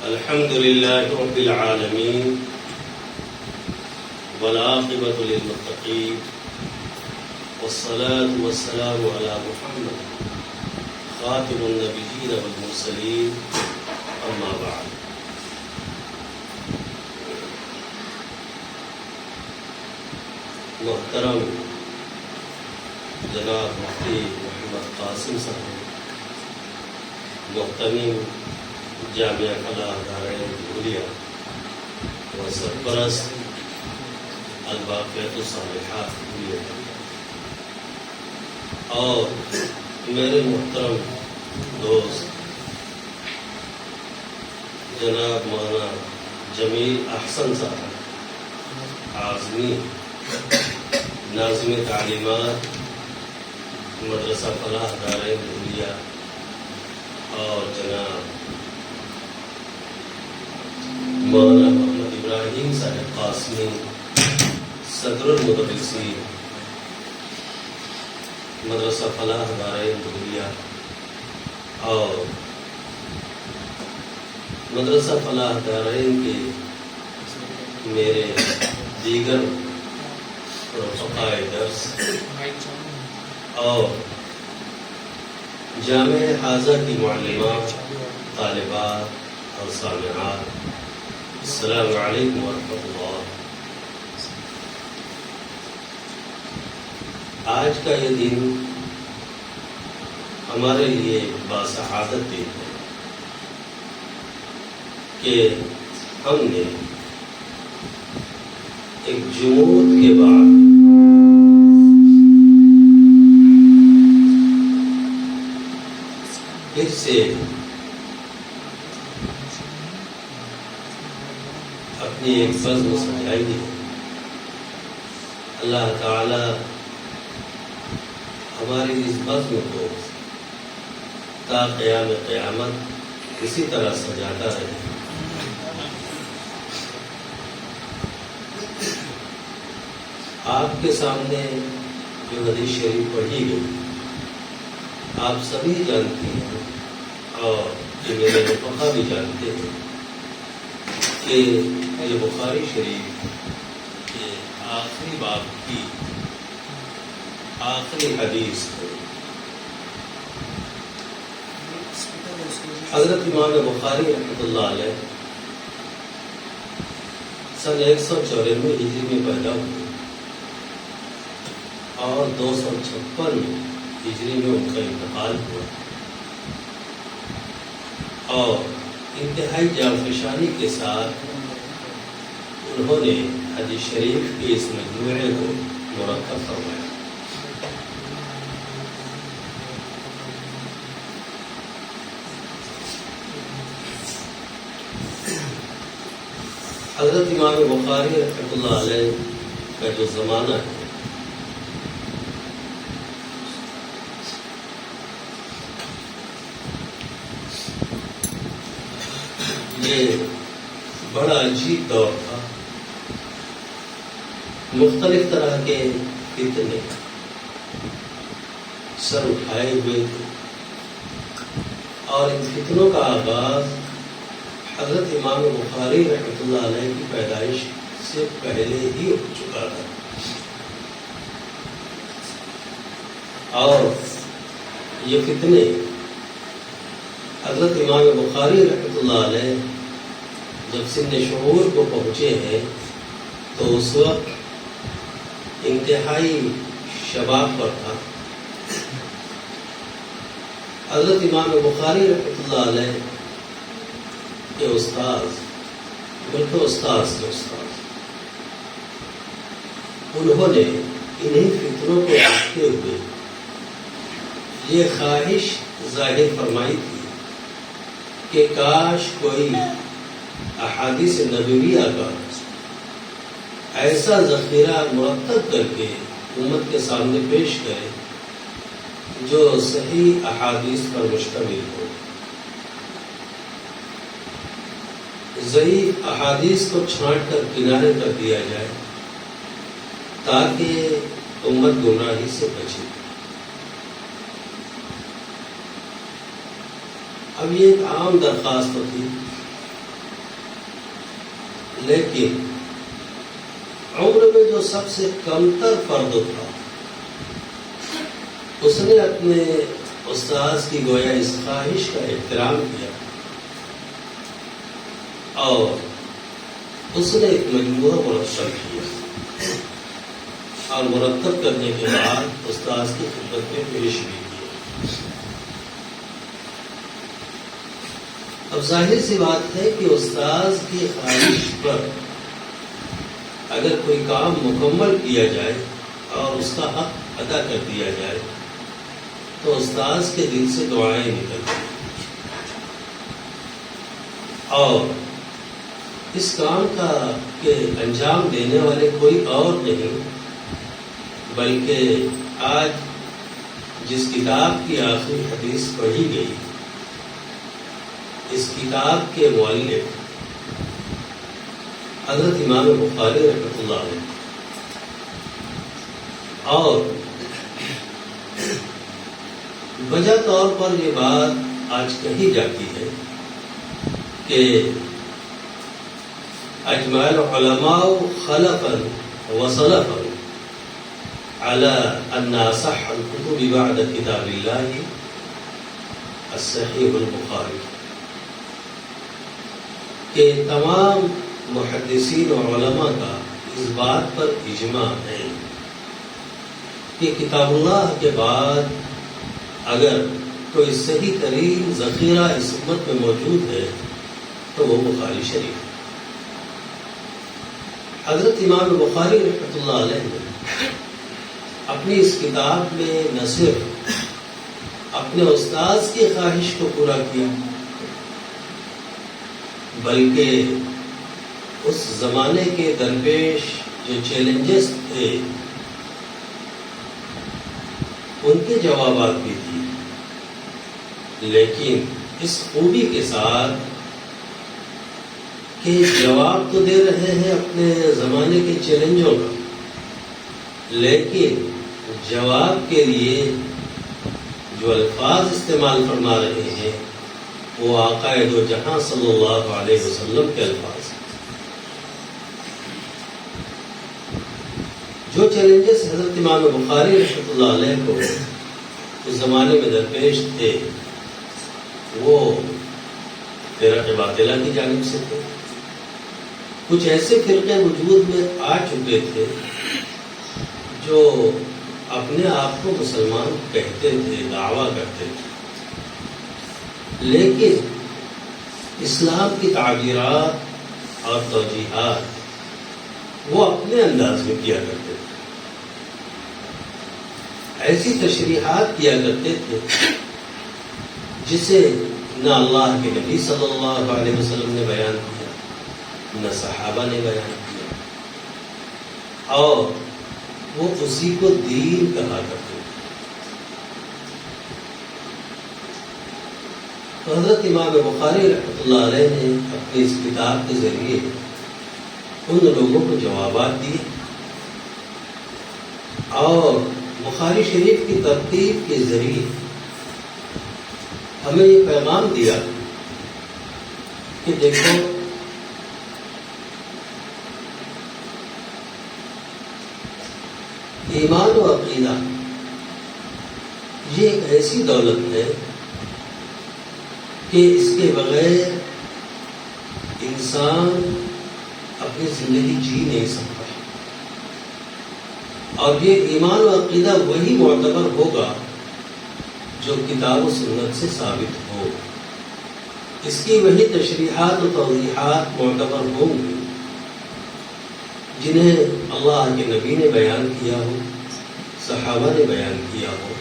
الحمد لله رب العالمين والعاقبة للمتقين والصلاة والسلام على محمد خاتم النبيين والمرسلين أما بعد. محترم جناب مفتی محمد قاسم صاحب، محتمم جامعہ فلاح دارین دھولیا و سرپرست الباقیات الصالحات دھولیا، اور میرے محترم دوست جناب مولانا جمیل احسن صاحب اعظمی، ناظم تعلیمات مدرسہ فلاح دارین دھولیا، اور جناب مولانا محمد ابراہیم صاحب قاسمی صدر المدرسین مدرسہ فلاح دارین دھولیا، اور مدرسہ فلاح دارین کے میرے دیگر رفقاء درس اور جامعہ حاضہ کی معلمات، طالبات اور سامعات، السلام علیکم ورحمۃ اللہ۔ آج کا یہ دن ہمارے لیے باسعادت دن ہے کہ ہم نے ایک جمود کے بعد پھر سے اپنی ایک بزم سجائی ہے۔ اللہ تعالی ہماری اس بزم کو تا قیام قیامت اسی طرح سجاتا رہے۔ آپ کے سامنے جو حدیث شریف پڑھی گئی آپ سبھی جانتے ہیں، اور یہ میرے رفقا بھی جانتے ہیں کہ یہ بخاری شریف کے آخری باب کی آخری حدیث ہے۔ حضرت امام بخاری رحمۃ اللہ علیہ سن 194 ہجری میں پیدا ہوئے اور 256 ہجری میں ان کا انتقال ہوا، اور انتہائی جانفشانی کے ساتھ انہوں نے حدیث شریف کے اس مجموعے کو مرتب فرمایا۔ حضرت امام بخاری رحمۃ اللہ علیہ کا جو زمانہ ہے یہ بڑا عجیب دور تھا، مختلف طرح کے فتنے سر اٹھائے ہوئے تھے، اور ان فتنوں کا آغاز حضرت امام بخاری رحمۃ اللہ علیہ کی پیدائش سے پہلے ہی ہو چکا تھا، اور یہ فتنے حضرت امام بخاری رحمۃ اللہ علیہ جب سن شعور کو پہنچے ہیں تو اس وقت انتہائی شباب پر تھا۔ حضرت امام بخاری رحمۃ اللہ علیہ کے استاد، بلکہ استاذ کے استاد، انہوں نے انہیں فتنوں کو دیکھتے ہوئے یہ خواہش ظاہر فرمائی تھی کہ کاش کوئی احادیث نبویہ کا ایسا ذخیرہ مرتب کر کے امت کے سامنے پیش کرے جو صحیح احادیث پر مشتمل ہو، ضعیف احادیث کو چھانٹ کر کنارے کر دیا جائے تاکہ امت گمراہی سے بچے۔ اب یہ ایک عام درخواست تھی لیکن عمر میں جو سب سے کمتر فرد تھا اس نے اپنے استاذ کی گویا اس خواہش کا احترام کیا اور اس نے ایک مجموعہ مرتب کیا اور مرتب کرنے کے بعد استاذ کی خدمت میں پیش بھی کیا۔ اب ظاہر سی بات ہے کہ استاذ کی خواہش پر اگر کوئی کام مکمل کیا جائے اور اس کا حق ادا کر دیا جائے تو استاذ کے دل سے دعائیں نکلتی ہیں، اور اس کام کا کہ انجام دینے والے کوئی اور نہیں بلکہ آج جس کتاب کی آخری حدیث پڑھی گئی اس کتاب کے مؤلف حضرت امام بخاری رحمۃ اللہ علیہ، اور وجہ طور پر یہ بات آج کہی جاتی ہے کہ اجمع العلماء خلفا وسلفا على ان اصح الكتب بعد کتاب اللہ الصحیح البخاری، کہ تمام محدثین و علماء کا اس بات پر اجماع ہے کہ کتاب اللہ کے بعد اگر کوئی صحیح ترین ذخیرہ اس امت میں موجود ہے تو وہ بخاری شریف ہے۔ حضرت امام بخاری رحمۃ اللہ علیہ نے اپنی اس کتاب میں نہ صرف اپنے استاذ کی خواہش کو پورا کیا بلکہ اس زمانے کے درپیش جو چیلنجز تھے ان کے جوابات بھی دیے، لیکن اس خوبی کے ساتھ کہ جواب تو دے رہے ہیں اپنے زمانے کے چیلنجوں کا، لیکن جواب کے لیے جو الفاظ استعمال فرما رہے ہیں وہ آقا دو جہاں صلی اللہ علیہ وسلم کے الفاظ ہیں۔ جو چیلنجز حضرت امام بخاری رحمۃ اللہ علیہ کو اس زمانے میں درپیش تھے وہ فرقہ باطلہ کی جانب سے تھے، کچھ ایسے فرقے وجود میں آ چکے تھے جو اپنے آپ کو مسلمان کہتے تھے، دعویٰ کرتے تھے، لیکن اسلام کی تعبیرات اور توجیحات وہ اپنے انداز میں کیا کرتے تھے، ایسی تشریحات کیا کرتے تھے جسے نہ اللہ کے نبی صلی اللہ علیہ وسلم نے بیان کیا نہ صحابہ نے بیان کیا، اور وہ اسی کو دین کہا کرتے تھے۔ تو حضرت امام بخاری رحمۃ اللہ علیہ نے اپنی اس کتاب کے ذریعے ان لوگوں کو جوابات دیے اور بخاری شریف کی ترتیب کے ذریعے ہمیں یہ پیغام دیا کہ دیکھو ایمان و عقیدہ یہ ایک ایسی دولت ہے کہ اس کے بغیر انسان اپنی زندگی جی نہیں سکتا، اور یہ ایمان و عقیدہ وہی معتبر ہوگا جو کتاب و سنت سے ثابت ہو، اس کی وہی تشریحات و توضیحات معتبر ہوں گی جنہیں اللہ کے نبی نے بیان کیا ہو، صحابہ نے بیان کیا ہو،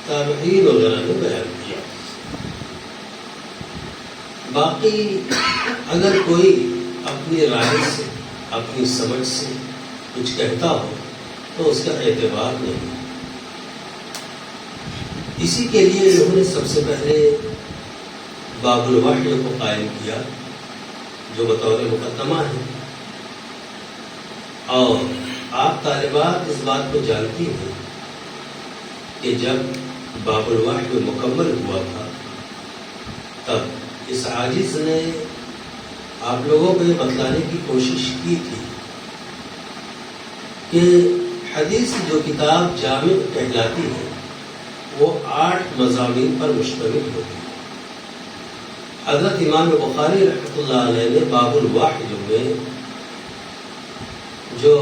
تابعین وغیرہ نے بیان کیا ہو۔ باقی اگر کوئی اپنی رائے سے اپنی سمجھ سے کچھ کہتا ہو تو اس کا اعتبار نہیں۔ اسی کے لیے انہوں نے سب سے پہلے باب الوحی کو قائم کیا جو بطور مقدمہ ہے، اور آپ طالبات اس بات کو جانتی ہیں کہ جب باب الوحی مکمل ہوا تھا تب اس عاجز نے آپ لوگوں کو یہ بتلانے کی کوشش کی تھی کہ حدیث جو کتاب جامع کہلاتی ہے وہ 8 مضامین پر مشتمل ہوتی ہے۔ حضرت امام بخاری رحمۃ اللہ علیہ نے باب الواحد میں جو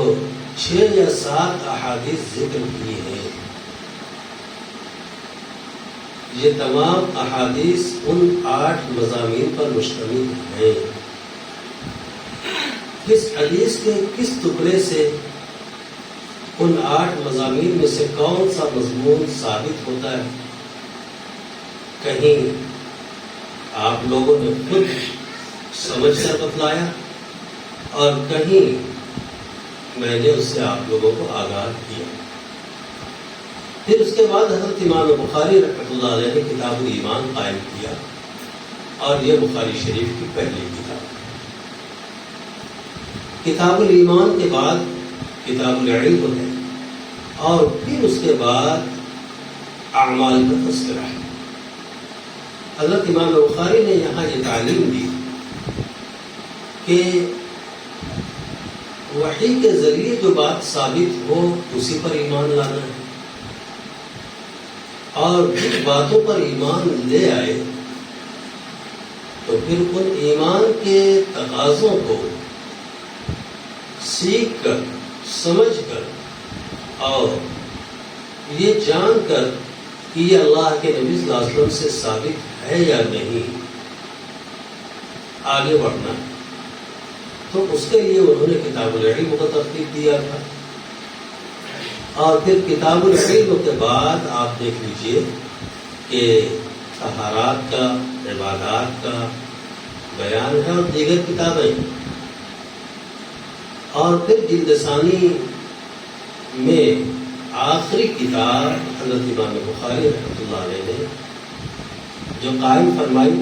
6 یا 7 احادیث ذکر کی ہیں، یہ تمام احادیث ان 8 مضامین پر مشتمل ہیں۔ کس حدیث کے کس ٹکڑے سے ان 8 مضامین میں سے کون سا مضمون ثابت ہوتا ہے، کہیں آپ لوگوں نے خود سمجھ کر بتلایا اور کہیں میں نے اس سے آپ لوگوں کو آگاہ کیا۔ پھر اس کے بعد حضرت امام بخاری رحمۃ اللہ علیہ نے کتاب الایمان قائم کیا، اور یہ بخاری شریف کی پہلی کتاب۔ کتاب الایمان کے بعد کتاب العلم ہے، اور پھر اس کے بعد اعمال کا تذکرہ ہے۔ حضرت امام بخاری نے یہاں یہ تعلیم دی کہ وحی کے ذریعے جو بات ثابت ہو اسی پر ایمان لانا ہے، اور جن باتوں پر ایمان لے آئے تو پھر ان ایمان کے تقاضوں کو سیکھ کر، سمجھ کر اور یہ جان کر کہ یہ اللہ کے نبی صلی اللہ علیہ وسلم سے ثابت ہے یا نہیں، آگے بڑھنا ہے۔ تو اس کے لیے انہوں نے کتاب العلم کو ترتیب دیا تھا، اور پھر کتاب العلم کے بعد آپ دیکھ لیجئے کہ طہارات کا، عبادات کا بیان ہے اور دیگر کتابیں، اور پھر جلد ثانی میں آخری کتاب حضرت امام بخاری رحمۃ اللہ علیہ نے جو قائم فرمائی،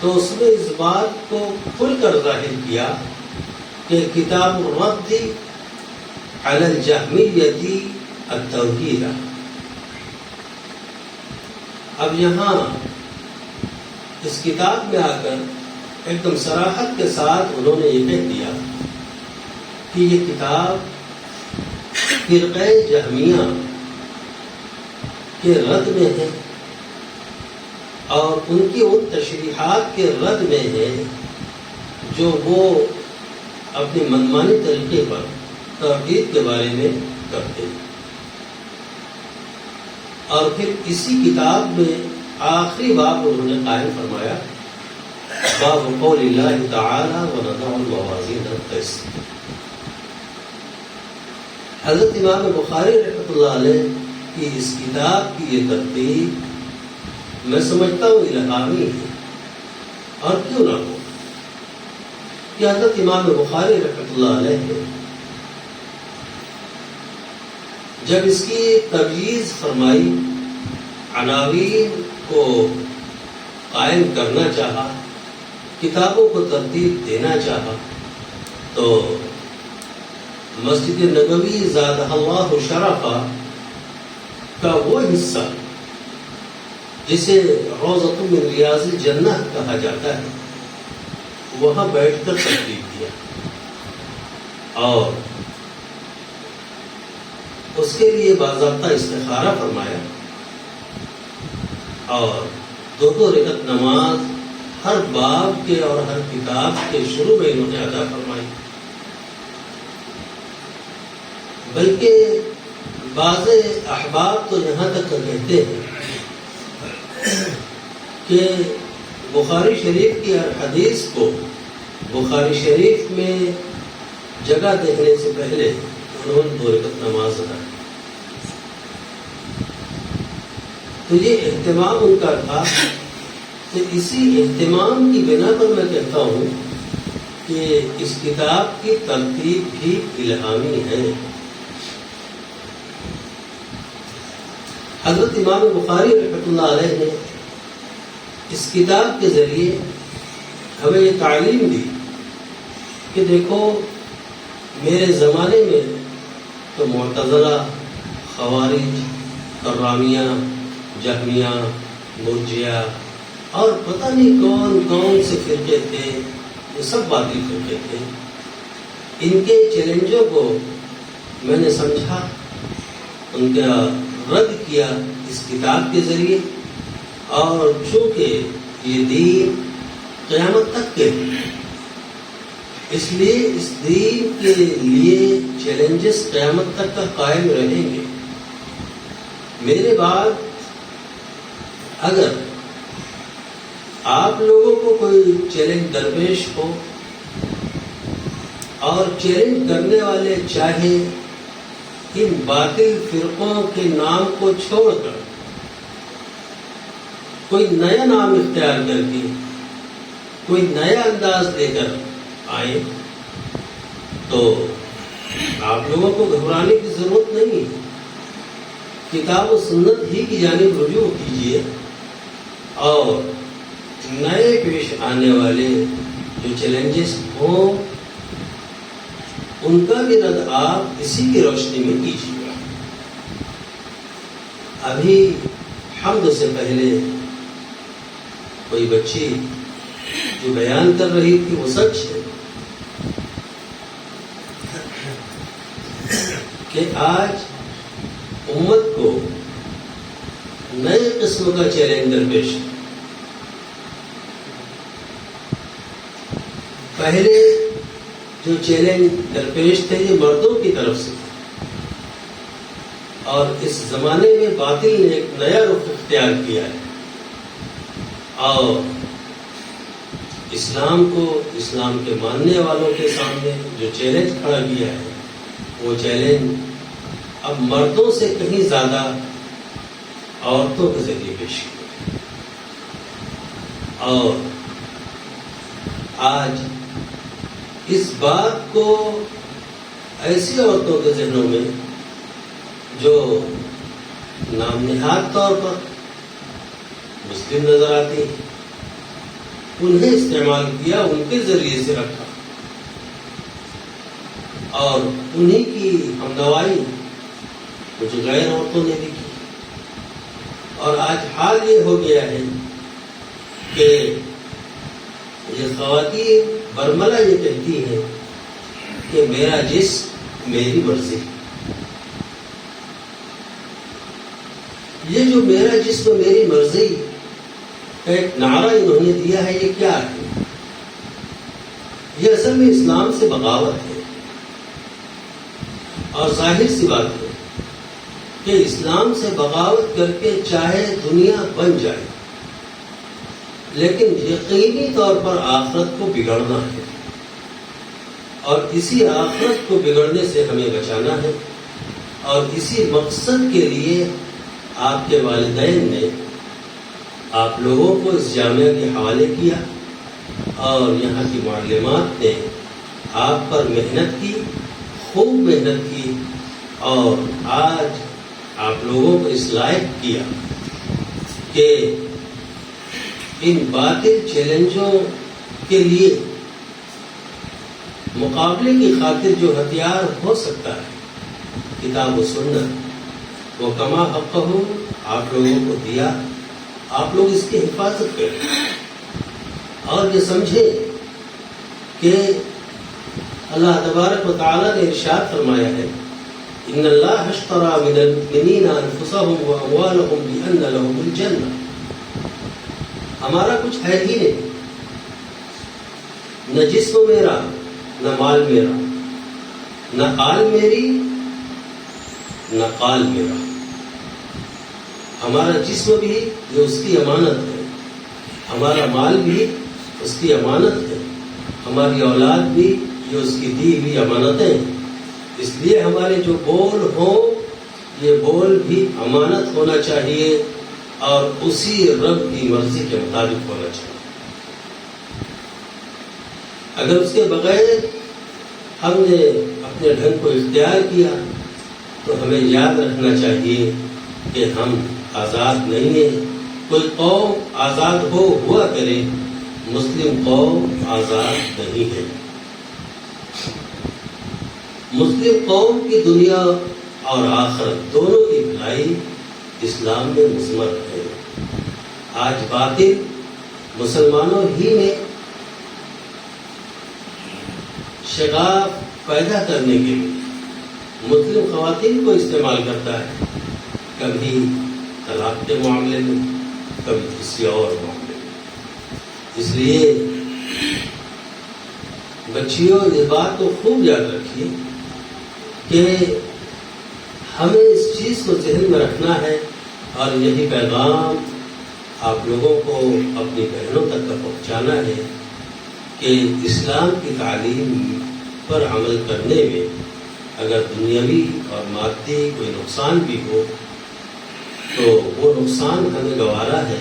تو اس میں اس بات کو کھل کر ظاہر کیا کہ کتاب الرد علی الجہمیۃ التوحید۔ اب یہاں اس کتاب میں آ کر ایک دم صراحت کے ساتھ انہوں نے یہ کہہ دیا کہ یہ کتاب فرقہ جہمیہ کے رد میں ہے، اور ان کی ان تشریحات کے رد میں ہے جو وہ اپنی منمانی طریقے پر توحید کے بارے میں کرتے ہیں۔ اور پھر اسی کتاب میں آخری باب انہوں نے قائم فرمایا، باب قول اللہ تعالی ونضع الموازین القسط۔ حضرت امام بخاری رحمۃ اللہ علیہ کی اس کتاب کی یہ ترتیب میں سمجھتا ہوں الہامی ہے، اور کیوں نہ ہو کہ حضرت امام بخاری رحمۃ اللہ علیہ نے جب اس کی تجویز فرمائی، عناوین کو قائم کرنا چاہا، کتابوں کو ترتیب دینا چاہا، تو مسجد نبوی زادہ اللہ شرفا کا وہ حصہ جسے روضۃ من ریاض الجنہ کہا جاتا ہے، وہاں بیٹھ کر ترتیب دیا، اور اس کے لیے باضابطہ استخارہ فرمایا، اور 2 رکعت نماز ہر باب کے اور ہر کتاب کے شروع میں انہوں نے ادا فرمائی۔ بلکہ بعض احباب تو یہاں تک کہتے ہیں کہ بخاری شریف کی ہر حدیث کو بخاری شریف میں جگہ دیکھنے سے پہلے انہوں نے 2 رکعت نماز ادا کی۔ تو یہ اہتمام ان کا تھا، کہ اسی اہتمام کی بنا پر میں کہتا ہوں کہ اس کتاب کی ترتیب بھی الہامی ہے۔ حضرت امام بخاری رحمۃ اللہ علیہ نے اس کتاب کے ذریعے ہمیں یہ تعلیم دی کہ دیکھو، میرے زمانے میں تو معتزلہ، خوارج، کرامیہ، جہمیہ، مرجیہ اور پتہ نہیں کون کون سے فرقے تھے، وہ سب باطل فرقے تھے. ان کے چیلنجوں کو میں نے سمجھا، ان کا رد کیا اس کتاب کے ذریعے. اور چونکہ یہ دین قیامت تک کے اس لیے اس دین کے لیے چیلنجز قیامت تک کا قائم رہیں گے. میرے بعد اگر آپ لوگوں کو کوئی چیلنج درپیش ہو اور چیلنج کرنے والے چاہے ان باطل فرقوں کے نام کو چھوڑ کر کوئی نیا نام اختیار کر کے کوئی نیا انداز لے کر آئے تو آپ لوگوں کو گھبرانے کی ضرورت نہیں. کتاب و سنت ہی کی جانب رجوع کیجیے اور نئے پیش آنے والے جو چیلنجز ہوں ان کا بھی رد آپ اسی کی روشنی میں کیجیے گا. ابھی حمد سے پہلے کوئی بچی جو بیان کر رہی تھی وہ سچ ہے کہ آج امت کو نئے قسم کا چیلنج درپیش ہے. پہلے جو چیلنج درپیش تھے یہ مردوں کی طرف سے، اور اس زمانے میں باطل نے ایک نیا رخ اختیار کیا ہے اور اسلام کو، اسلام کے ماننے والوں کے سامنے جو چیلنج کھڑا کیا ہے وہ چیلنج اب مردوں سے کہیں زیادہ عورتوں کے ذریعے پیش کیا. اور آج اس بات کو ایسی عورتوں کے ذہنوں میں جو نام نہاد طور پر مسلم نظر آتی ہیں انہیں استعمال کیا، ان کے ذریعے سے رکھا اور انہی کی ہمنوائی کچھ غیر عورتوں نے بھی کی. اور آج حال یہ ہو گیا ہے کہ یہ خواتین برملا یہ کہتی ہیں کہ میرا جسم میری مرضی. یہ جو میرا جسم میری مرضی ایک نعرہ انہوں نے دیا ہے، یہ کیا ہے؟ یہ اصل میں اسلام سے بغاوت ہے. اور ظاہر سی بات ہے کہ اسلام سے بغاوت کر کے چاہے دنیا بن جائے لیکن یقینی طور پر آخرت کو بگڑنا ہے، اور اسی آخرت کو بگڑنے سے ہمیں بچانا ہے. اور اسی مقصد کے لیے آپ کے والدین نے آپ لوگوں کو اس جامعہ کے حوالے کیا اور یہاں کی معلمات نے آپ پر محنت کی، خوب محنت کی، اور آج آپ لوگوں کو اس لائق کیا کہ ان باطل چیلنجوں کے لیے مقابلے کی خاطر جو ہتھیار ہو سکتا ہے کتاب و سنت وہ کما حق ہو آپ لوگوں کو دیا. آپ لوگ اس کی حفاظت کریں اور یہ سمجھیں کہ اللہ تبارک و تعالیٰ نے ارشاد فرمایا ہے ان اللہ اشترى من المؤمنین انفسهم واموالهم بان لهم الجنہ. ہمارا کچھ ہے ہی نہیں، نہ جسم میرا، نہ مال میرا، نہ آل میری، نہ قال میرا. ہمارا جسم بھی یہ اس کی امانت ہے، ہمارا مال بھی اس کی امانت ہے، ہماری اولاد بھی یہ اس کی دی ہوئی امانتیں. اس لیے ہمارے جو بول ہوں یہ بول بھی امانت ہونا چاہیے اور اسی رب کی مرضی کے مطابق ہونا چاہیے. اگر اس کے بغیر ہم نے اپنے ڈھنگ کو اختیار کیا تو ہمیں یاد رکھنا چاہیے کہ ہم آزاد نہیں ہیں. کوئی قوم آزاد ہوا کرے، مسلم قوم آزاد نہیں ہے. مسلم قوم کی دنیا اور آخرت دونوں کی بھلائی اسلام میں مضمر ہے. آج باطل مسلمانوں ہی میں شغاف پیدا کرنے کے لیے مسلم خواتین کو استعمال کرتا ہے، کبھی طلاق کے معاملے میں، کبھی کسی اور معاملے میں۔ اس لیے بچیوں اس بات کو خوب یاد رکھیے کہ ہمیں اس چیز کو ذہن میں رکھنا ہے، اور یہی پیغام آپ لوگوں کو اپنی بہنوں تک کا پہنچانا ہے کہ اسلام کی تعلیم پر عمل کرنے میں اگر دنیاوی اور مادی کوئی نقصان بھی ہو تو وہ نقصان ہمیں گوارا ہے،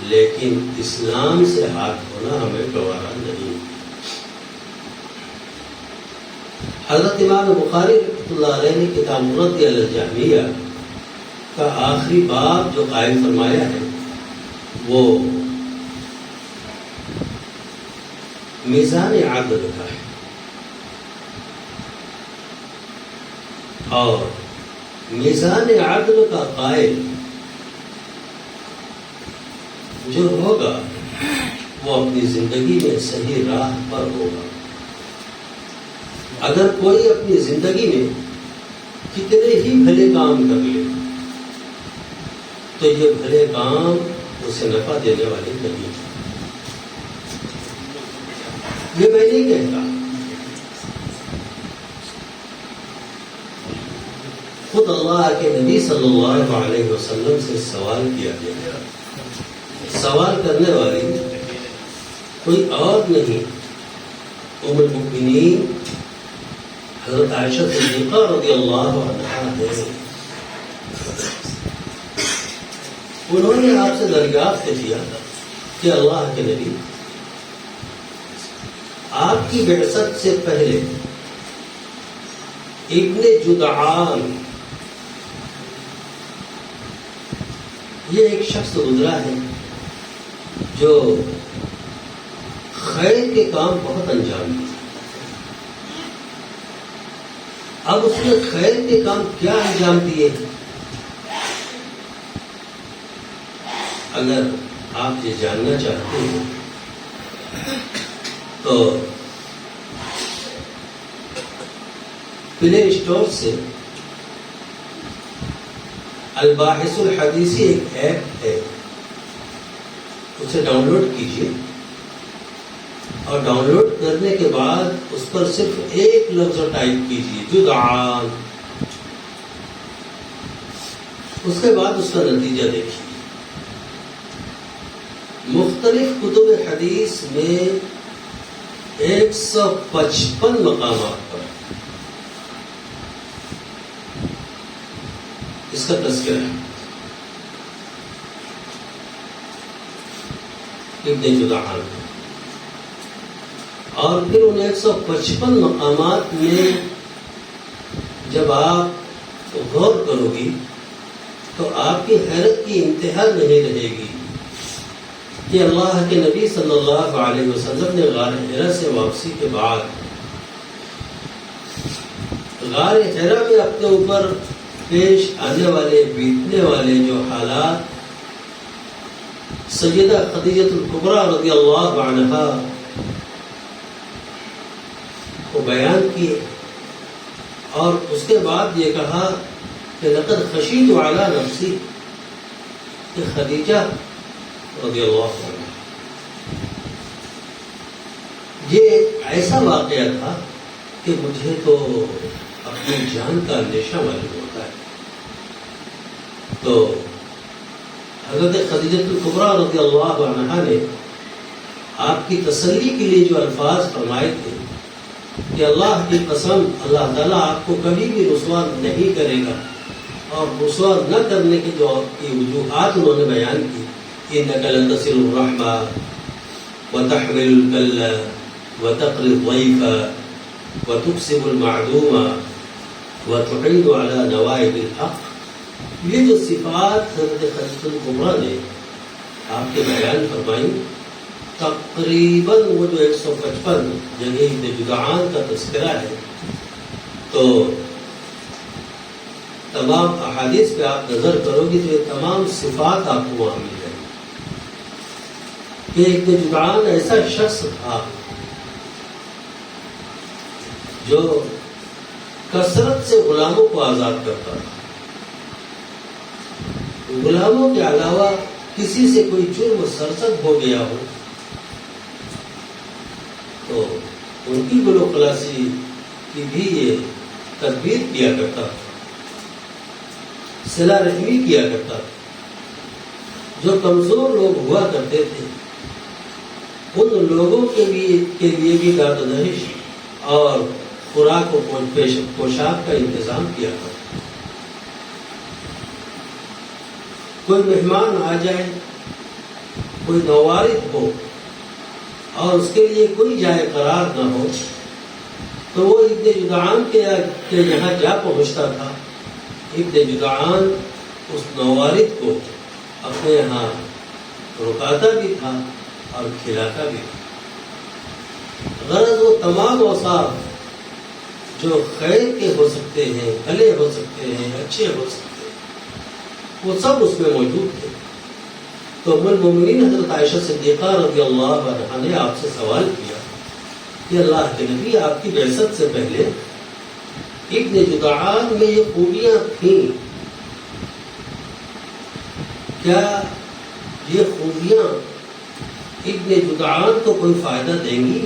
لیکن اسلام سے ہاتھ دھونا ہمیں گوارا نہیں۔ حضرت امام بخاری رحمۃ اللہ علیہ نے کتاب مرد علی الجہمیہ کا آخری باب جو قائم فرمایا ہے وہ میزان عدل کا ہے، اور میزان عدل کا قائل جو ہوگا وہ اپنی زندگی میں صحیح راہ پر ہوگا۔ اگر کوئی اپنی زندگی میں کتنے ہی بھلے کام کر لے تو یہ بھلے کام اسے نفع دینے والے نہیں۔ یہ میں نہیں کہتا، خود اللہ کے نبی صلی اللہ علیہ وسلم سے سوال کیا گیا۔ سوال کرنے والی کوئی اور نہیں، ام المؤمنین حضرت عائشہ صدیقہ رضی اللہ عنہا ہے۔ انہوں نے آپ سے دریافت کیا کہ اللہ کے نبی، آپ کی بعثت سے پہلے ابن جدعان یہ ایک شخص گزرا ہے جو خیر کے کام بہت انجام دیے۔ اب اس نے خیر کے کام کیا انجام دیے؟ اگر آپ یہ جاننا چاہتے ہیں تو پلے اسٹور سے الباحث الحدیثی ایک ایپ ہے، اسے ڈاؤن لوڈ کیجیے، اور ڈاؤن لوڈ کرنے کے بعد اس پر صرف ایک لفظ ٹائپ کیجیے، جدعان، اس کے بعد اس کا نتیجہ دیکھیے۔ مختلف کتب حدیث میں 155 مقامات پر اس کا تذکرہ ہے۔ ابن جدعان، اور پھر ان 155 مقامات میں جب آپ غور کرو گی تو آپ کی حیرت کی انتہا نہیں رہے گی کہ اللہ کے نبی صلی اللہ علیہ وسلم نے غار حرا سے واپسی کے بعد غار حرا میں اپنے اوپر پیش آنے والے، بیتنے والے جو حالات سیدہ خدیجہ الکبریٰ رضی اللہ عنہا کو بیان کیے، اور اس کے بعد یہ کہا کہ لقد خشیت علی نفسی، کہ خدیجہ رضی اللہ عنہ، یہ ایسا واقعہ تھا کہ مجھے تو اپنی جان کا اندیشہ معلوم ہوتا ہے۔ تو حضرت خدیجہ الکبریٰ رضی اللہ عنہا نے آپ کی تسلی کے لیے جو الفاظ فرمائے تھے کہ اللہ کی قسم، اللہ تعالیٰ آپ کو کبھی بھی رسوا نہیں کرے گا، اور رسوا نہ کرنے کی جو وجوہات انہوں نے بیان کی، إنك لتصل الرحمة وتحمل الكل وتقري الضيف وتكسب المعدوم وتعين على نوائب الحق، یہ جو صفات حضرت خدیجہ الکبریٰ نے آپ کے بیان فرمائی، تقریباً وہ جو 155 جگہ ابن جدعان کا تذکرہ ہے، تو تمام احادیث پہ آپ نظر کرو گی تو یہ تمام صفات آپ کو وہاں مل جائیں گی کہ ابن جدعان ایسا شخص تھا جو کثرت سے غلاموں کو آزاد کرتا تھا. غلاموں کے علاوہ کسی سے کوئی جرم سرزد ہو گیا ہو تو ان کی گلو خلاصی کی بھی یہ تدبیر کیا کرتا تھا، صلہ رحمی کیا کرتا تھا. جو کمزور لوگ ہوا کرتے تھے ان لوگوں کے لیے بھی داد و دہش اور خوراک و پوشاک کا انتظام کیا کرتا. کوئی مہمان آ جائے، کوئی نوارد ہو اور اس کے لیے کوئی جائے قرار نہ ہو تو وہ ابن جدعان کے یہاں جا پہنچتا تھا. ابن جدعان اس نوارد کو اپنے یہاں رکاتا بھی تھا اور کھلاتا بھی تھا. غرض وہ تمام اوصاف جو خیر کے ہو سکتے ہیں، بھلے ہو سکتے ہیں، اچھے ہو سکتے ہیں، وہ سب اس میں موجود تھے. تو ام المومنین حضرت عائشہ صدیقہ رضی اللہ عنہا نے آپ سے سوال کیا کہ اللہ کے نبی، آپ کی بعثت سے پہلے ابن جدعان میں یہ خوبیاں تھیں، کیا یہ خوبیاں ابن جدعان کو کوئی فائدہ دیں گی؟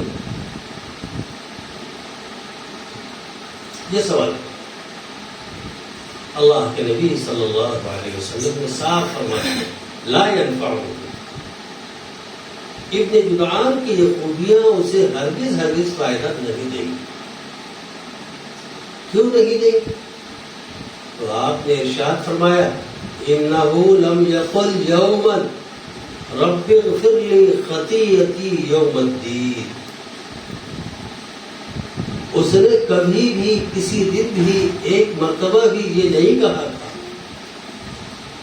یہ سوال اللہ کے نبی صلی اللہ علیہ وسلم نے صاف فرمایا لا ينفعه. ابن جدعان کی یہ خوبیاں اسے ہرگز فائدہ نہیں دیں گی. کیوں نہیں دیں گی؟ تو آپ نے ارشاد فرمایا انه لم يقل يوما رب اغفر لي خطيئتي يوم الدين. اس نے کبھی بھی کسی دن بھی ایک مرتبہ بھی یہ نہیں کہا تھا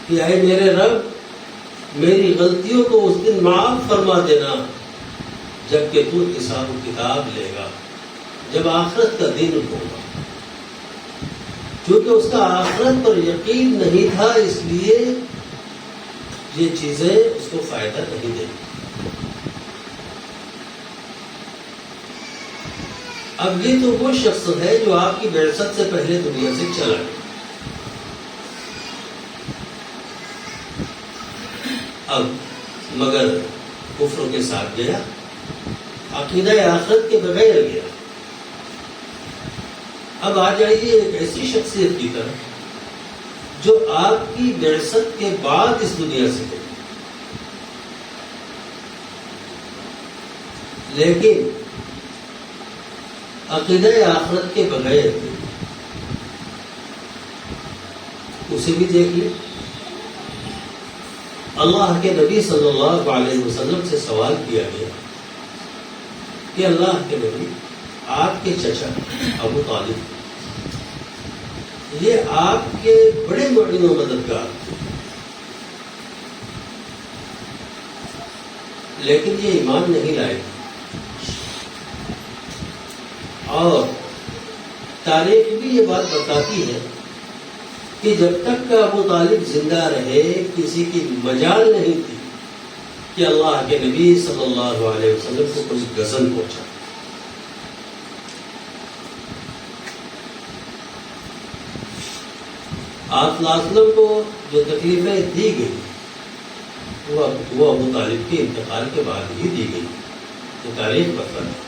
کہ اے میرے رب میری غلطیوں کو اس دن معاف فرما دینا جبکہ تو حساب و کتاب لے گا، جب آخرت کا دن ہوگا. کیونکہ اس کا آخرت پر یقین نہیں تھا، اس لیے یہ چیزیں اس کو فائدہ نہیں دیں. اب یہ تو وہ شخص ہے جو آپ کی بعثت سے پہلے دنیا سے چلا گیا. اب مگر کفر کے ساتھ گیا، عقیدہ آخرت کے بغیر گیا. اب آ جائیے ایک ایسی شخصیت کی طرف جو آپ کی بعثت کے بعد اس دنیا سے گئی، لیکن عقیدہ آخرت کے بغیر گئی. اسے بھی دیکھ لیں. اللہ کے نبی صلی اللہ علیہ وسلم سے سوال کیا گیا کہ اللہ کے نبی، آپ کے چچا ابو طالب یہ آپ کے بڑے معین و مددگار تھے، لیکن یہ ایمان نہیں لائے. اور تاریخ بھی یہ بات بتاتی ہے کہ جب تک کہ ابو طالب زندہ رہے کسی کی مجال نہیں تھی کہ اللہ کے نبی صلی اللہ علیہ وسلم کو کچھ غضب پہنچا. آپ صلی اللہ علیہ وسلم کو جو تکلیفیں دی گئی وہ ابو طالب کے انتقال کے بعد ہی دی گئی، یہ تاریخ بتاتی.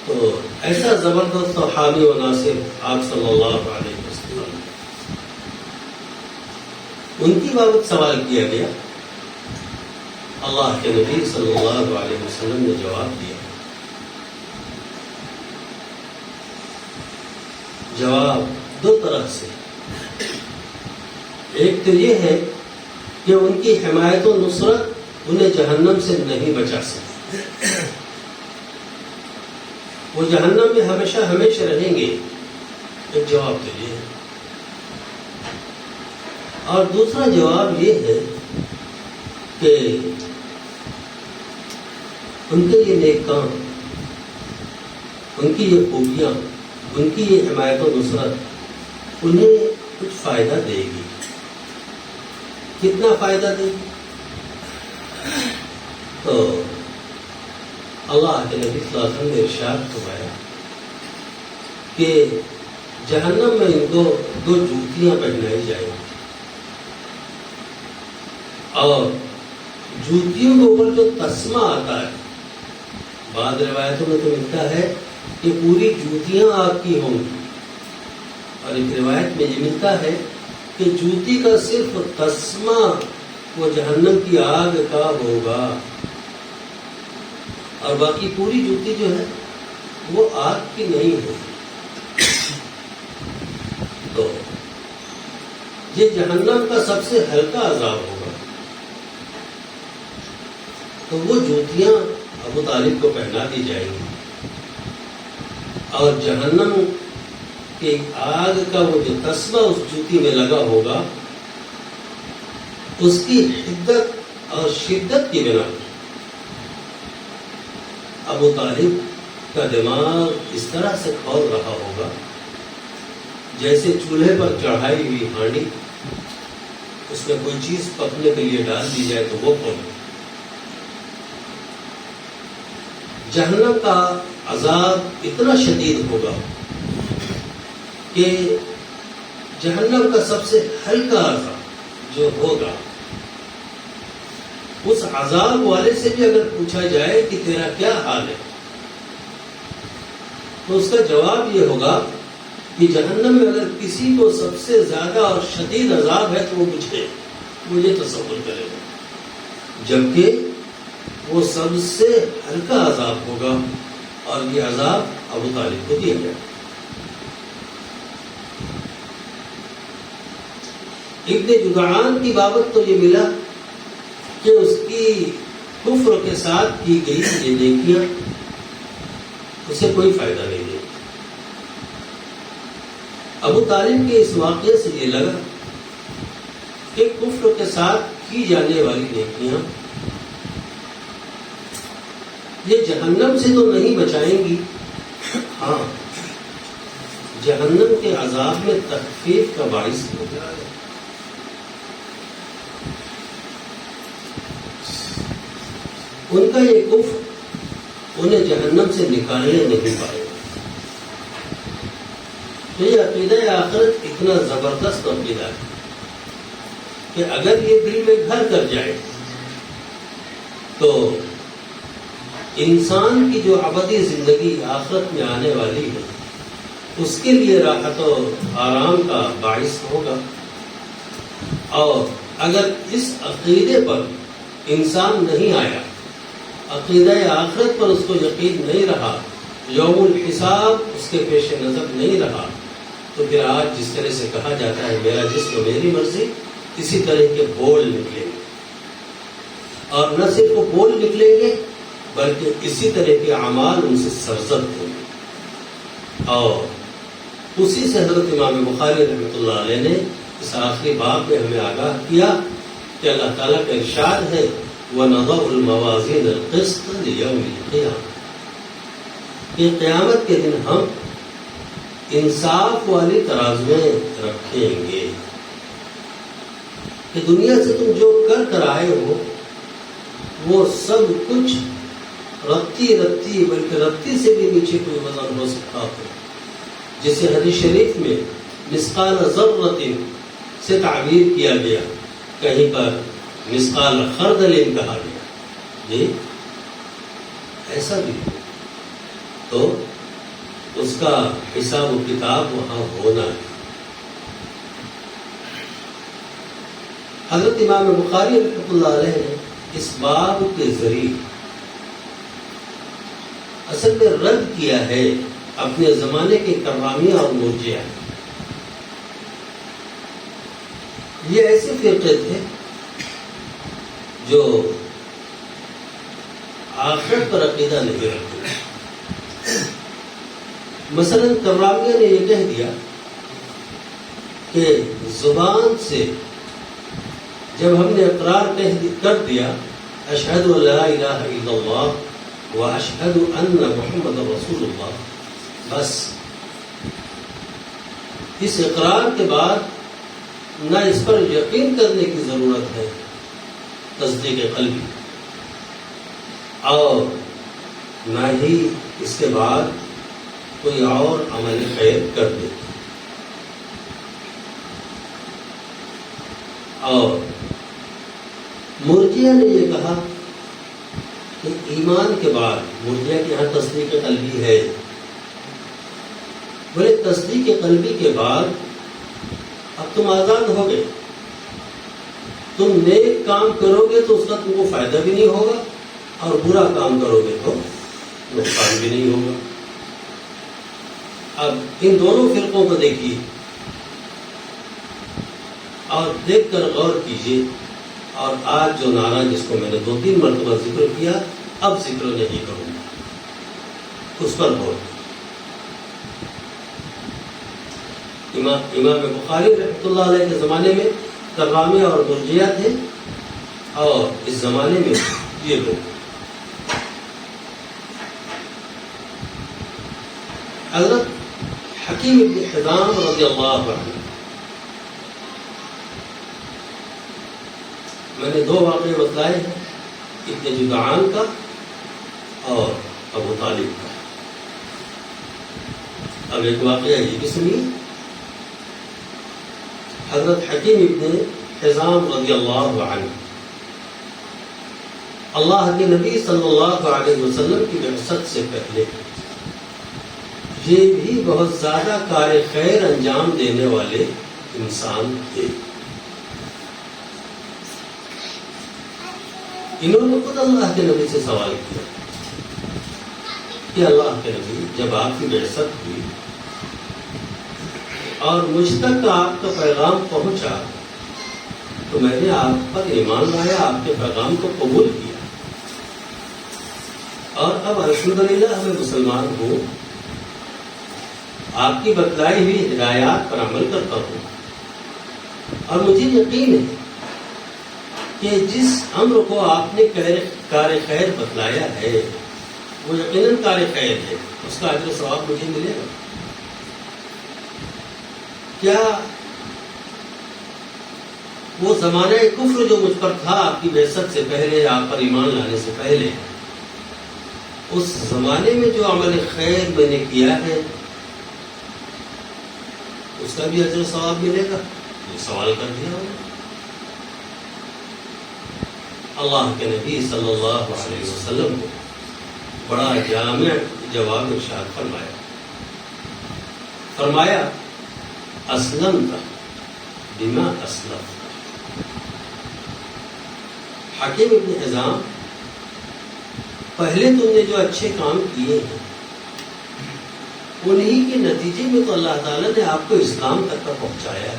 تو ایسا زبردست و حامی و ناصر آپ صلی اللہ علیہ وسلم، ان کی بابت سوال کیا گیا. اللہ کے نبی صلی اللہ علیہ وسلم نے جواب دیا. جواب دو طرح سے. ایک تو یہ ہے کہ ان کی حمایت و نصرت انہیں جہنم سے نہیں بچا سکتی، وہ جہنم میں ہمیشہ ہمیشہ رہیں گے. ایک جواب تو یہ ہے. اور دوسرا جواب یہ ہے کہ ان کے یہ نیک کام، ان کی یہ خوبیاں، ان کی یہ حمایت و نصرت انہیں کچھ فائدہ دے گی. کتنا فائدہ دے گی؟ تو اللہ کے نبی صلی اللہ علیہ وسلم نے ارشاد فرمایا کہ جہنم میں ان کو 2 جوتیاں پہنائی جائیں گی، اور جوتیوں کے اوپر جو تسمہ آتا ہے، بعض روایتوں میں تو ملتا ہے کہ پوری جوتیاں آپ کی ہوں گی، اور ایک روایت میں یہ ملتا ہے کہ جوتی کا صرف تسمہ وہ جہنم کی آگ کا ہوگا، اور باقی پوری جوتی جو ہے وہ آگ کی نہیں ہوگی۔ تو یہ جہنم کا سب سے ہلکا عذاب ہوگا، تو وہ جوتیاں ابو طالب کو پہنا دی جائیں گی، اور جہنم کی آگ کا وہ جو تسمہ اس جوتی میں لگا ہوگا، اس کی حدت اور شدت کی بنا پر ابو طالب کا دماغ اس طرح سے کھول رہا ہوگا جیسے چولہے پر چڑھائی ہوئی ہانڈی، اس میں کوئی چیز پکنے کے لیے ڈال دی جائے تو وہ کھول۔ جہنم کا عذاب اتنا شدید ہوگا کہ جہنم کا سب سے ہلکا عذاب جو ہوگا، اس عذاب والے سے بھی اگر پوچھا جائے کہ تیرا کیا حال ہے، تو اس کا جواب یہ ہوگا کہ جہنم میں اگر کسی کو سب سے زیادہ اور شدید عذاب ہے تو وہ مجھے تصور کرے گا، جبکہ وہ سب سے ہلکا عذاب ہوگا، اور یہ عذاب ابو طالب کو دیا گیا۔ ابن جدعان کی بابت تو یہ ملا کہ اس کی کفر کے ساتھ کی گئی یہ نیکیاں اسے کوئی فائدہ نہیں دے۔ ابو طالب کے اس واقعے سے یہ لگا کہ کفر کے ساتھ کی جانے والی نیکیاں یہ جہنم سے تو نہیں بچائیں گی، ہاں جہنم کے عذاب میں تخفیف کا باعث ہو جائے گا۔ ان کا یہ کفر انہیں جہنم سے نکالنے نہیں پائے گا۔ تو یہ عقیدہ آخرت اتنا زبردست عقیدہ ہے کہ اگر یہ دل میں گھر کر جائے تو انسان کی جو ابدی زندگی آخرت میں آنے والی ہے اس کے لیے راحت و آرام کا باعث ہوگا۔ اور اگر اس عقیدے پر انسان نہیں آیا، عقیدہ آخرت پر اس کو یقین نہیں رہا، یوم الحساب اس کے پیش نظر نہیں رہا، تو پھر آج جس طرح سے کہا جاتا ہے میرا جسم میری مرضی، اسی طرح کے بول نکلیں گے، اور نہ صرف وہ بول نکلیں گے بلکہ اسی طرح کے اعمال ان سے سرزد ہوں گے۔ اور اسی سے حضرت امام بخاری رحمۃ اللہ علیہ نے اس آخری باب میں ہمیں آگاہ کیا کہ اللہ تعالیٰ کا ارشاد ہے وَنَضَعُ الْمَوَازِينَ الْقِسْطَ لِيَوْمِ الْقِيَامَةِ، کہ قیامت کے دن ہم انصاف والی ترازویں رکھیں گے، کہ دنیا سے تم جو کر آئے ہو وہ سب کچھ رتی بلکہ رتی سے بھی نیچے کوئی وزن ہو سکتا ہو، جسے حدیث شریف میں مثقال ذرۃ سے تعبیر کیا گیا، کہیں پر مثقال خردل کہا گیا، یہ ایسا بھی تو اس کا حساب و کتاب وہاں ہونا ہے۔ حضرت امام بخاری رحمۃ اللہ علیہ نے اس باب کے ذریعے اصل میں رد کیا ہے اپنے زمانے کے کرامیہ اور مرجئہ۔ یہ ایسے فرقے تھے جو آخرت پر عقیدہ نہیں رکھتے۔ مثلا کرامیہ نے یہ کہہ دیا کہ زبان سے جب ہم نے اقرار کر دیا اشہد ان لا الہ الا اللہ و اشہد ان محمد رسول اللہ، بس اس اقرار کے بعد نہ اس پر یقین کرنے کی ضرورت ہے، تصدیق قلبی، اور نہ ہی اس کے بعد کوئی اور عمل خیر کر دے. اور مرجئہ نے یہ کہا کہ ایمان کے بعد، مرجئہ کے یہاں تصدیق قلبی ہے، بولے تصدیق قلبی کے بعد اب تم آزاد ہو گئے. تم نیک کام کرو گے تو اس کا تم کو فائدہ بھی نہیں ہوگا، اور برا کام کرو گے تو نقصان بھی نہیں ہوگا. اب ان دونوں فرقوں کو دیکھیے اور دیکھ کر غور کیجیے. اور آج جو نعرہ جس کو میں نے 2-3 مرتبہ ذکر کیا، اب ذکر نہیں کروں گا، اس پر غور. امام بخاری رحمۃ اللہ علیہ کے زمانے میں تغامی اور مرجئہ تھے، اور اس زمانے میں یہ لوگ. حضرت حکیم ابن حزام رضی اللہ عنہ، میں نے 2 واقعے بتلائے ہیں، ابن جدعان کا اور ابو طالب کا. اب ایک واقعہ یہ بھی سنیے. حضرت حکیم ابن حزام رضی اللہ عنہ اللہ کے نبی صلی اللہ علیہ وسلم کی بعثت سے پہلے یہ بھی بہت زیادہ کار خیر انجام دینے والے انسان تھے. انہوں نے خود اللہ کے نبی سے سوال کیا کہ اللہ کے نبی، جب آپ کی بعثت ہوئی اور مجھ تک آپ کا پیغام پہنچا تو میں نے آپ پر ایمان لایا، آپ کے پیغام کو قبول کیا، اور اب الحمدللہ ہمیں مسلمان ہوں، آپ کی بتلائی ہوئی ہدایات پر عمل کرتا ہوں، اور مجھے یقین ہے کہ جس امر کو آپ نے کار خیر بتلایا ہے وہ یقیناً کار خیر ہے، اس کا اجر و ثواب مجھے ملے گا. کیا وہ زمانہ کفر جو مجھ پر تھا آپ کی بعثت سے پہلے، آپ پر ایمان لانے سے پہلے، اس زمانے میں جو عمل خیر میں نے کیا ہے اس کا بھی اجر و ثواب ملے گا؟ یہ سوال کر دیا ہوں. اللہ کے نبی صلی اللہ علیہ وسلم کو بڑا جامع جواب ارشاد فرمایا اسلمت بما اسلفت. حکیم ابن حزام، پہلے تم نے جو اچھے کام کیے ہیں انہی کے نتیجے میں تو اللہ تعالیٰ نے آپ کو اسلام تک کا پہنچایا ہے.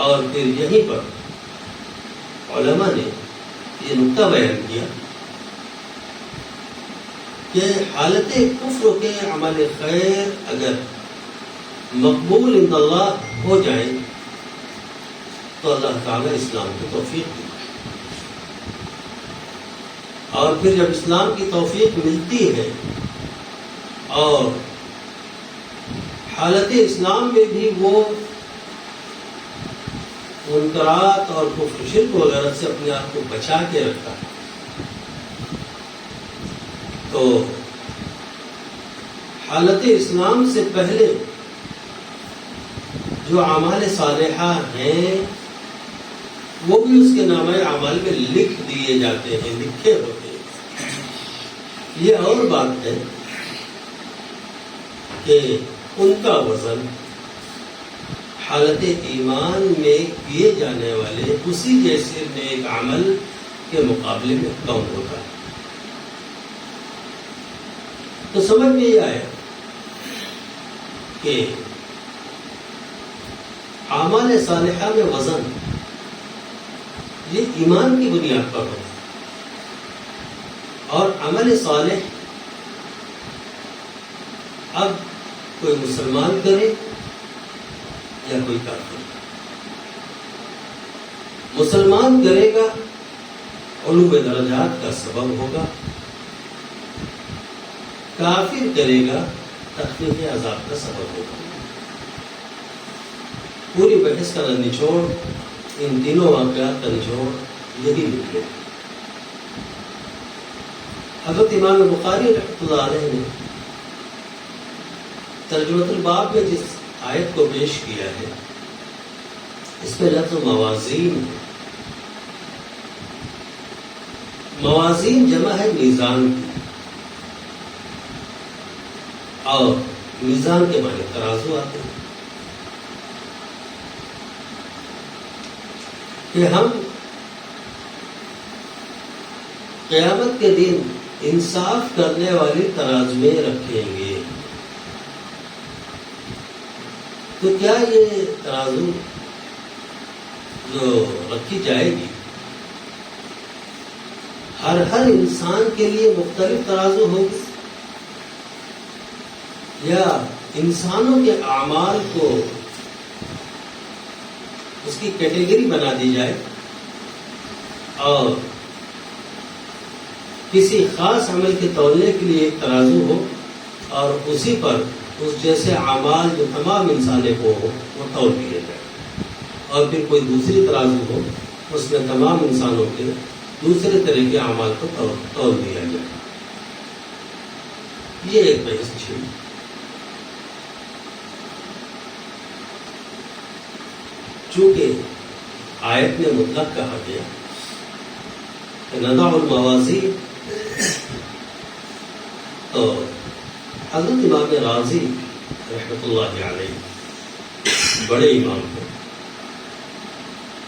اور پھر یہیں پر علماء نے یہ نقطہ بیان کیا کہ حالت کفر کے عمل خیر اگر مقبول عند اللہ ہو جائیں تو اللہ تعالیٰ اسلام کی توفیق دی، اور پھر جب اسلام کی توفیق ملتی ہے اور حالت اسلام میں بھی وہ منکرات اور کفر شرک وغیرہ سے اپنے آپ کو بچا کے رکھتا ہے، تو حالت اسلام سے پہلے جو اعمال صالحہ ہیں وہ بھی اس کے نامہ اعمال میں لکھ دیے جاتے ہیں، لکھے ہوتے ہیں. یہ اور بات ہے کہ ان کا وزن حالت ایمان میں کیے جانے والے اسی جیسے نیک عمل کے مقابلے میں کم ہوتا ہے. تو سمجھ میں یہ آیا کہ اعمال صالحہ میں وزن یہ ایمان کی بنیاد پر ہوتا ہے، اور عمل صالح اب کوئی مسلمان کرے یا کوئی کافر. مسلمان کرے گا علو درجات کا سبب ہوگا، کافر کرے گا تخفیف عذاب کا سبب ہوگا. پوری بحث کا نچوڑ، ان تینوں واقعات کا نچوڑ یہی نکلے. حضرت امام بخاری رحمۃ اللہ علیہ نے ترجمۃ الباب میں جس آیت کو پیش کیا ہے اس میں لفظ موازین ہے. موازین جمع ہے میزان کی، اور میزان کے معنی ترازو آتے ہیں کہ ہم قیامت کے دن انصاف کرنے والی ترازویں رکھیں گے. تو کیا یہ ترازو جو رکھی جائے گی ہر انسان کے لیے مختلف ترازو ہوگی، یا انسانوں کے اعمال کو اس کی کیٹیگری بنا دی جائے اور کسی خاص عمل کے تولنے کے لیے ایک ترازو ہو اور اسی پر اس جیسے اعمال جو تمام انسانوں کو ہو وہ تول دیے جائے، اور پھر کوئی دوسری ترازو ہو اس میں تمام انسانوں کے دوسرے طرح کے اعمال کو تول دیا جائے. یہ ایک بحث تھی. چونکہ آیت میں مطلق کہا گیا کہ نضع الموازین، تو حضرت امام راضی رحمۃ اللہ علیہ بڑے امام ہیں،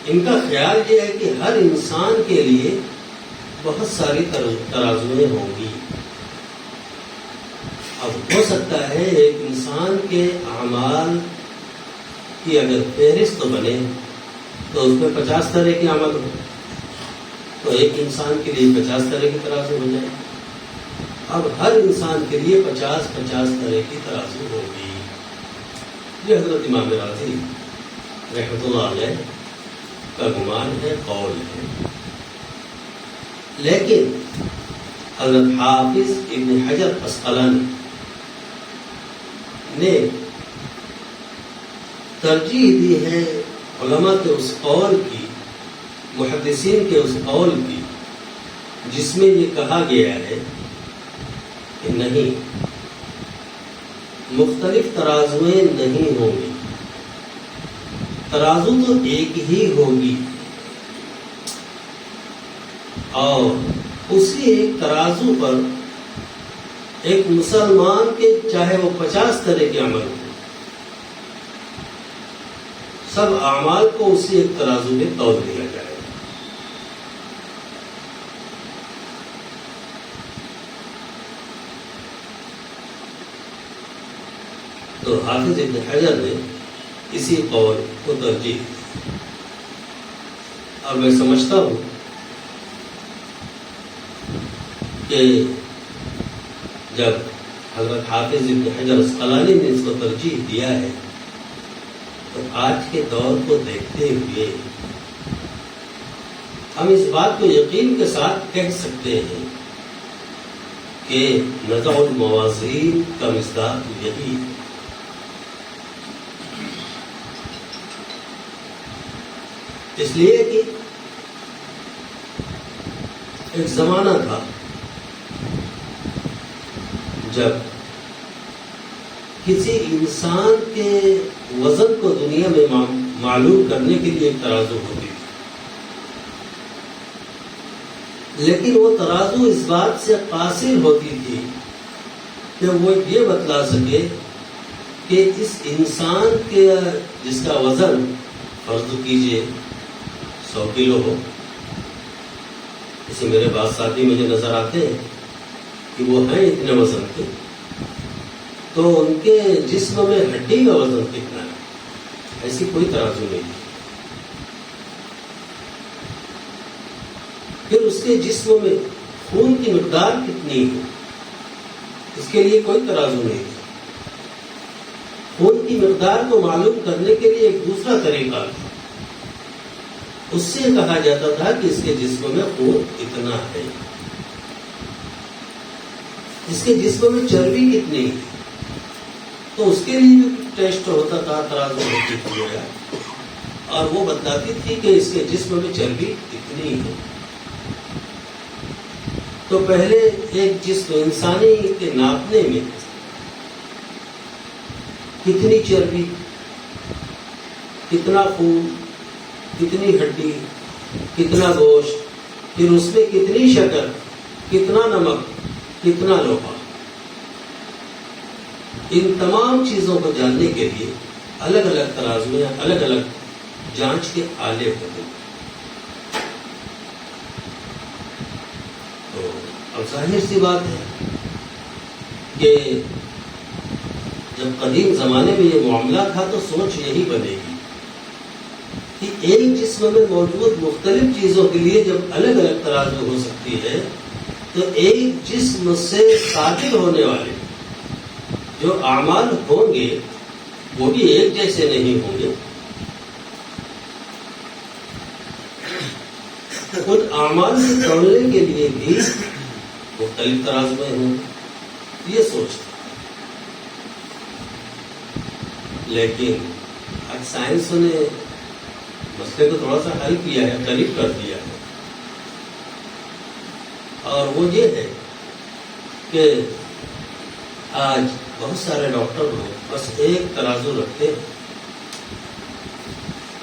ان کا خیال یہ ہے کہ ہر انسان کے لیے بہت ساری ترازویں ہوں گی. اب ہو سکتا ہے ایک انسان کے اعمال کی اگر فہرست بنے تو اس میں 50 طرح کے عمل ہو، تو ایک انسان کے لیے 50 طرح کی ترازو ہو جائے. اب ہر انسان کے لیے 50 طرح کی ترازو ہوگی. یہ حضرت امام راضی رحمۃ اللہ علیہ کا گمان ہے، قول ہے. لیکن حضرت حافظ ابن حجر عسقلانی نے ترجیح دی ہے علماء کے اس قول کی، محدثین کے اس قول کی جس میں یہ کہا گیا ہے کہ نہیں، مختلف ترازویں نہیں ہوں گی، ترازو تو ایک ہی ہوگی، اور اسی ایک ترازو پر ایک مسلمان کے چاہے وہ 50 طرح کے عمل ہو، سب اعمال کو اسی ایک ترازو میں تول دیا جائے. تو حافظ ابن حجر نے اسی قول کو ترجیح دی. اور میں سمجھتا ہوں کہ جب حضرت حافظ ابن حجر عسقلانی نے اس کو ترجیح دیا ہے تو آج کے دور کو دیکھتے ہوئے ہم اس بات کو یقین کے ساتھ کہہ سکتے ہیں کہ نضع الموازین کا مصداق یہی ہے. اس لیے کہ ایک زمانہ تھا جب کسی انسان کے وزن کو دنیا میں معلوم کرنے کے لیے ایک ترازو ہوتی تھی، لیکن وہ ترازو اس بات سے قاصر ہوتی تھی کہ وہ یہ بتلا سکے کہ اس انسان کے جس کا وزن فرض کیجئے 100 کلو ہو. اسے میرے بعض ساتھی مجھے نظر آتے ہیں کہ وہ ہیں اتنے وزن کے، تو ان کے جسم میں ہڈی کا وزن کتنا ہے، ایسی کوئی ترازو نہیں. پھر اس کے جسم میں خون کی مقدار کتنی ہے، اس کے لیے کوئی ترازو نہیں. خون کی مقدار کو معلوم کرنے کے لیے ایک دوسرا طریقہ تھا، اس سے کہا جاتا تھا کہ اس کے جسم میں خون اتنا ہے، اس کے جسم میں چربی کتنی ہے، تو اس کے لیے بھی ٹیسٹ ہوتا تھا، ترازو ہوتی تھی اور وہ بتاتی تھی کہ اس کے جسم میں چربی کتنی. کتنی ہے. تو پہلے ایک جسم انسانی کے ناپنے میں کتنی چربی، کتنا خون، کتنی ہڈی، کتنا گوشت، پھر اس میں کتنی شکر، کتنا نمک، کتنا لوہا، ان تمام چیزوں کو جاننے کے لیے الگ الگ ترازویں، الگ الگ جانچ کے آلے ہوتے. تو اب ظاہر سی بات ہے کہ جب قدیم زمانے میں یہ معاملہ تھا تو سوچ یہی بنے گی کہ ایک جسم میں موجود مختلف چیزوں کے لیے جب الگ الگ ترازو ہو سکتی ہے تو ایک جسم سے صادر ہونے والے جو اعمال ہوں گے وہ بھی ایک جیسے نہیں ہوں گے. ان اعمال سے توڑنے کے لیے بھی مختلف ترازویں ہوں گے. یہ سوچ تھا. لیکن آج سائنس نے مسئلے کو تھوڑا سا حل کیا ہے، قریب کر دیا ہے، اور وہ یہ ہے کہ آج بہت سارے ڈاکٹر لوگ بس ایک ترازو رکھتے ہیں،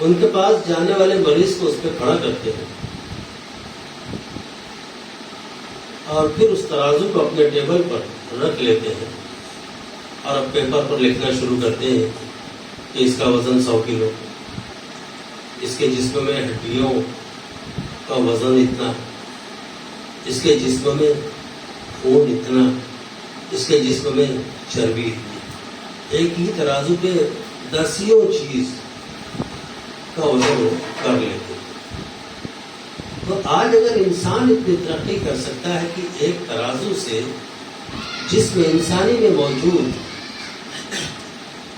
ان کے پاس جانے والے مریض کو اس پہ کھڑا کرتے ہیں اور پھر اس ترازو کو اپنے ٹیبل پر رکھ لیتے ہیں اور اب پیپر پر لکھنا شروع کرتے ہیں کہ اس کا وزن 100 کلو، اس کے جسم میں ہڈیوں کا وزن اتنا، اس کے جسم میں خون اتنا، اس کے جسم میں چربی اتنی. ایک ہی ترازو پہ دسیوں چیز کا وزن کر لیتے. تو آج اگر انسان اتنی ترقی کر سکتا ہے کہ ایک ترازو سے جسم انسانی میں موجود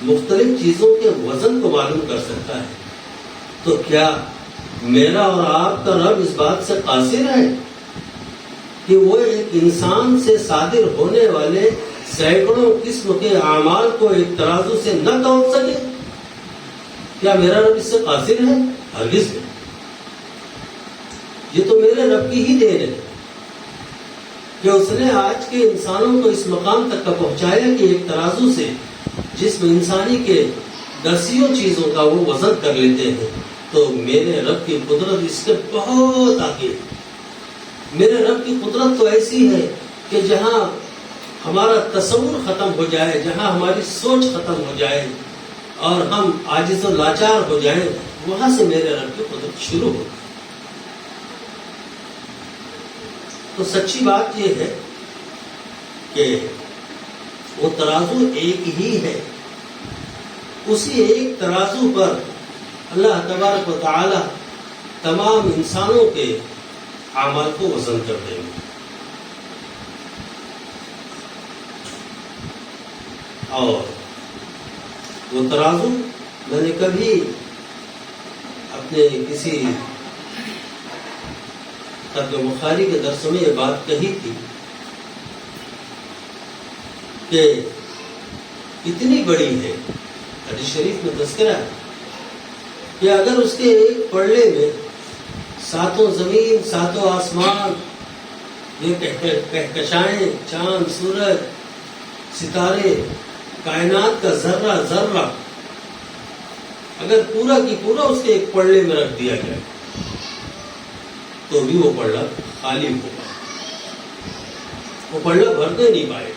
مختلف چیزوں کے وزن کو معلوم کر سکتا ہے، تو کیا میرا اور آپ کا رب اس بات سے قاصر ہے کہ وہ ایک انسان سے صادر ہونے والے سینکڑوں قسم کے اعمال کو ایک ترازو سے نہ توڑ سکے؟ کیا میرا رب اس سے قاصر ہے؟ ہرگز نہیں. یہ تو میرے رب کی ہی دین ہے کہ اس نے آج کے انسانوں کو اس مقام تک کا پہنچایا کہ ایک ترازو سے جسم انسانی کے دسیوں چیزوں کا وہ وزن کر لیتے ہیں. تو میرے رب کی قدرت اس سے بہت آگے ہے. میرے رب کی قدرت تو ایسی ہے کہ جہاں ہمارا تصور ختم ہو جائے، جہاں ہماری سوچ ختم ہو جائے اور ہم عاجز و لاچار ہو جائیں، وہاں سے میرے رب کی قدرت شروع ہو. تو سچی بات یہ ہے کہ وہ ترازو ایک ہی ہے. اسی ایک ترازو پر اللہ تبارک و تعالی تمام انسانوں کے اعمال کو وزن کر دیں گے. اور وہ ترازو میں نے کبھی اپنے کسی ترک بخاری کے درس میں یہ بات کہی تھی کہ اتنی بڑی ہے، حدیث شریف میں تذکرہ ہے کہ اگر اس کے ایک پڑھنے میں ساتوں زمین، ساتوں آسمان، یہ کہکشائیں، چاند، سورج، ستارے، کائنات کا ذرہ ذرہ اگر پورا کی پورا اس کے ایک پڑھنے میں رکھ دیا جائے تو بھی وہ پڑھنا خالی ہوگا، وہ پڑھنا بھرنے نہیں پائے.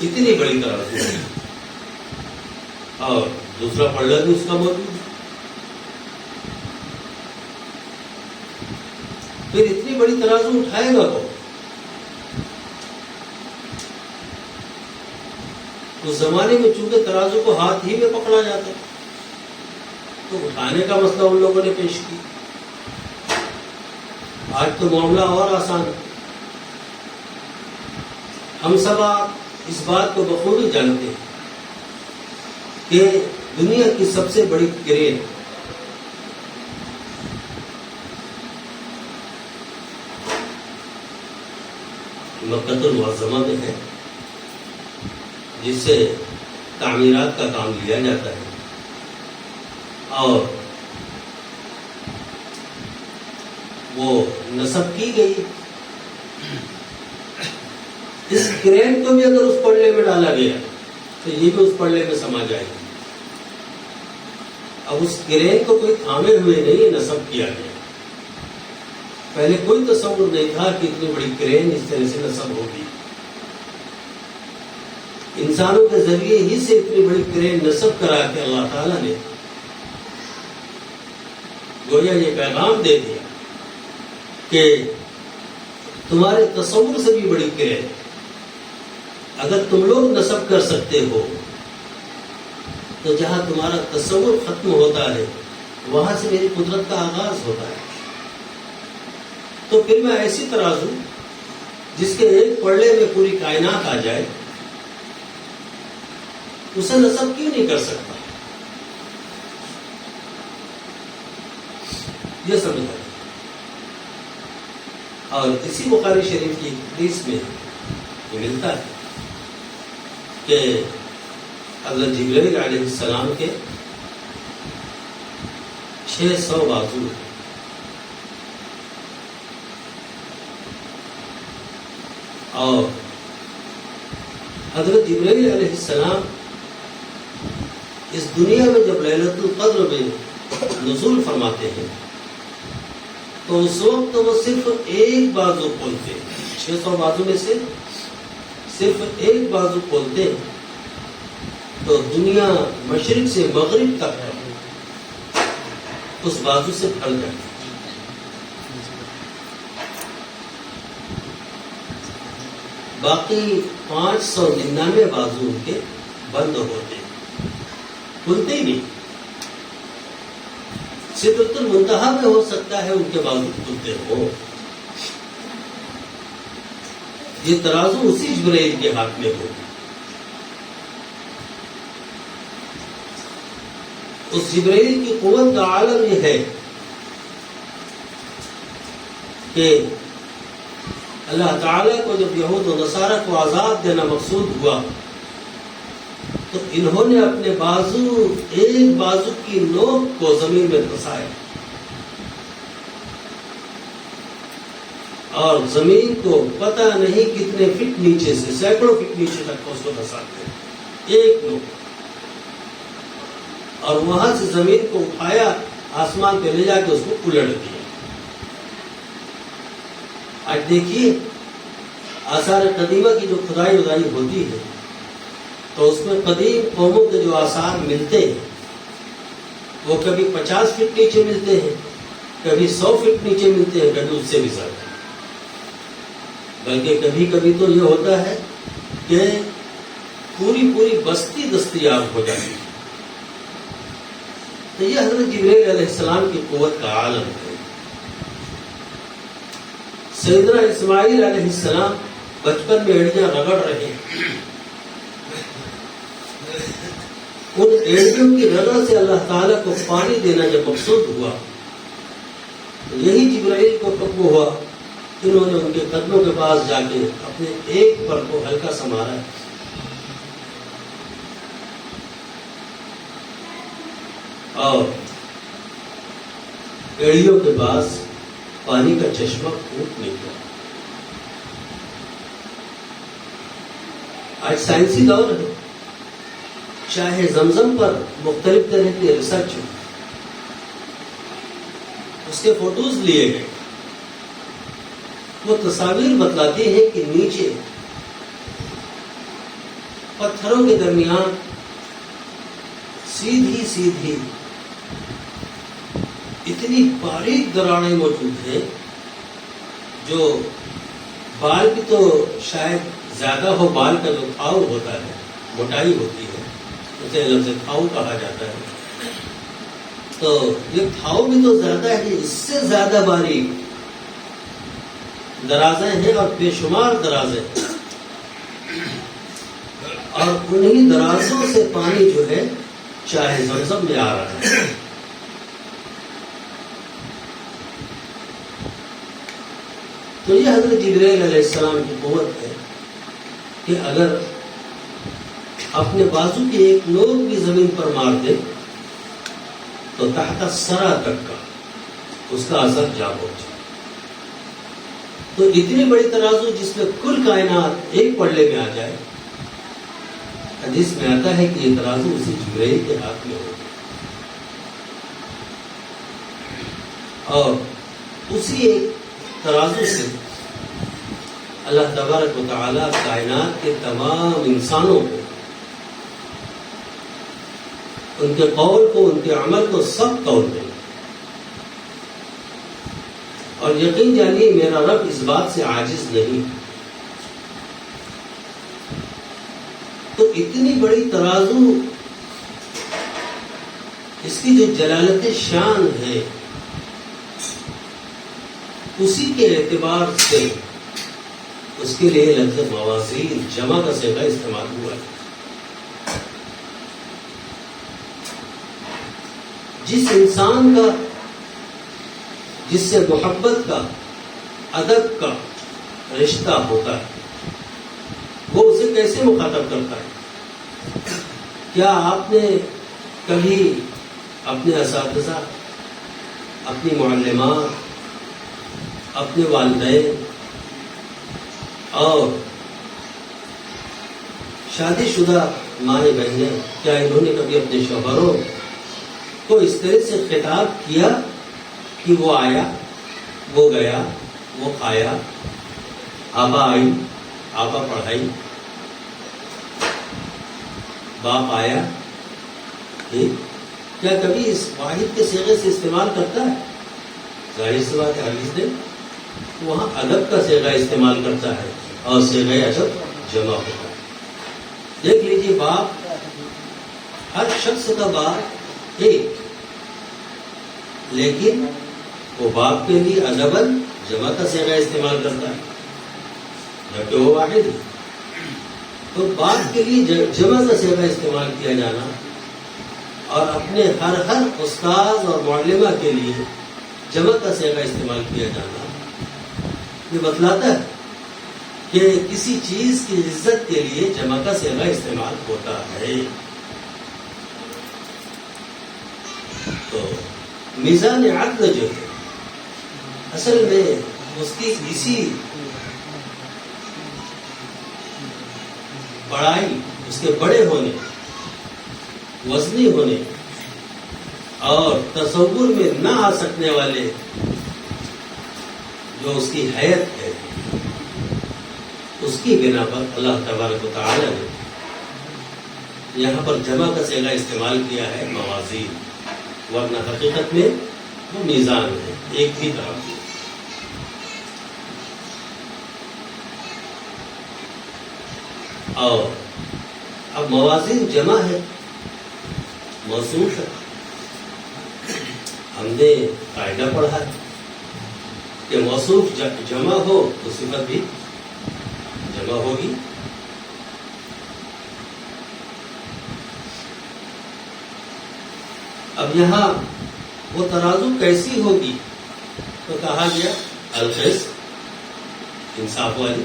اتنی بڑی ترازو ہے. اور دوسرا پڑھنا بھی اس کا موجود ہے. پھر اتنی بڑی ترازو اٹھائے گا کون؟ اس زمانے میں چونکہ ترازو کو ہاتھ ہی میں پکڑا جاتا تو اٹھانے کا مسئلہ ان لوگوں نے پیش کیا. آج تو معاملہ اور آسان ہے. ہم سب آپ اس بات کو بخوبی جانتے ہیں کہ دنیا کی سب سے بڑی کرین مکۃ المعظمہ میں ہے، جس سے تعمیرات کا کام لیا جاتا ہے. اور وہ نصب کی گئی. اس گرین کو بھی اگر اس پڑھنے میں ڈالا گیا تو یہ بھی اس پڑھنے میں سما جائے گی. اب اس گرین کو کوئی تھامے ہوئے نہیں نصب کیا گیا. پہلے کوئی تصور نہیں تھا کہ اتنی بڑی کرین اس طرح سے نصب ہوگی. انسانوں کے ذریعے ہی سے اتنی بڑی کرین نصب کرا کے اللہ تعالیٰ نے گویا یہ پیغام دے دیا کہ تمہارے تصور سے بھی بڑی کرین اگر تم لوگ نصب کر سکتے ہو تو جہاں تمہارا تصور ختم ہوتا ہے وہاں سے میری قدرت کا آغاز ہوتا ہے. تو پھر میں ایسی ترازو جس کے ایک پلڑے میں پوری کائنات آ جائے اسے نصب کیوں نہیں کر سکتا؟ یہ سمجھا. اور اسی بخاری شریف کی حدیث میں یہ ملتا ہے کہ حضرت جبرائیل علیہ السلام کے 600 بازو ہیں. اور حضرت جبرائیل علیہ السلام اس دنیا میں جب لیلۃ القدر میں نزول فرماتے ہیں تو اس وقت وہ صرف ایک بازو کھولتے ہیں. 600 بازو میں سے صرف ایک بازو کھولتے ہیں تو دنیا مشرق سے مغرب تک اس بازو سے پھیل جاتی ہے. باقی 599 بازو ان کے بند ہوتے ہیں، کھلتے ہی نہیں. سدرۃ المنتہا میں ہو سکتا ہے ان کے بازو کھلتے ہو. یہ ترازو اسی جبرائیل کے ہاتھ میں ہو. اس جبرائیل کی قوت کا عالم یہ ہے کہ اللہ تعالیٰ کو جب یہود و نصارہ کو آزاد دینا مقصود ہوا تو انہوں نے اپنے بازو ایک بازو کی نوک کو زمین میں دھسایا اور زمین کو پتہ نہیں کتنے فٹ نیچے سے سینکڑوں فٹ نیچے تک اس کو دھساتے ہیں ایک نوک. اور وہاں سے زمین کو اٹھایا آسمان پہ لے جا کے اس کو الٹ دیا. آج دیکھیے آثار قدیمہ کی جو کھدائی ودائی ہوتی ہے تو اس میں قدیم قوموں کے جو آثار ملتے ہیں وہ کبھی 50 فٹ نیچے ملتے ہیں، کبھی 100 فٹ نیچے ملتے ہیں، کبھی اس سے بھی زیادہ. بلکہ کبھی کبھی تو یہ ہوتا ہے کہ پوری بستی دستیاب ہو جاتی ہے. تو یہ حضرت جبرائیل علیہ السلام کی قوت کا عالم ہے. سیدنا اسماعیل علیہ السلام بچپن میں ایڑیاں رگڑ رہے ہیں. ان ایڑیوں کی رگڑ سے اللہ تعالیٰ کو پانی دینا جب مقصود ہوا تو یہی جبرائیل کو حکم ہوا. انہوں نے ان کے قدموں کے پاس جا کے اپنے ایک پر کو ہلکا سنوارا ہے. اور ایڑیوں کے پاس پانی کا چشمہ پھوٹ نکلا. آج سائنسی دور ہے، چاہے زمزم پر مختلف طرح کی ریسرچ ہو، اس کے فوٹوز لیے گئے. وہ تصاویر بتلاتی ہیں کہ نیچے پتھروں کے درمیان سیدھی اتنی باریک دراڑیں موجود ہیں جو بال بھی تو شاید زیادہ ہو. بال کا جو تھاؤ ہوتا ہے موٹائی ہوتی ہے اسے لفظ تھاؤ کہا جاتا ہے. تو یہ تھاؤ بھی تو زیادہ ہے، اس سے زیادہ باریک درازیں ہیں اور بے شمار درازیں، اور انہی درازوں سے پانی جو ہے چاہے زمزم میں آ رہا ہے. تو یہ حضرت جبرائیل علیہ السلام کی قوت ہے کہ اگر اپنے بازو کی ایک نوک بھی زمین پر مار دے تو تحت الثری تک کا اس کا اثر جا پہنچے. تو اتنی بڑی ترازو جس میں کل کائنات ایک پلڑے میں آ جائے، حدیث میں آتا ہے کہ یہ ترازو اسی جبرائیل کے ہاتھ میں ہو، اور اسی ایک ترازو سے اللہ تبارک و تعالی کائنات کے تمام انسانوں کو، ان کے قول کو، ان کے عمل کو سب تول دیں۔ اور یقین جانیے میرا رب اس بات سے عاجز نہیں۔ تو اتنی بڑی ترازو، اس کی جو جلالت شان ہے، اسی کے اعتبار سے اس کے لیے لفظ موازین جمع کا صیغہ استعمال ہوا ہے۔ جس انسان کا، جس سے محبت کا، ادب کا رشتہ ہوتا ہے، وہ اسے کیسے مخاطب کرتا ہے؟ کیا آپ نے کبھی اپنے اساتذہ، اپنی معلمات، اپنے والدین اور شادی شدہ ماں بہنیں، کیا انہوں نے کبھی اپنے شوہروں کو اس طرح سے خطاب کیا کہ وہ آیا، وہ گیا، وہ کھایا، آبا آئی، آبا پڑھائی، باپ آیا؟ کیا کبھی اس واحد کے صیغے سے استعمال کرتا ہے؟ ظاہر سی بات ہے ہرگز نہیں۔ وہاں ادب کا صیغہ استعمال کرتا ہے اور صیغہ ادب جمع ہوتا ہے۔ دیکھ لیجیے، باپ، ہر شخص کا باپ ایک، لیکن وہ باپ کے لیے ادباً جمع کا صیغہ استعمال کرتا ہے، جبکہ وہ واحد ہے۔ تو باپ کے لیے جمع کا صیغہ استعمال کیا جانا اور اپنے ہر استاد اور معلمہ کے لیے جمع کا صیغہ استعمال کیا جانا، یہ بتلاتا ہے کہ کسی چیز کی عزت کے لیے جمع کا صیغہ استعمال ہوتا ہے۔ تو میزان عدل جو ہے، اصل میں اس کی اسی بڑائی، اس کے بڑے ہونے، وزنی ہونے اور تصور میں نہ آ سکنے والے جو اس کی حیت ہے، اس کی بنا پر اللہ تبارک و تعالی نے یہاں پر جمع کا صیغہ استعمال کیا ہے موازین، ورنہ حقیقت میں وہ میزان ہے، ایک ہی طرف۔ اور اب موازین جمع ہے، موصوف ہے، ہم نے قاعدہ پڑھا ہے کہ موصوف جمع ہو تو صفت بھی جمع ہوگی۔ اب یہاں وہ ترازو کیسی ہوگی تو کہا گیا القسط، انصاف والی۔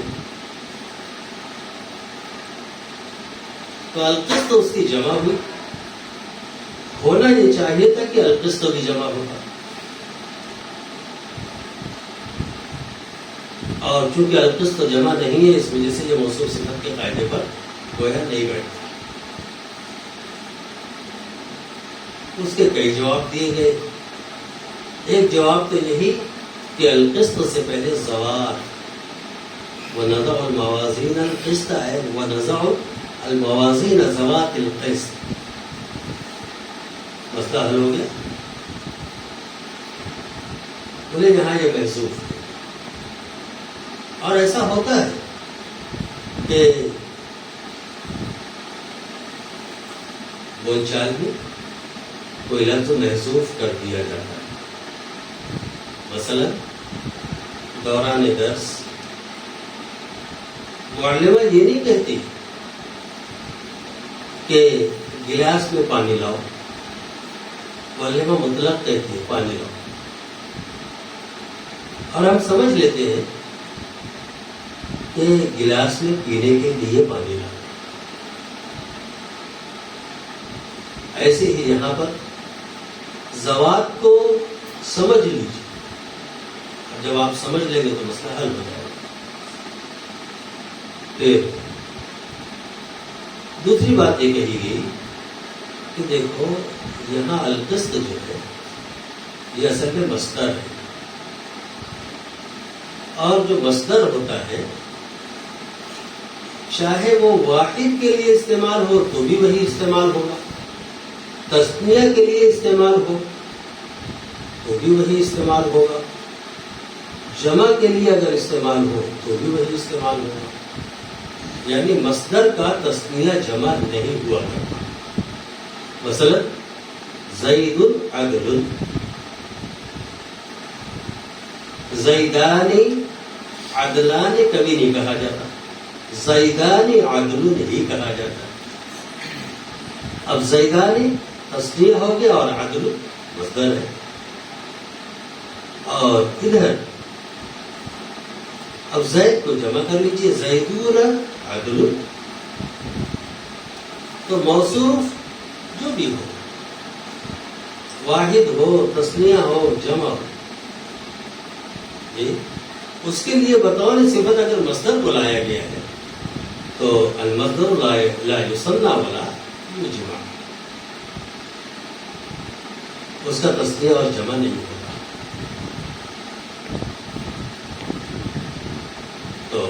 تو القسط اس کی جمع ہوئی، ہونا یہ چاہیے تھا کہ القسط بھی جمع ہوگا، اور چونکہ القسط جمع نہیں ہے، اس وجہ سے یہ موصوف صفت کے قاعدے پر گویا نہیں بیٹھتا۔ اس کے کئی جواب دیے گئے۔ ایک جواب تو یہی کہ القسط سے پہلے زوات، وَنَضَعُ الْمَوَازِينَ الْقِسْطَ ہے، وَنَضَعُ الْمَوَازِينَ ذَوَاتِ الْقِسْطِ، مسئلہ حل ہو گیا۔ انہیں یہاں یہ محسوس ہے، اور ایسا ہوتا ہے کہ بول چال میں کوئی لفظ محسوس کر دیا جاتا ہے۔ مثلا دوران درس معلمہ یہ نہیں کہتی کہ گلاس میں پانی لاؤ، معلمہ مطلق کہتی ہے پانی لاؤ، اور ہم سمجھ لیتے ہیں کہ گلاس میں پینے کے لیے پانی لاؤ۔ ایسے ہی یہاں پر زوات کو سمجھ لیجیے، جب آپ سمجھ لیں گے تو مسئلہ حل ہو جائے گا. پھر دوسری بات یہ کہی گئی کہ دیکھو یہاں القسط جو ہے یہ اصل میں مصدر ہے، اور جو مصدر ہوتا ہے چاہے وہ واحد کے لیے استعمال ہو تو بھی وہی استعمال ہوگا، تثنیہ کے لیے استعمال ہو تو بھی وہی استعمال ہوگا، جمع کے لیے اگر استعمال ہو تو بھی وہی استعمال ہوگا. یعنی مصدر کا تثنیہ جمع نہیں ہوا کرتا. مثلا زید عدل، زیدان عدلان کبھی نہیں کہا جاتا، زیدان عدل ہی کہا جاتا. اب زیدان تثنیہ ہو گیا اور عدل مصدر ہے. اور ادھر اب زید کو جمع کر لیجیے، زیدون عدل. تو موصوف جو بھی ہو، واحد ہو، تثنیہ ہو، جمع ہو، اس کے لیے بطور صفت اگر مصدر کو لایا گیا ہے تو المصدر لا یثنی ولا یجمع، اس کا تثنیہ اور جمع نہیں ہوگا. تو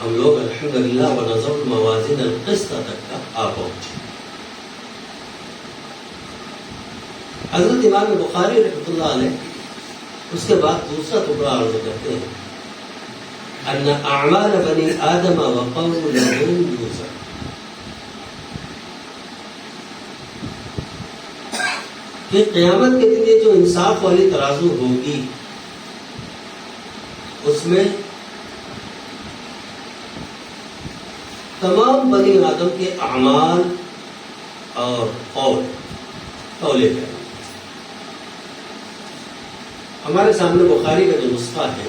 ہم لوگ الحمدللہ ونضع الموازین القسط تک کا آ پہنچے. حضرت امام بخاری رحمۃ اللہ علیہ اس کے بعد دوسرا ٹکڑا عرض کرتے ہیں، ان اعمال بنی آدم وقولهم یوزن. کہ قیامت کے دن یہ جو انصاف والی ترازو ہوگی اس میں تمام بنی آدم کے اعمال اور قول جائیں. ہمارے سامنے بخاری کا جو نسخہ ہے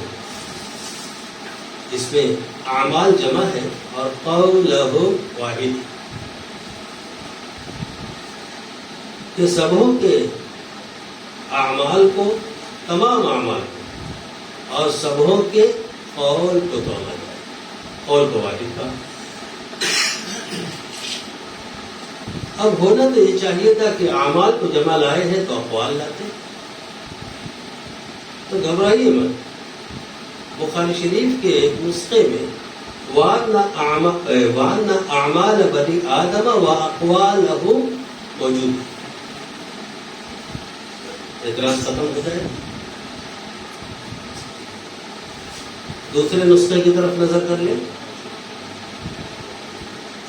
اس میں اعمال جمع ہے اور قولہ واحد، کہ سبوں کے اعمال کو، تمام اعمال کو، اور سبوں کے قول کو تولا جائے، قول کو واحد کا. اب ہونا تو یہ چاہیے تھا کہ اعمال کو جمع لائے ہیں تو اقوال لاتے، تو گھبرائیے مت. بخاری شریف کے ایک نسخے میں وَأَنَّ أَعْمَالَ بَنِي آدَمَ وَأَقْوَالَهُمْ موجود ہے. اعتراض ختم ہو جائے. دوسرے نسخے کی طرف نظر کر لیں.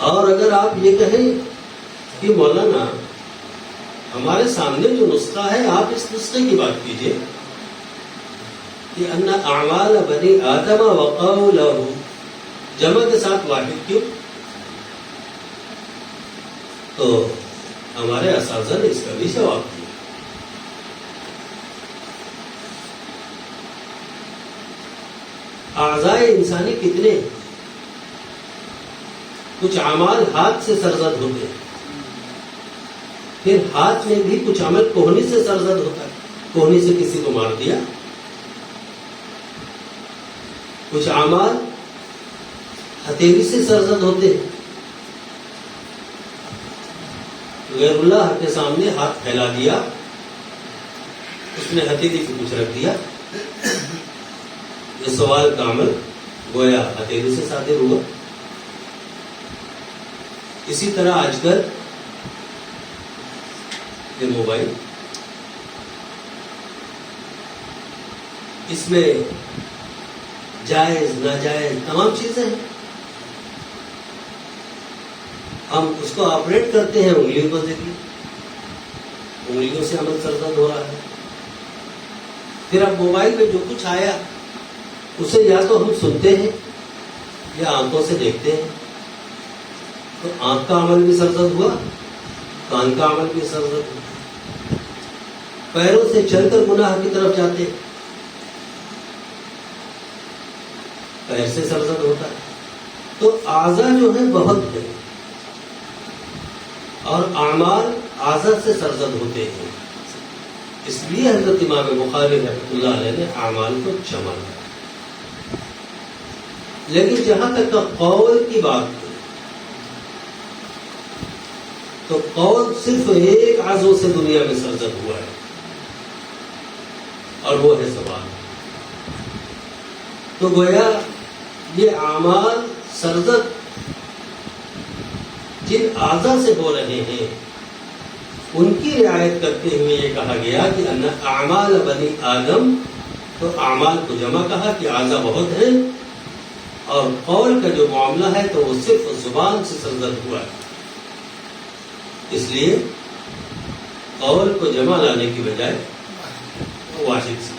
اور اگر آپ یہ کہیں کہ مولانا ہمارے سامنے جو نسخہ ہے آپ اس نسخے کی بات کیجئے کہ ان اعمال بنی آدم وقولہ جمع کے ساتھ واحد کیوں؟ تو ہمارے اساتذہ نے اس کا بھی جواب دیا. اعضائے انسانی کتنے ہیں؟ کچھ اعمال ہاتھ سے سرزد ہوتے ہیں، پھر ہاتھ میں بھی کچھ عمل کوہنی سے سرزد ہوتا ہے، کوہنی سے کسی کو مار دیا. کچھ اعمال ہتھیلی سے سرزد ہوتے ہیں، غیر اللہ کے سامنے ہاتھ پھیلا دیا، اس نے ہتھیلی کو کچھ رکھ دیا، یہ سوال کا عمل گویا ہتھیلی سے صادر ہوا. اسی طرح آج کل یہ موبائل، اس میں جائز ناجائز تمام چیزیں ہیں. ہم اس کو آپریٹ کرتے ہیں انگلیوں کو ذریعے، انگلیوں سے عمل سرزد ہو رہا ہے. پھر اب موبائل میں جو کچھ آیا اسے یا تو ہم سنتے ہیں یا آنکھوں سے دیکھتے ہیں، تو آنکھ کا عمل بھی سرزد ہوا، کان کا عمل بھی سرزد ہوا. پیروں سے چل کر گناہ کی طرف جاتے ہیں، پیر سے سرزد ہوتا ہے. تو اعضاء جو ہے بہت ہے اور اعمال اعضاء سے سرزد ہوتے ہیں. اس لیے حضرت امام بخاری رحمۃ اللہ علیہ نے اعمال کو جمع کیا. لیکن جہاں تک قول کی بات ہے تو قول صرف ایک عضو سے دنیا میں سرزد ہوا ہے اور وہ ہے زبان. تو گویا یہ اعمال سرزد جن اعضاء سے ہو رہے ہیں ان کی رعایت کرتے ہوئے یہ کہا گیا کہ ان اعمال بنی آدم، تو اعمال کو جمع کہا کہ اعضاء بہت ہیں، اور قول کا جو معاملہ ہے تو وہ صرف زبان سے سرزد ہوا ہے. اس لیے قول کو جمع لانے کی بجائے واحد سے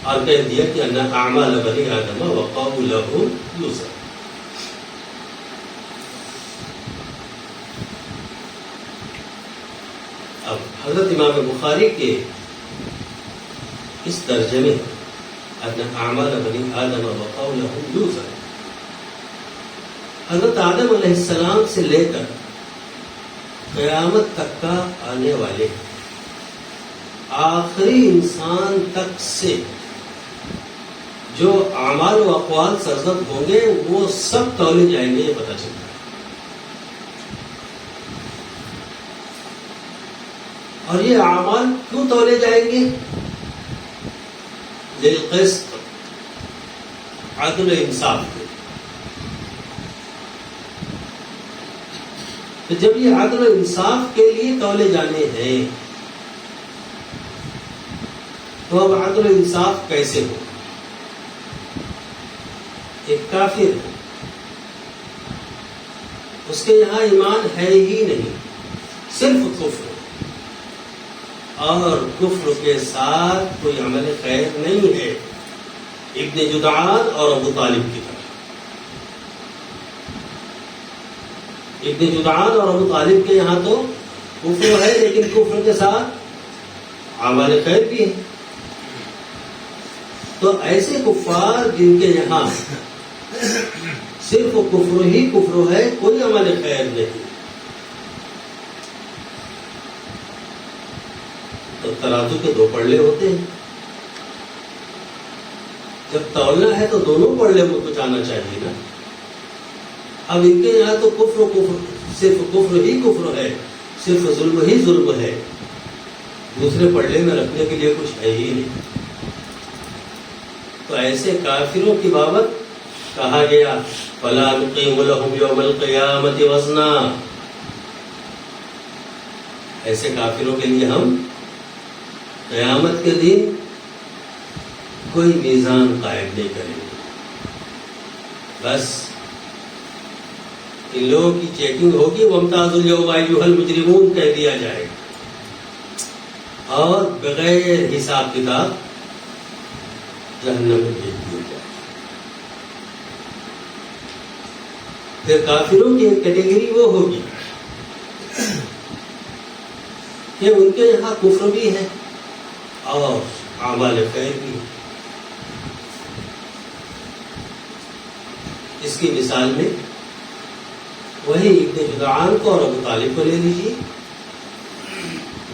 اور کہہ دیا کہ ان اعمال بنی آدم وقولہ یوسف. اب حضرت امام بخاری کے اس ترجمے ان اعمال بنی آدم وقولہ یوسف، حضرت آدم علیہ السلام سے لے کر قیامت تک کا آنے والے آخری انسان تک سے جو اعمال و اقوال سرزد ہوں گے وہ سب تولے جائیں گے، یہ پتہ چلتا ہے. اور یہ اعمال کیوں تولے جائیں گے؟ للقسط، عدل و انصاف کے. تو جب یہ عدل و انصاف کے لیے تولے جانے ہیں تو اب عدل و انصاف کیسے ہو؟ ایک کافر ہے، اس کے یہاں ایمان ہے ہی نہیں، صرف کفر، اور کفر کے ساتھ کوئی عمل خیر نہیں ہے، ابن جدعان اور ابو طالب کی طرح. ابن جدعان اور ابو طالب کے یہاں تو کفر ہے لیکن کفر کے ساتھ عمل خیر بھی ہے. تو ایسے کفار جن کے یہاں صرف کفر ہی کفر ہے، کوئی عمل خیر نہیں، تو ترازو کے دو پڑلے ہوتے ہیں. جب تولنا ہے تو دونوں پڑلے کو بچانا چاہیے نا. اب ان کے یہاں تو کفر صرف کفر ہی کفر ہے، صرف ظلم ہی ظلم ہے، دوسرے پڑلے میں رکھنے کے لیے کچھ ہے ہی نہیں. تو ایسے کافروں کی بابت کہا گیا فَلَا نُقِيمُ لَهُمْ يَوْمَ الْقِيَامَةِ وَزْنًا. ایسے کافروں کے لیے ہم قیامت کے دن کوئی میزان قائم نہیں کریں گے. بس ان لوگوں کی چیکنگ ہوگی، وَامْتَازُوا الْيَوْمَ أَيُّهَا الْمُجْرِمُونَ کہہ دیا جائے گا، اور بغیر حساب کتاب جہنم میں بھیج دیا جائے. پھر کافروں کی ایک کیٹیگری وہ ہوگی کہ ان کے یہاں کفر بھی ہے اور اعمال خیر بھی ہے. اس کی مثال میں وہی ابن جدعان کو اور ابو طالب کو لے لیجیے،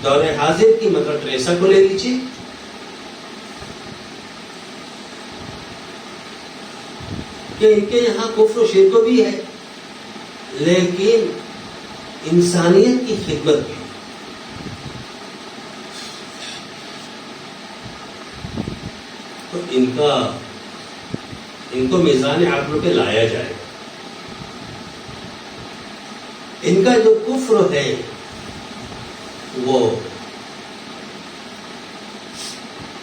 دور حاضر کی مدر ٹریسا کو لے لیجیے. کہ ان کے یہاں کفر و شرک بھی ہے لیکن انسانیت کی خدمت بھی. تو ان کو میزان عدل پہ لایا جائے. ان کا جو کفر ہے وہ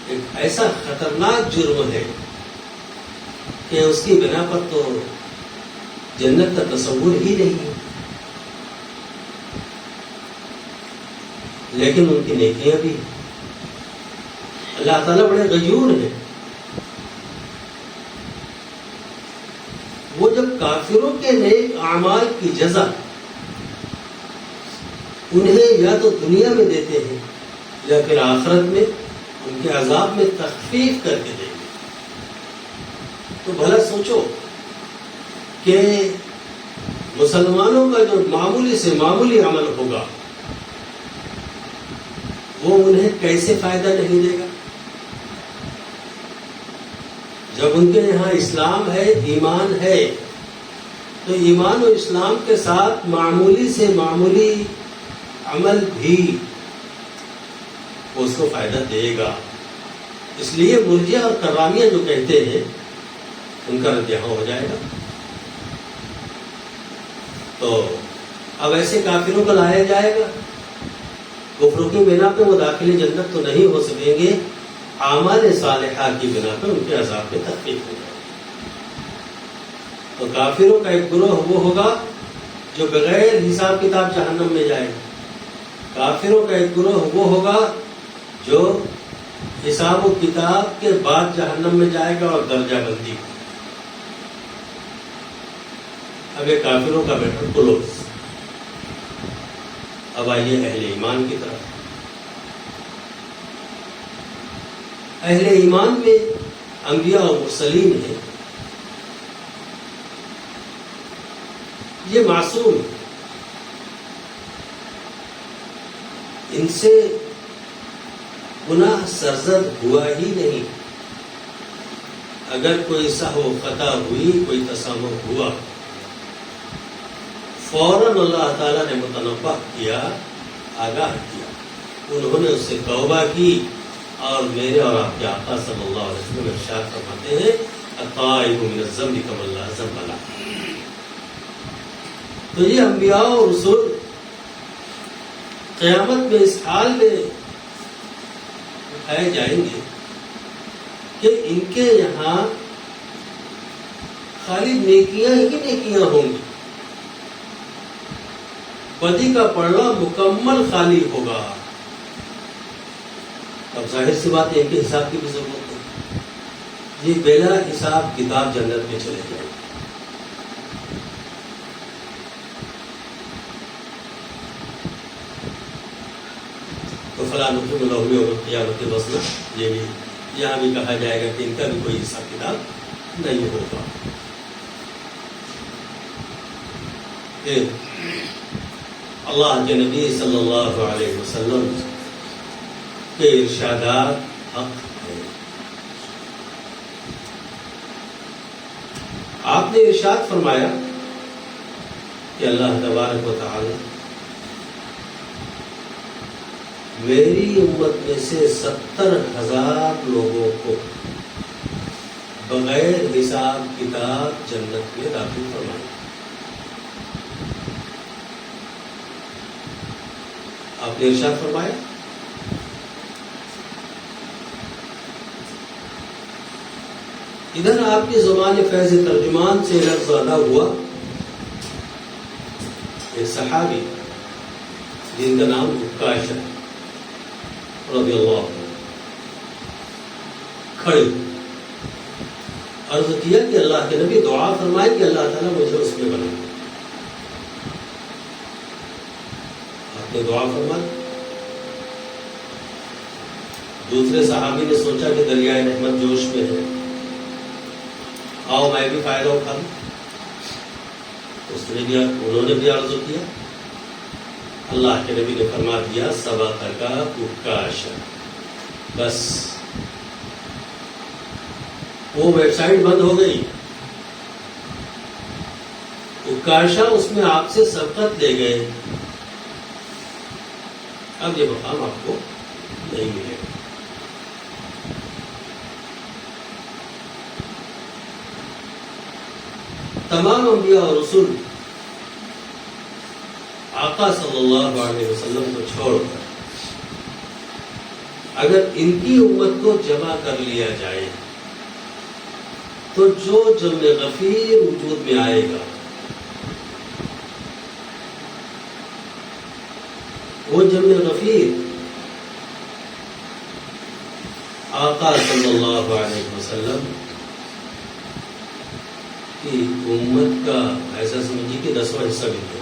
ایک ایسا خطرناک جرم ہے کہ اس کی بنا پر تو جنت کا تصور ہی نہیں ہے. لیکن ان کی نیکیاں بھی، اللہ تعالیٰ بڑے غیور ہیں. وہ جب کافروں کے نیک اعمال کی جزا انہیں یا تو دنیا میں دیتے ہیں یا پھر آخرت میں ان کے عذاب میں تخفیف کر کے دیں گے. تو بھلا سوچو کہ مسلمانوں کا جو معمولی سے معمولی عمل ہوگا وہ انہیں کیسے فائدہ نہیں دے گا؟ جب ان کے یہاں اسلام ہے، ایمان ہے، تو ایمان و اسلام کے ساتھ معمولی سے معمولی عمل بھی اس کو فائدہ دے گا. اس لیے مرجئہ اور کرامیہ جو کہتے ہیں ان کا رد یہاں ہو جائے گا. تو اب ایسے کافروں کو لایا جائے گا، کفر کی بنا پہ وہ داخل جنت تو نہیں ہو سکیں گے، اعمال صالحہ کی بنا پہ ان کے عذاب میں تخفیف ہو جائے گا. تو کافروں کا ایک گروہ وہ ہوگا جو بغیر حساب کتاب جہنم میں جائے گا. کافروں کا ایک گروہ وہ ہوگا جو حساب و کتاب کے بعد جہنم میں جائے گا اور درجہ بندی. اب یہ کافروں کا میٹر کلوز. اب آئیے اہل ایمان کی طرف. اہل ایمان میں انبیاء اور مرسلین ہیں، یہ معصوم، ان سے گناہ سرزد ہوا ہی نہیں. اگر کوئی سہو خطا ہوئی، کوئی تسامح ہوا، فوراً اللہ تعالیٰ نے متنبہ کیا، آگاہ کیا. انہوں نے اس سے توبہ کی، اور میرے اور آپ کے آقا صلی اللہ علیہ وسلم ارشاد فرماتے ہیں التائب من الذنب کمن لا ذنب لہ. تو یہ انبیاء اور رسول قیامت میں اس حال میں اٹھائے جائیں گے کہ ان کے یہاں خالی نیکیاں ہی نیکیاں ہوں گی، بدی کا پڑھنا مکمل خالی ہوگا. اب ظاہر سی بات ہے کہ حساب کی بھی ضرورت ہے. یہ بلا حساب کتاب جنت میں چلے جائیں. تو فلاں نقم الحم اور قیامت وزن، یہ بھی یہاں بھی کہا جائے گا کہ ان کا بھی کوئی حساب کتاب نہیں ہوگا. پھر اللہ کے نبی صلی اللہ علیہ وسلم کے ارشادات حق ہیں. آپ نے ارشاد فرمایا کہ اللہ تبارک و تعالی میری امت میں سے 70,000 لوگوں کو بغیر حساب کتاب جنت میں داخل فرمائے. آپ نے ارشاد فرمایا ادھر آپ کی زبان فیض ترجمان سے لفظ ادا ہوا. ایک صحابی جن کا نام عکاشہ رضی اللہ عنہ کھڑے عرض کیا کہ اللہ کے نبی دعا فرمائے کہ اللہ تعالیٰ مجھے اس میں بنا. آپ نے دعا فرمائی. دوسرے صحابی نے سوچا کہ دریائے رحمت جوش میں ہے، آؤ میں بھی فائدہ اٹھا لوں. انہوں نے بھی عرض کیا. اللہ کے نبی نے فرما دیا سبقک عکاشہ. بس وہ ویب سائٹ بند ہو گئی. عکاشہ اس میں آپ سے سبقت لے گئے. اب یہ مقام آپ کو نہیں ملے گا. تمام انبیاء اور رسول آقا صلی اللہ علیہ وسلم کو چھوڑ کر اگر ان کی امت کو جمع کر لیا جائے تو جو جمع غفیر وجود میں آئے گا وہ جمع غفیر آقا صلی اللہ علیہ وسلم کی امت کا ایسا سمجھیے کہ 10واں حصہ بھی ہو.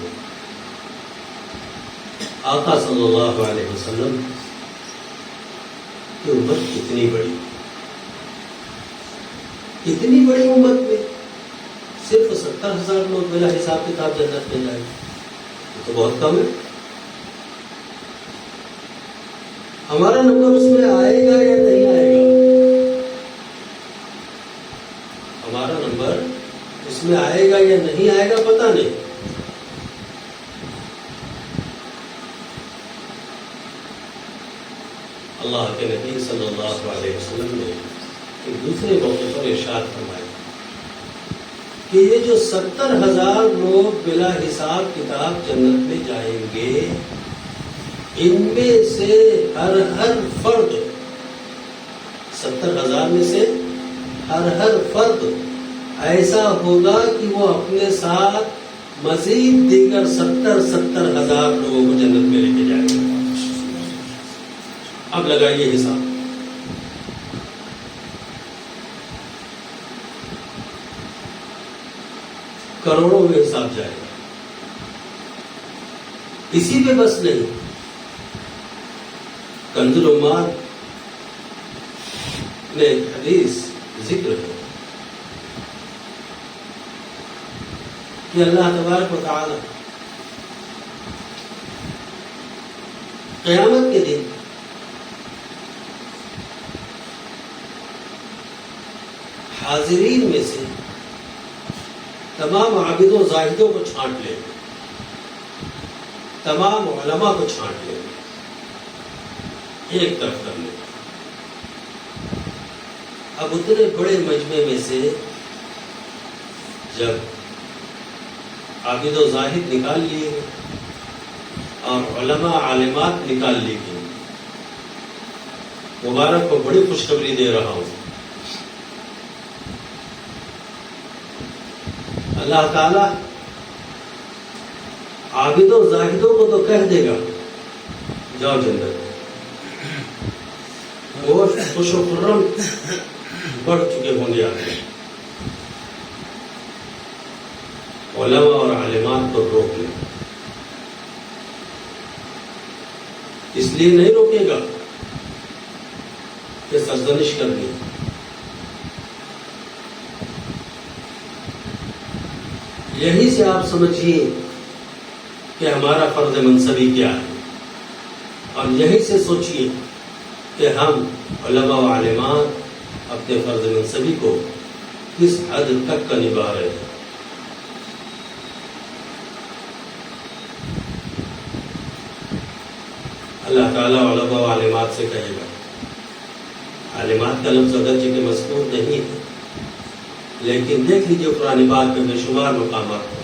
آقا صلی اللہ علیہ وسلم کی امت کتنی بڑی، اتنی بڑی امت میں صرف 70,000 لوگ بلا حساب کتاب جنت میں جائیں، یہ تو بہت کم ہے. ہمارا نمبر اس میں آئے گا یا نہیں آئے گا؟ ہمارا نمبر اس میں آئے گا یا نہیں آئے گا پتہ نہیں. اللہ کے نبی صلی اللہ علیہ وسلم نے ایک دوسرے موقع پر ارشاد فرمایا کہ یہ جو 70,000 لوگ بلا حساب کتاب جنت میں جائیں گے، ان میں سے ہر فرد 70,000 میں سے ہر فرد ایسا ہوگا کہ وہ اپنے ساتھ مزید دیگر 70,000 لوگوں کو جنت میں لے کے جائیں گے. اب لگائیے حساب. کروڑوں میں حساب جائے گا. اسی پہ بس نہیں، کنز العمال میں ایک حدیث ذکر ہے کہ اللہ تبارک و تعالی قیامت کے دن حاضرین میں سے تمام عابد و زاہدوں کو چھانٹ لے، تمام علماء کو چھانٹ لے، ایک طرف کر لے. اب اتنے بڑے مجمع میں سے جب عابد و زاہد نکال لیے گئے اور علماء عالمات نکال لی گئی، مبارک کو بڑی خوشخبری دے رہا ہوں، اللہ تعالی عابد و زاہدوں کو تو کہہ دے گا جاؤ جنت، اور خوش و خرم بڑھ چکے ہوں گے آگے. علماء اور عالمات کو روک لیں. اس لیے نہیں روکے گا کہ سرزنش کرنی. یہی سے آپ سمجھیے کہ ہمارا فرض منصبی کیا ہے، اور یہی سے سوچیے کہ ہم علماء و عالمات اپنے فرض منصبی کو کس حد تک کا نبھا رہے ہیں. اللہ تعالیٰ علماء و عالمات سے کہے گا. عالمات کا لفظ اگرچہ کہ مذکور نہیں ہے، لیکن دیکھ لیجیے قرآن پاک میں بے شمار مقامات پر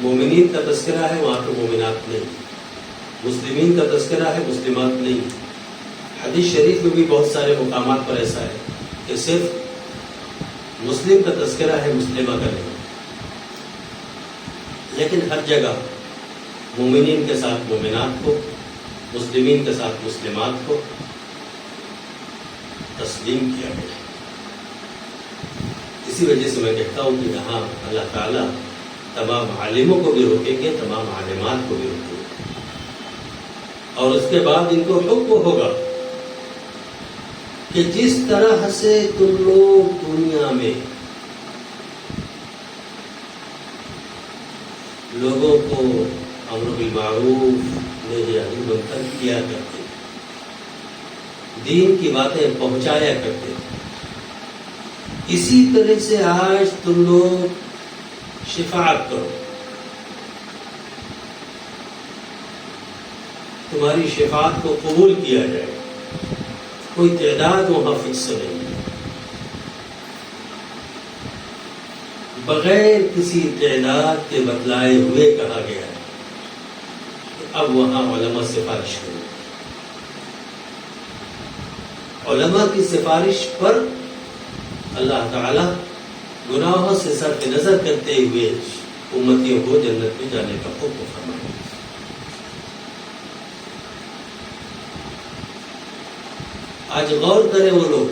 مومنین کا تذکرہ ہے، وہاں پہ مومنات نہیں. مسلمین کا تذکرہ ہے، مسلمات نہیں. حدیث شریف میں بھی بہت سارے مقامات پر ایسا ہے کہ صرف مسلم کا تذکرہ ہے، مسلمہ کا نہیں. لیکن ہر جگہ مومنین کے ساتھ مومنات کو، مسلمین کے ساتھ مسلمات کو تسلیم کیا گیا. اسی وجہ سے میں کہتا ہوں کہ یہاں اللہ تعالیٰ تمام عالموں کو بھی روکیں گے، تمام عالمات کو بھی روکیں گے، اور اس کے بعد ان کو حکم ہوگا کہ جس طرح سے تم لوگ دنیا میں لوگوں کو امر بالمعروف نہی عن المنکر کیا کرتے، دین کی باتیں پہنچایا کرتے، اسی طرح سے آج تم لوگ شفاعت کرو. تمہاری شفاعت کو قبول کیا جائے. کوئی تعداد وہاں فکس نہیں ہے، بغیر کسی تعداد کے بتلائے ہوئے کہا گیا ہے کہ اب وہاں علماء سفارش کریں. علماء کی سفارش پر اللہ تعالی گناہوں سے صرف نظر کرتے ہوئے امتیوں کو جنت میں جانے کا حکم فرمائے. آج غور کریں وہ لوگ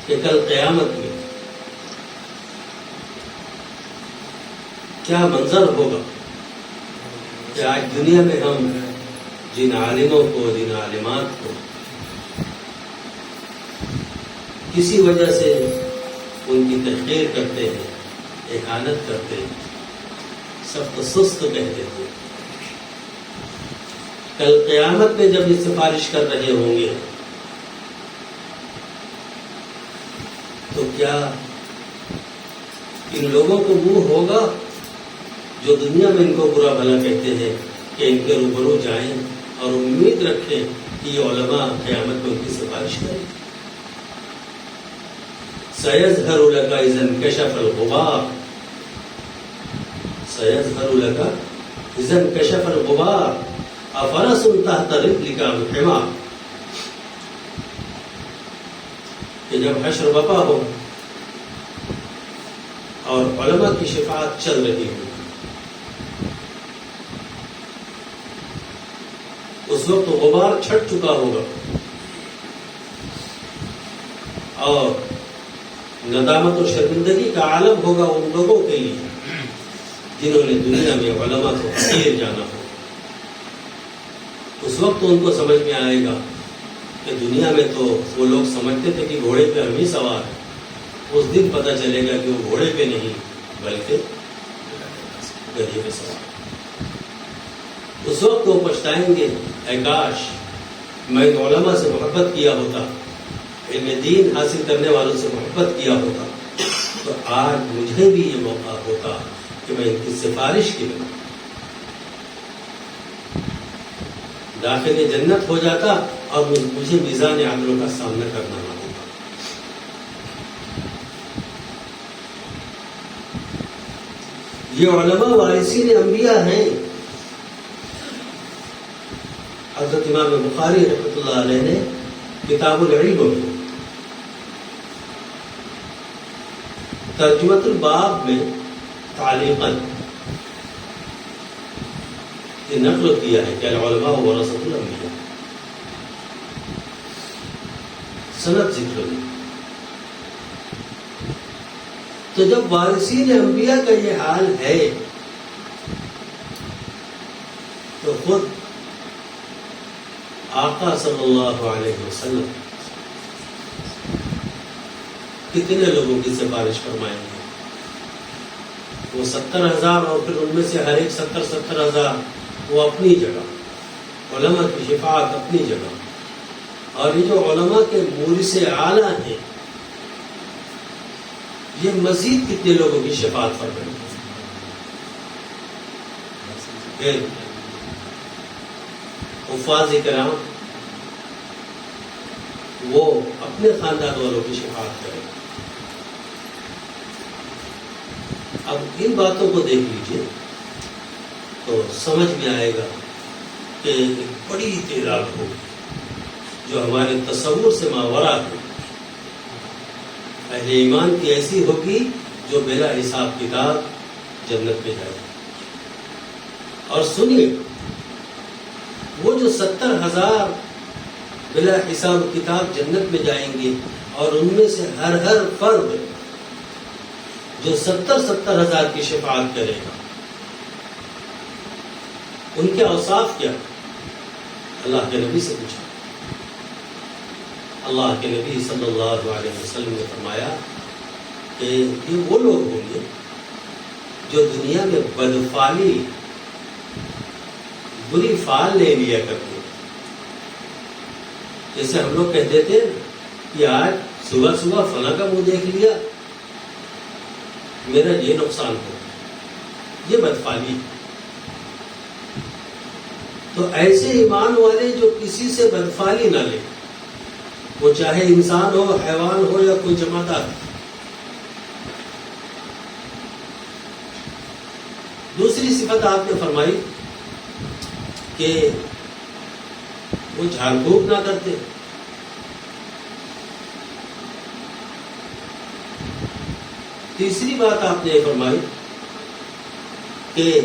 کہ کل قیامت میں کیا منظر ہوگا کہ آج دنیا میں ہم جن عالموں کو، جن عالمات کو کسی وجہ سے ان کی تحقیر کرتے ہیں، اہانت کرتے ہیں، سخت سست کہتے ہیں، کل قیامت میں جب یہ سفارش کر رہے ہوں گے تو کیا ان لوگوں کو منہ ہوگا جو دنیا میں ان کو برا بھلا کہتے ہیں کہ ان کے روبرو جائیں اور امید رکھیں کہ یہ علماء قیامت میں ان کی سفارش کریں؟ سَيَظْهَرُ لَكَ إِذَا انْكَشَفَ الْغُبَارُ سَيَظْهَرُ لَكَ إِذَا انْكَشَفَ الْغُبَارُ أَفَرَسٌ تَحْتَ رِجْلِكَ الْحِمَارُ کہ جب حشر بپا ہو اور علماء کی شفاعت چل رہی ہو، اس وقت غبار چھٹ چکا ہوگا اور ندامت و شرمندگی کا عالم ہوگا ان لوگوں کے لیے جنہوں نے دنیا میں علماء کو حقیر جانا ہو۔ اس وقت ان کو سمجھ میں آئے گا کہ دنیا میں تو وہ لوگ سمجھتے تھے کہ گھوڑے پہ ہم ہی سوار ہیں، اس دن پتہ چلے گا کہ وہ گھوڑے پہ نہیں بلکہ گدھے پہ سوار۔ اس وقت وہ پچھتائیں گے، اے کاش میں علماء سے محبت کیا ہوتا، علم دین حاصل کرنے والوں سے محبت کیا ہوتا تو آج مجھے بھی یہ موقع ہوتا کہ میں ان کی سفارش کے لیے داخل جنت ہو جاتا اور مجھے میزان عدلوں کا سامنا کرنا نہ ہوتا۔ یہ علماء وارثین انبیاء ہیں۔ حضرت امام بخاری رحمۃ اللہ علیہ نے کتاب العلم میں ترجمۃ الباب میں تعلیقاً یہ نقل کیا ہے کہ العلماء ورثۃ الانبیاء، سند ذکر میں۔ تو جب وارثین انبیاء کا یہ حال ہے تو خود آقا صلی اللہ علیہ وسلم کتنے لوگوں کی سفارش فرمائیں گے؟ وہ 70,000 اور پھر ان میں سے ہر ایک 70,000 وہ اپنی جگہ، علماء کی شفاعت اپنی جگہ، اور یہ جو علماء کے مورث اعلیٰ ہیں یہ مزید کتنے لوگوں کی شفاعت فرمائیں گے؟ حفاظ کرام وہ اپنے خاندان والوں کی شفاعت کریں۔ اب ان باتوں کو دیکھ لیجئے تو سمجھ میں آئے گا کہ ایک بڑی تعداد ہوگی جو ہمارے تصور سے ماورا ہے۔ اہل ایمان کی ایسی ہوگی جو بلا حساب کتاب جنت میں جائے۔ اور سنیے، وہ جو 70,000 بلا حساب کتاب جنت میں جائیں گے اور ان میں سے ہر فرد جو 70,000 کی شفاعت کرے گا، ان کے اوصاف کیا؟ اللہ کے نبی سے پوچھا۔ اللہ کے نبی صلی اللہ علیہ وسلم نے فرمایا کہ یہ وہ لوگ ہوں گے جو دنیا میں بدفعلی بری فعال لے لیا کرتے ہیں۔ جیسے ہم لوگ کہتے تھے کہ آج صبح صبح فلاں کا منہ دیکھ لیا، میرا یہ نقصان ہو، یہ بدفعلی۔ تو ایسے ایمان والے جو کسی سے بدفعلی نہ لے، وہ چاہے انسان ہو، حیوان ہو یا کوئی جماعت۔ دوسری صفت آپ نے فرمائی کہ وہ جھاڑ پھونک نہ کرتے۔ تیسری بات آپ نے فرمائی کہ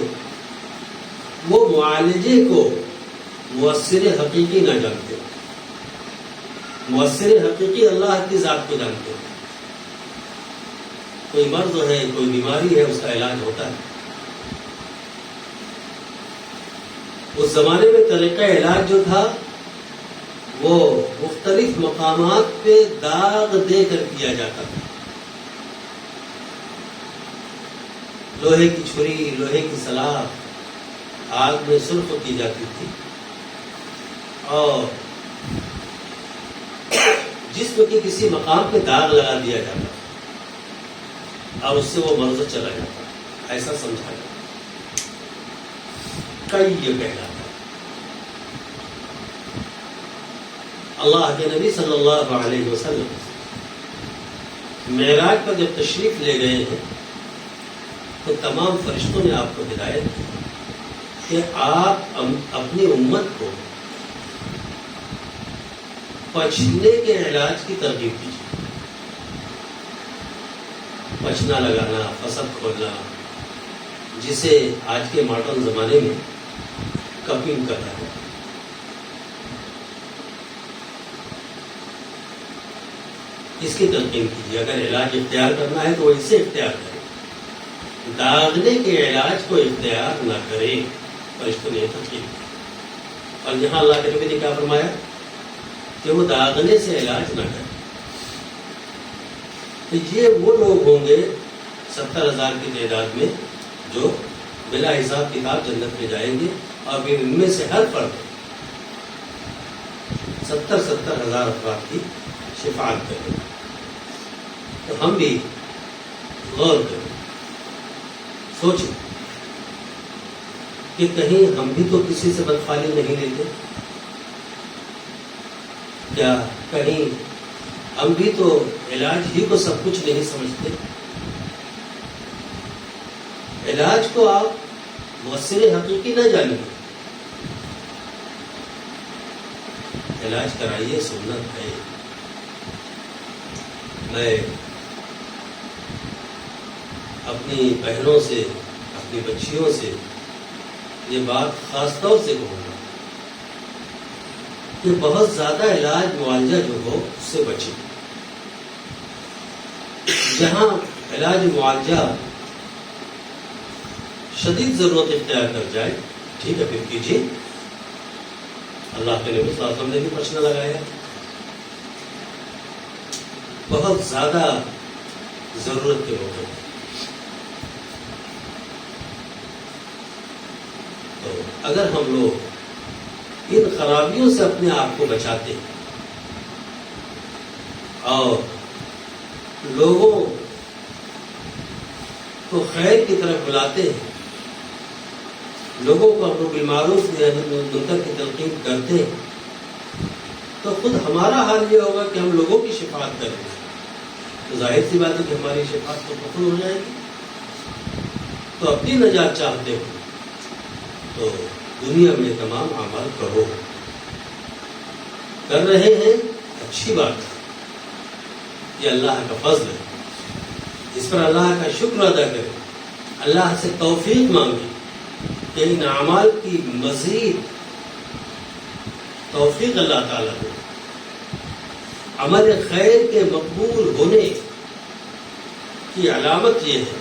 وہ معالجے کو مؤثر حقیقی نہ جانتے۔ مؤثر حقیقی اللہ کی ذات کو جانتے۔ کوئی مرض ہے، کوئی بیماری ہے، اس کا علاج ہوتا ہے۔ اس زمانے میں طریقہ علاج جو تھا وہ مختلف مقامات پہ داغ دے کر کیا جاتا تھا۔ لوہے کی چھری، لوہے کی سلاخ آگ میں سرخ کی جاتی تھی اور جسم کے کسی مقام پہ داغ لگا دیا جاتا اور اس سے وہ مرض چلا جاتا، ایسا سمجھا جاتا، کئی یہ کہلاتا۔ اللہ کے نبی صلی اللہ علیہ وسلم معراج پر جب تشریف لے گئے ہیں تو تمام فرشتوں نے آپ کو ہدایت دی کہ آپ اپنی امت کو پچھنے کے علاج کی ترغیب دیجیے۔ پچھنا لگانا، فصد کھولنا، جسے آج کے ماڈرن زمانے میں کپنگ کرنا ہے، اس کی تلقین کیجیے۔ اگر علاج اختیار کرنا ہے تو وہ اسے اختیار کرے، داغنے کے علاج کو اختیار نہ کرے۔ فرشتوں نے تلقین کی، اور یہاں اللہ کے نبی نے کیا فرمایا کہ وہ داغنے سے علاج نہ کرے۔ تو یہ وہ لوگ ہوں گے 70,000 کی تعداد میں جو بلا حساب کتاب جنت میں جائیں گے، اور پھر ان میں سے ہر فرد 70,000 افراد کی شفاعت کریں۔ تو ہم بھی غور کریں، سوچیں کہ کہیں ہم بھی تو کسی سے بدفعلی نہیں لیتے، کیا کہیں ہم بھی تو علاج ہی کو سب کچھ نہیں سمجھتے؟ علاج کو آپ مؤثر حقیقی نہ جانیے، علاج کرائیے، سنت ہے۔ میں اپنی بہنوں سے، اپنی بچیوں سے یہ بات خاص طور سے کہوں گا کہ بہت زیادہ علاج معالجہ جو ہو اس سے بچیں۔ جہاں علاج معالجہ شدید ضرورت اختیار کر جائے، ٹھیک ہے پھر کیجیے۔ اللہ کے نبی صلی اللہ علیہ وسلم نے بھی پچھنا لگایا۔ بہت زیادہ ضرورت کے موقع تو اگر ہم لوگ ان خرابیوں سے اپنے آپ کو بچاتے ہیں اور لوگوں کو خیر کی طرف بلاتے ہیں، لوگوں کو امر بالمعروف منکر کی تلقین کرتے ہیں، تو خود ہمارا حال یہ ہوگا کہ ہم لوگوں کی شفاعت کریں گے، تو ظاہر سی بات ہے کہ ہماری شفاعت تو قبول ہو جائے گی۔ تو اپنی نجات چاہتے ہو تو دنیا میں تمام اعمال کرو، کر رہے ہیں اچھی بات ہے، یہ اللہ کا فضل ہے، اس پر اللہ کا شکر ادا کرے، اللہ سے توفیق مانگے کہ ان اعمال کی مزید توفیق اللہ تعالیٰ کو۔ عمل خیر کے مقبول ہونے کی علامت یہ ہے،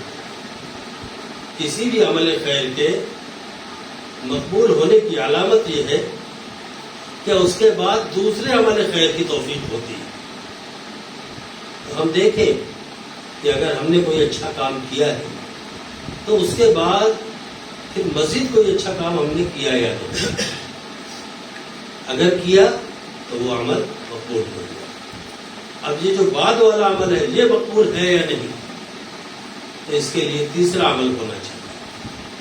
کسی بھی عمل خیر کے مقبول ہونے کی علامت یہ ہے کہ اس کے بعد دوسرے عمل خیر کی توفیق ہوتی ہے۔ تو ہم دیکھیں کہ اگر ہم نے کوئی اچھا کام کیا ہے تو اس کے بعد پھر مزید کوئی اچھا کام ہم نے کیا یا نہیں، اگر کیا تو وہ عمل مقبول ہو گیا۔ اب یہ جو بعد والا عمل ہے یہ مقبول ہے یا نہیں، تو اس کے لیے تیسرا عمل ہونا چاہیے۔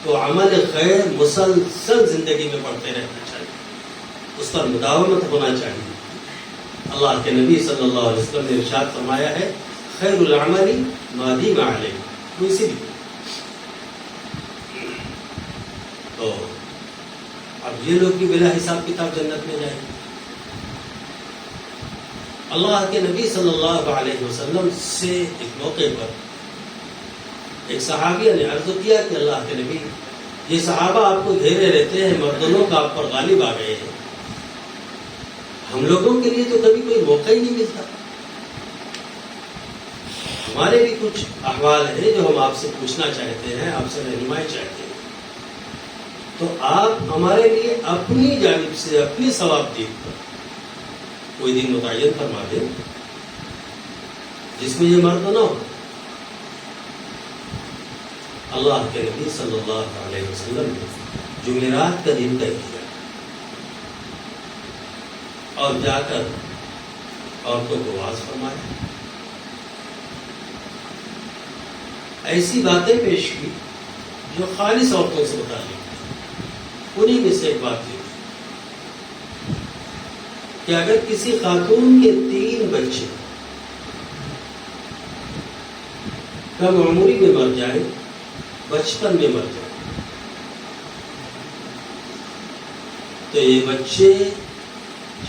تو عمل خیر مسلسل زندگی میں پڑھتے رہنا چاہیے، اس پر مداومت ہونا چاہیے۔ اللہ کے نبی صلی اللہ علیہ وسلم نے ارشاد فرمایا ہے، خیر العمل ما دیم علیہ، تو اسی لیے تو اب یہ لوگ بھی بلا حساب کتاب جنت میں جائیں گے۔ اللہ کے نبی صلی اللہ علیہ وسلم سے ایک موقع پر ایک صحابیہ نے عرض کیا کہ اللہ کے نبی، یہ صحابہ آپ کو گھیرے رہتے ہیں، مردوں کا آپ پر غالب آ گئے ہیں، ہم لوگوں کے لیے تو کبھی کوئی موقع ہی نہیں ملتا، ہمارے بھی کچھ احوال ہیں جو ہم آپ سے پوچھنا چاہتے ہیں، آپ سے رہنمائی چاہتے ہیں، تو آپ ہمارے لیے اپنی جانب سے اپنی ثواب دید پر کوئی دن متعین فرما دیں جس میں یہ مرد نہ ہو۔ اللہ کے نبی صلی اللہ علیہ وسلم نے جمعرات کا دن طے کیا اور جا کر عورتوں کو واعظ فرمایا، ایسی باتیں پیش کی جو خالص عورتوں سے متعلق۔ انہیں میں سے ایک بات تھی کہ اگر کسی خاتون کے 3 بچے کم عمری میں مر جائیں، بچپن میں مر جائیں، تو یہ بچے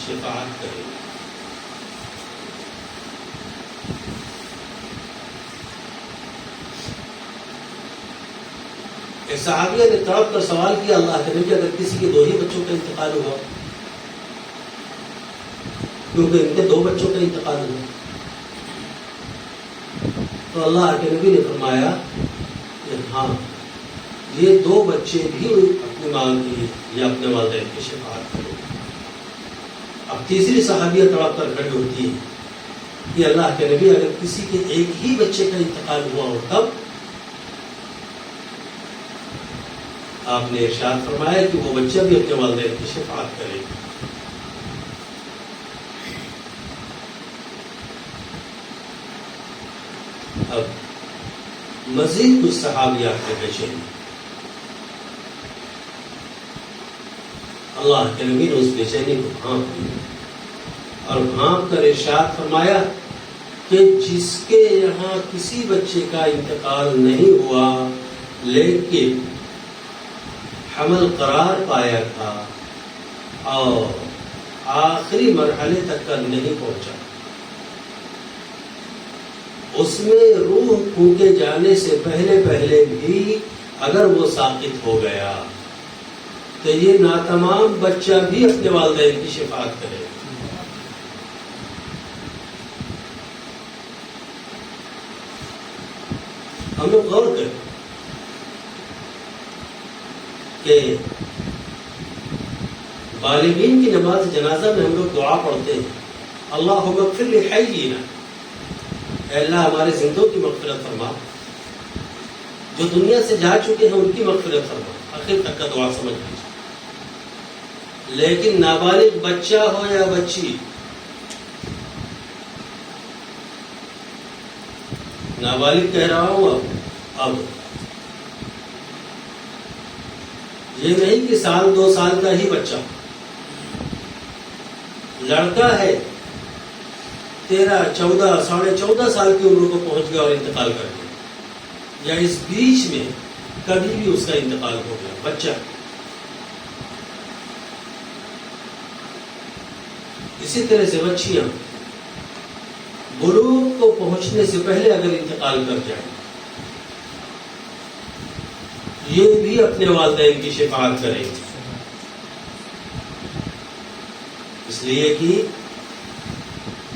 شفاعت کریں گے۔ ایک صحابیہ نے تڑپ کر سوال کیا اللہ کے نبی، اگر کسی کے 2 ہی بچوں کا انتقال ہوا، کیونکہ ان کے 2 بچوں کا انتقال ہوا، تو اللہ کے نبی نے فرمایا کہ ہاں، یہ 2 بچے بھی اپنی ماں کی یا اپنے والدین کی شفاعت کریں۔ اب تیسری صحابیہ تڑپ کر کھڑی ہوتی ہے کہ اللہ کے نبی، اگر کسی کے ایک ہی بچے کا انتقال ہوا ہو تب؟ آپ نے ارشاد فرمایا کہ وہ بچہ بھی اپنے والدین کی شفاعت کرے گا۔ اب مزید کچھ صحابیات کے بچے ہیں، اللہ کے نبی نے اس بے چینی کو بھانپ لیا اور بھانپ کر ارشاد فرمایا کہ جس کے یہاں کسی بچے کا انتقال نہیں ہوا لیکن حمل قرار پایا تھا اور آخری مرحلے تک کا نہیں پہنچا، اس میں روح پھونکے جانے سے پہلے بھی اگر وہ ساقط ہو گیا تو یہ ناتمام بچہ بھی اپنے والدین کی شفاعت کرے۔ ہم لوگ غور کریں کہ بالغین کی نماز جنازہ میں ہم لوگ دعا پڑھتے ہیں، اللہم اغفر لحینا، اے اللہ ہمارے زندوں کی مغفرت فرما، جو دنیا سے جا چکے ہیں ان کی مغفرت فرما، آخر تک کا دعا سمجھ لیجیے۔ لیکن نابالغ بچہ ہو یا بچی، نابالغ کہہ رہا ہوں اب یہ نہیں کہ 1-2 سال کا ہی بچہ، لڑکا ہے 13, 14, 14.5 سال کی عمر کو پہنچ گیا اور انتقال کر گیا، یا اس بیچ میں کبھی بھی اس کا انتقال ہو گیا، بچہ۔ اسی طرح سے بچیاں بلوغ کو پہنچنے سے پہلے اگر انتقال کر جائیں، یہ بھی اپنے والدین کی شفاعت کریں گے، اس لیے کہ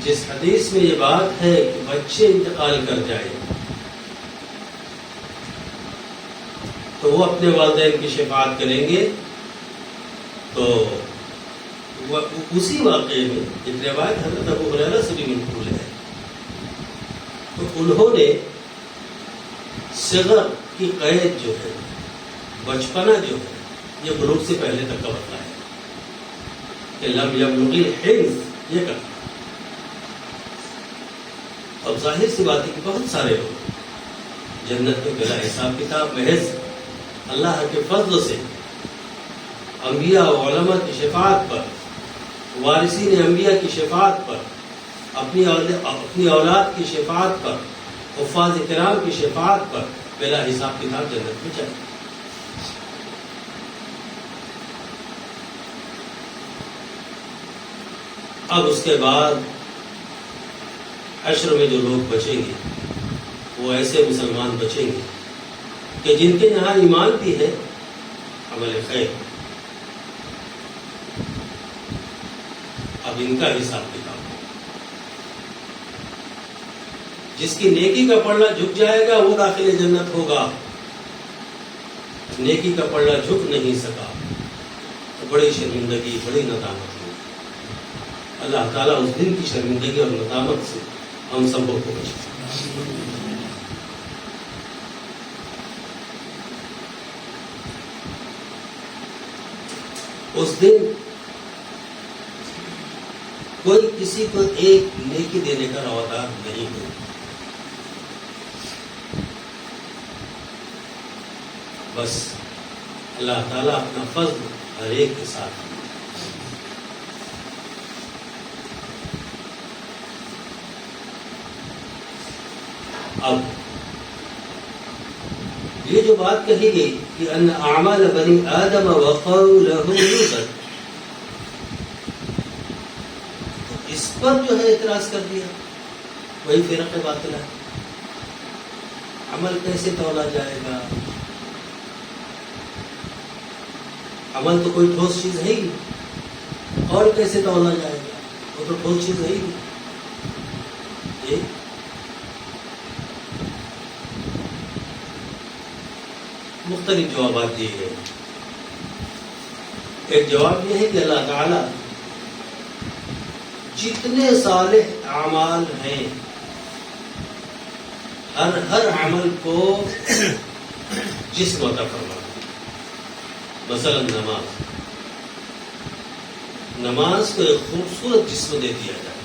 جس حدیث میں یہ بات ہے کہ بچے انتقال کر جائیں تو وہ اپنے والدین کی شفاعت کریں گے۔ تو اسی واقعے میں ایک روایت حضرت ابو ہریرہ سے بھی منقول ہے، تو انہوں نے صغر کی قید جو ہے، بچپنا جو ہے، یہ بلوغ سے پہلے تک کا بتایا ہے کہ لم یبلغ الحنث، یہ کرتا۔ اب ظاہر سی بات ہے کہ بہت سارے لوگ جنت میں بلا حساب کتاب محض اللہ کے فضل سے انبیاء و علماء کی شفاعت پر، وارثین انبیاء کی شفاعت پر، اپنی اولاد کی شفاعت پر، حفاظ کرام کی شفاعت پر بلا حساب کتاب جنت میں چلے۔ اب اس کے بعد حشر میں جو لوگ بچیں گے وہ ایسے مسلمان بچیں گے کہ جن کے یہاں ایمان بھی ہے، عمل خیر، اب ان کا حساب کتاب ہے۔ جس کی نیکی کا پلڑا جھک جائے گا وہ داخل جنت ہوگا، نیکی کا پلڑا جھک نہیں سکا تو بڑی شرمندگی، بڑی ندامت ہوگی۔ اللہ تعالیٰ اس دن کی شرمندگی اور ندامت سے ہم سب کو بچائے۔ اس دن کوئی کسی کو ایک نیکی دینے کا روادار نہیں ہے. بس اللہ تعالیٰ اپنا فضل ہر ایک کے ساتھ. اب یہ جو بات کہی گئی کہ ان اعمال بنی آدم وقولهم یوزن، اس پر جو ہے اعتراض کر دیا وہی فرقہ باطلہ ہے. عمل کیسے تولا جائے گا؟ عمل تو کوئی ٹھوس چیز ہے ہی نہیں، اور کیسے تولا جائے گا؟ وہ تو ٹھوس چیز ہے ہی نہیں. مختلف جوابات دیے گئے. ایک جواب یہ ہے کہ اللہ تعالی جتنے صالح اعمال ہیں ہر عمل کو جسم عطا فرماتا. مثلا نماز کو ایک خوبصورت جسم دے دیا جائے.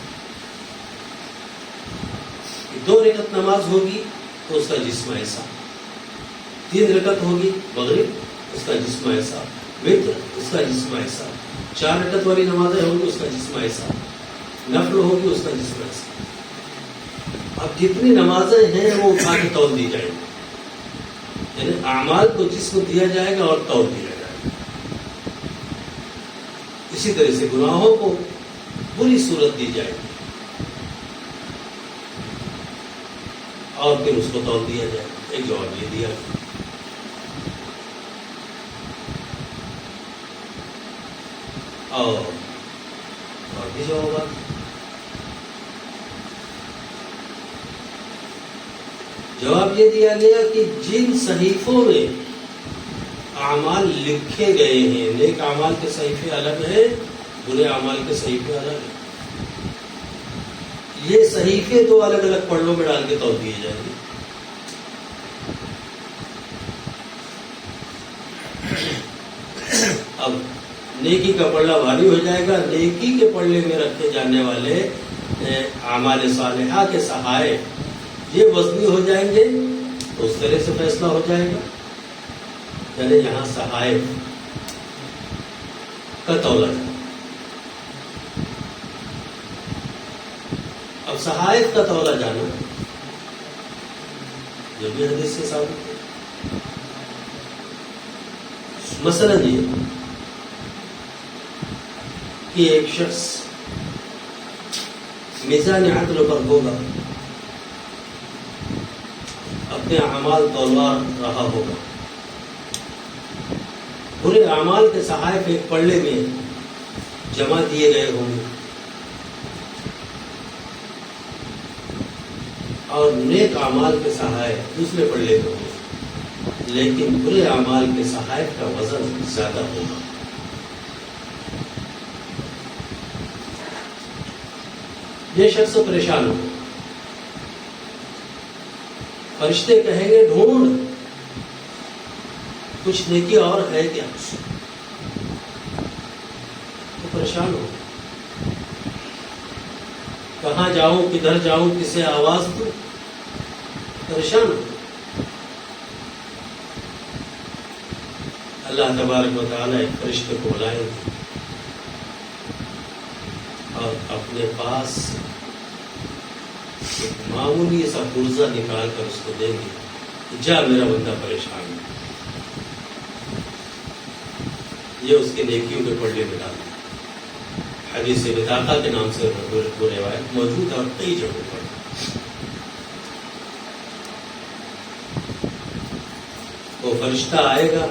2 رکعت نماز ہوگی تو اس کا جسم ایسا، 3 رکعت ہوگی مغرب اس کا جسم ایسا، وتر اس کا جسم ایسا، 4 رکعت والی نمازیں ہوگی اس کا جسم ایسا، نفل ہوگی اس کا جسم ایسا. اب جتنی نمازیں ہیں وہ اٹھا کے تول دی جائیں گی. یعنی اعمال کو جسم دیا جائے گا اور تول دیا جائے گا. اسی طرح سے گناہوں کو بری صورت دی جائے گی اور پھر اس کو تول دیا جائے گا. ایک جواب یہ دیا گیا. اور بھی جوابات. جواب یہ دیا گیا کہ جن صحیفوں میں اعمال لکھے گئے ہیں، نیک اعمال کے صحیفے الگ ہیں، برے اعمال کے صحیفے الگ ہیں. یہ صحیفے 2 الگ الگ پڑھوں میں ڈال کے تول دیے جائیں گے. اب نیکی کا پلڑا بھاری ہو جائے گا. نیکی کے پلڑے میں رکھے جانے والے اعمال صالحہ کے صحائف یہ وزنی ہو جائیں گے تو اس طرح سے فیصلہ ہو جائے گا. یعنی یہاں صحائف کا تولا جائے. اب صحائف کا تولا جانا یہ بھی حدیث سے ثابت ہے. مثلا یہ کہ ایک شخص میزان عدل پر ہوگا، اپنے اعمال تولوا رہا ہوگا. برے اعمال کے صحائف ایک پلڑے میں جمع دیے گئے ہوں گے اور نیک اعمال کے صحائف دوسرے پلڑے میں ہوں گے، لیکن برے اعمال کے صحائف کا وزن زیادہ ہوگا. یہ شخص پریشان ہو. فرشتے کہیں گے ڈھونڈ کچھ نیکی اور ہے کیا؟ تو پریشان ہو، کہاں جاؤں کدھر جاؤں کسے آواز دوں، پریشان ہو. اللہ تبارک و تعالیٰ ایک فرشتے کو بلائیں گے اور اپنے پاس ایک معمولی سا پرزہ نکال کر اس کو دیں گے، جا میرا بندہ پریشان ہے. یہ اس کے نیکیوں کے پلڑے میں ڈال. حدیث بطاقہ کے نام سے وہ روایت موجود ہے اور کئی جگہوں پر. وہ فرشتہ آئے گا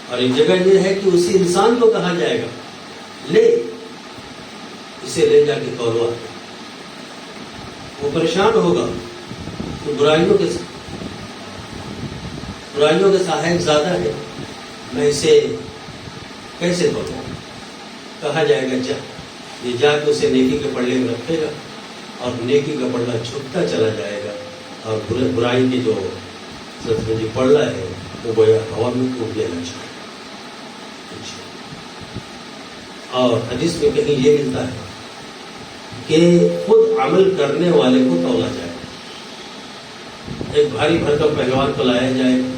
اور ایک جگہ یہ ہے کہ اسی انسان کو کہا جائے گا لے اسے لے جا کے تولوا. وہ پریشان ہوگا کہ برائیوں کے صحائف زیادہ ہے، میں اسے کیسے تولوں. کہا جائے گا جا. یہ جا کے اسے نیکی کے پلڑے میں رکھے گا اور نیکی کا پلڑا چھپتا چلا جائے گا اور برائی کی جو پلڑا ہے وہ گویا ہوا میں ٹوٹ لینا چاہے. اور حدیث میں کہیں یہ ملتا ہے کہ خود عمل کرنے والے کو تولا جائے. ایک بھاری بھرکم پہلوان کو لایا جائے گا،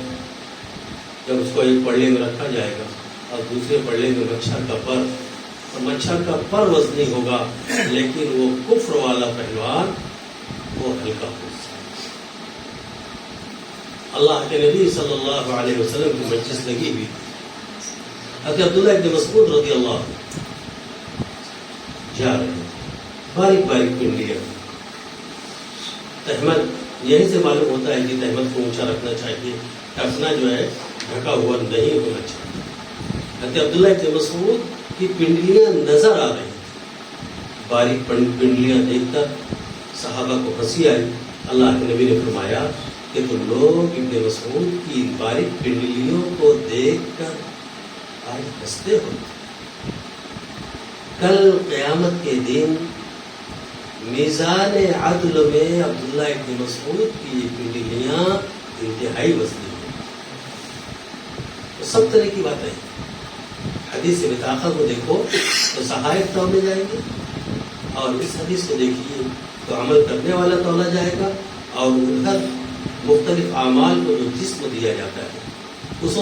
جب اس کو ایک پڑے میں رکھا جائے گا اور دوسرے پڑے میں مچھر کا پر، تو مچھر کا پر وزنی ہوگا، لیکن وہ کفر والا پہلوان وہ ہلکا ہو سکتا ہے. اللہ کے نبی صلی اللہ علیہ وسلم کی مجلس لگی ہوئی. حضرت عبداللہ ابن مسعود رضی اللہ عنہ جا رہے ہیں، باریک باریک پنڈلیاں. تہمت یہیں سے معلوم ہوتا ہے کہ تہمت کو اونچا رکھنا چاہیے، ٹکنا جو ہے ڈھکا ہوا نہیں ہونا چاہیے. حضرت عبداللہ ابن مسعود کی پنڈلیاں نظر آ رہی ہیں. باریک پنڈلیاں دیکھ کر صحابہ کو ہنسی آئی. اللہ کے نبی نے فرمایا کہ تم لوگ ابن مسعود کی باریک پنڈلیوں کو دیکھ کر آج ہنستے ہو، کل قیامت کے دن میزان عدل میں عبداللہ ابن مسعود کی یہ پنڈلیاں انتہائی وزنی ہیں. تو سب طرح کی باتیں ہیں. حدیث بطاقہ کو دیکھو تو صحائف تولے جائیں گے، اور اس حدیث کو دیکھیے تو عمل کرنے والا تولا جائے گا، اور ادھر مختلف اعمال کو جو جسم دیا جاتا ہے اسے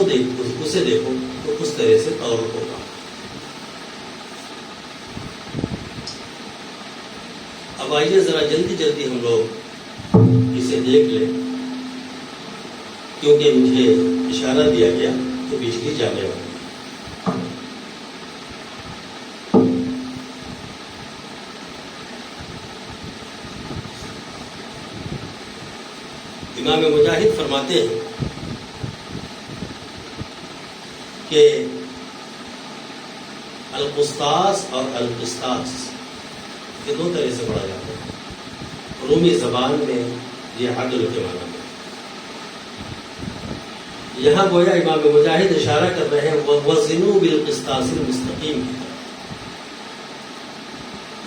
دیکھو تو اس طرح سے طور ہوگا. اب آئیے ذرا جلدی جلدی ہم لوگ اسے دیکھ لیں، کیونکہ مجھے اشارہ دیا گیا کہ بجلی جانے والی. امام مجاہد فرماتے ہیں کہ القسطاس اور القسطاس یہ دو طرح سے پڑھا جاتا ہے. رومی زبان میں یہ عدل کے معنی میں. یہاں گویا امام مجاہد اشارہ کر رہے ہیں وَوَزِنُوا بِالْقِسْطَاسِ الْمُسْتَقِيمِ،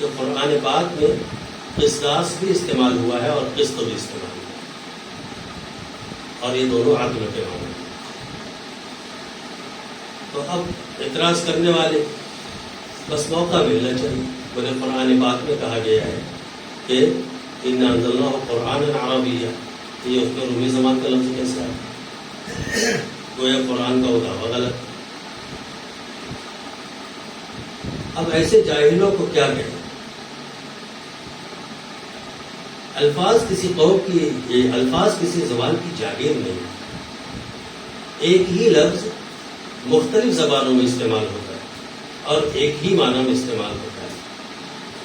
جو قرآن پاک میں قسطاس بھی استعمال ہوا ہے اور قسط بھی استعمال ہوا ہے، اور یہ دونوں عدل کے معنی ہیں. تو اب اعتراض کرنے والے بس موقع ملنا چاہیے. بولے قرآن پاک میں کہا گیا ہے کہ اِنَّا أَنزَلْنَاهُ قُرْآنًا عَرَبِيًّا، یہ اس میں رومی زبان کا لفظ کیسے آیا؟ گویا قرآن کا وہ دعویٰ غلط. اب ایسے جاہلوں کو کیا کہیں؟ الفاظ کسی قوم کی، الفاظ کسی زبان کی جاگیر نہیں. ایک ہی لفظ مختلف زبانوں میں استعمال ہوتا ہے اور ایک ہی معنی میں استعمال ہوتا ہے.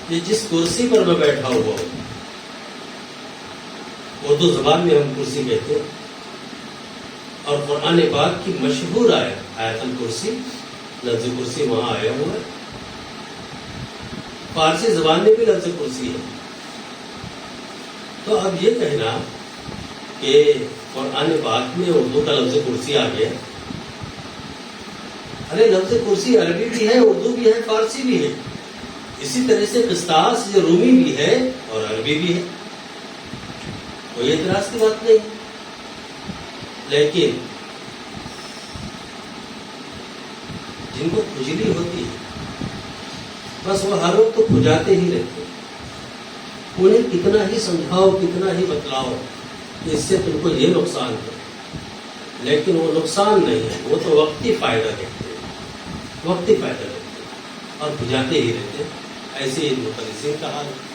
یہ جس کرسی پر میں بیٹھا ہوا ہوں، اردو زبان میں ہم کرسی کہتے ہیں، اور قرآن پاک کی مشہور آیت الکرسی، لفظ کرسی وہاں آیا ہوا ہے. فارسی زبان میں بھی لفظ کرسی ہے. تو اب یہ کہنا کہ قرآن پاک میں اردو کا لفظ کرسی آ گیا، ارے لفظ کرسی عربی بھی ہے، اردو بھی ہے، فارسی بھی ہے. اسی طرح سے قسطاس یہ رومی بھی ہے اور عربی بھی ہے. کوئی اعتراض کی بات نہیں. لیکن جن کو کھجلی ہوتی ہے بس وہ ہر وقت تو کھجاتے ہی رہتے ہیں. انہیں کتنا ہی سمجھاؤ، کتنا ہی بتلاؤ کہ اس سے تم کو یہ نقصان ہے، لیکن وہ نقصان نہیں ہے، وہ تو وقتی فائدہ دیکھتے ہیں، وقتی فائدہ دیکھتے ہیں اور کھجاتے ہی رہتے ہیں. ایسے ہی مفسرین کا حال ہے.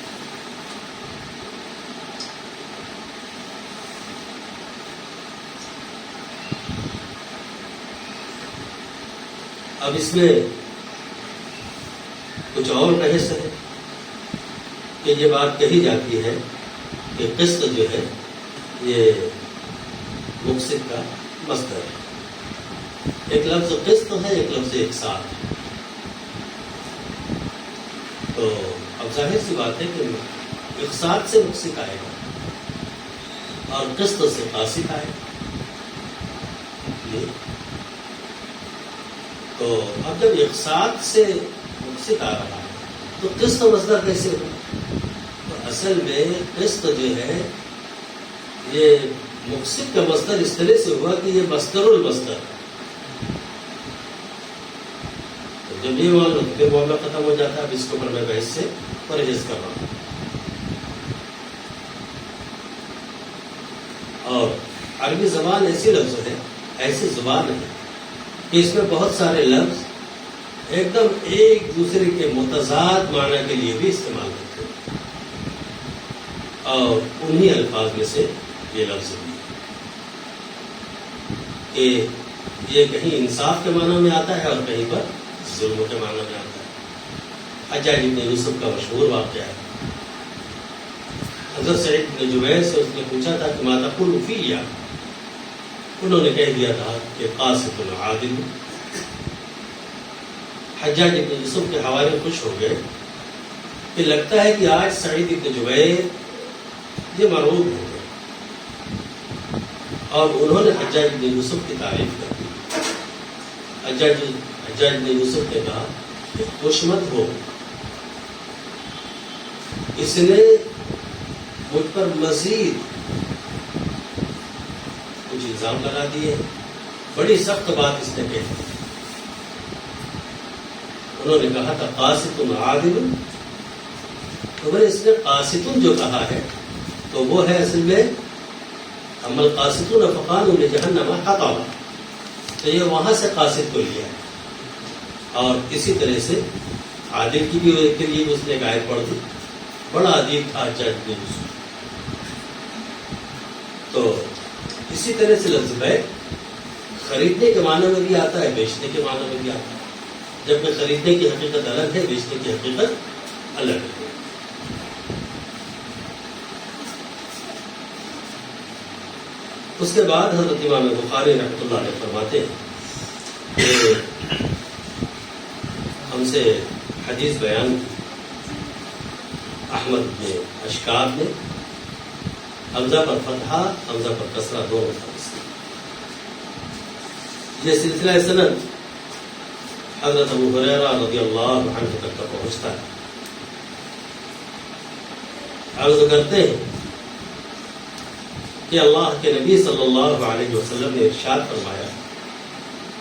اب اس میں کچھ اور بحث ہے کہ یہ بات کہی جاتی ہے کہ قسط جو ہے یہ مقصد کا مصدر ہے. ایک لفظ قسط ہے، ایک لفظ اقساط ہے. تو اب ظاہر سی بات ہے کہ اقساط سے مقصد آئے گا اور قسط سے قاسط آئے گا. تو اب جب اقساط سے مقصد آ رہا ہے تو قسط مصدر کیسے ہو؟ تو اصل میں قسط جو ہے یہ مقصد کا مصدر اس طرح سے ہوا کہ یہ مصدر المصدر. جب یہ مان لو تو پھر معاملہ ختم ہو جاتا ہے. اب اس کے اوپر میں بحث سے پرہیز کر رہا ہوں. اور عربی زبان ایسی لفظ ہے، ایسی زبان ہے کہ اس میں بہت سارے لفظ ایک دم ایک دوسرے کے متضاد معنی کے لیے بھی استعمال کرتے ہیں، اور انہی الفاظ میں سے یہ لفظ بھی کہ یہ کہیں انصاف کے معنی میں آتا ہے اور کہیں پر ظلم کے معنی میں آتا ہے. حجاج بن یوسف کا مشہور واقعہ ہے. حضرت سعید بن جبیر سے اس نے پوچھا تھا کہ ما تقول فی، انہوں نے کہہ دیا تھا کہ قاسط عادل. حجاج بن یوسف کے حوالے خوش ہو گئے کہ لگتا ہے کہ آج سعید بن جبیر یہ مرعوب ہو گئے، اور انہوں نے حجاج بن یوسف کی تعریف کر دی. حجاج بن یوسف نے کہا کہ خوش مت ہو، اس نے مجھ پر مزید کچھ الزام لگا دیے، بڑی سخت بات اس نے کہی. انہوں نے کہا تھا قاسط عادل، تو میں نے اس نے قاسط جو کہا ہے تو وہ ہے اصل میں اما القاسطون فقالوا لجہنم حطب، تو یہ وہاں سے قاسط کو لیا ہے. اور اسی طرح سے عادل کی بھی کے لیے بھی اس نے ایک آیت پڑھ دی. بڑا ادیب تھا حجاج بن یوسف. تو اسی طرح سے لفظ بیع خریدنے کے معنی میں بھی آتا ہے، بیچنے کے معنی میں بھی آتا ہے، جبکہ خریدنے کی حقیقت الگ ہے، بیچنے کی حقیقت الگ ہے. اس کے بعد حضرت امام بخاری رحمۃ اللہ علیہ فرماتے ہیں کہ ہم سے حدیث بیان کی احمد بن اشکاب نے، حمزہ پر فتحہ حمزہ پر کسرہ دونوں تھا. یہ سلسلہ سند حضرت ابو ہریرہ رضی اللہ عنہ تک پہنچتا ہے. عرض کرتے ہیں کہ اللہ کے نبی صلی اللہ علیہ وسلم نے ارشاد فرمایا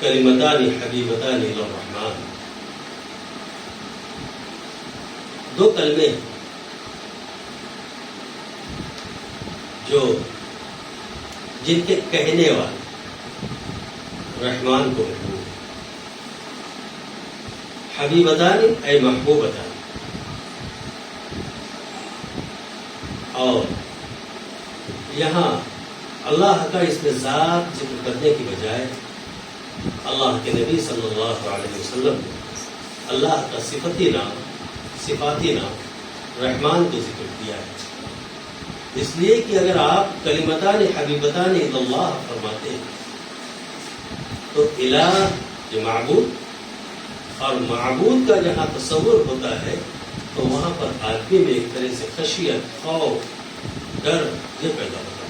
کلمتان حبیبتان الی الرحمن، دو کلمے جو جن کے کہنے والے رحمان کو محبوب، حبیبتان اے محبوبتان، اور یہاں اللہ کا اس میں ذات ذکر کرنے کی بجائے اللہ کے نبی صلی اللہ علیہ وسلم نے اللہ کا صفتی نام رحمان کو ذکر کیا ہے. اس لیے کہ اگر آپ کلمتان حبیبتان الی اللہ فرماتے ہیں تو الہ یہ معبود، اور معبود کا جہاں تصور ہوتا ہے تو وہاں پر آدمی میں ایک طرح سے خشیت، خوف، ڈر یہ پیدا ہوتا ہے.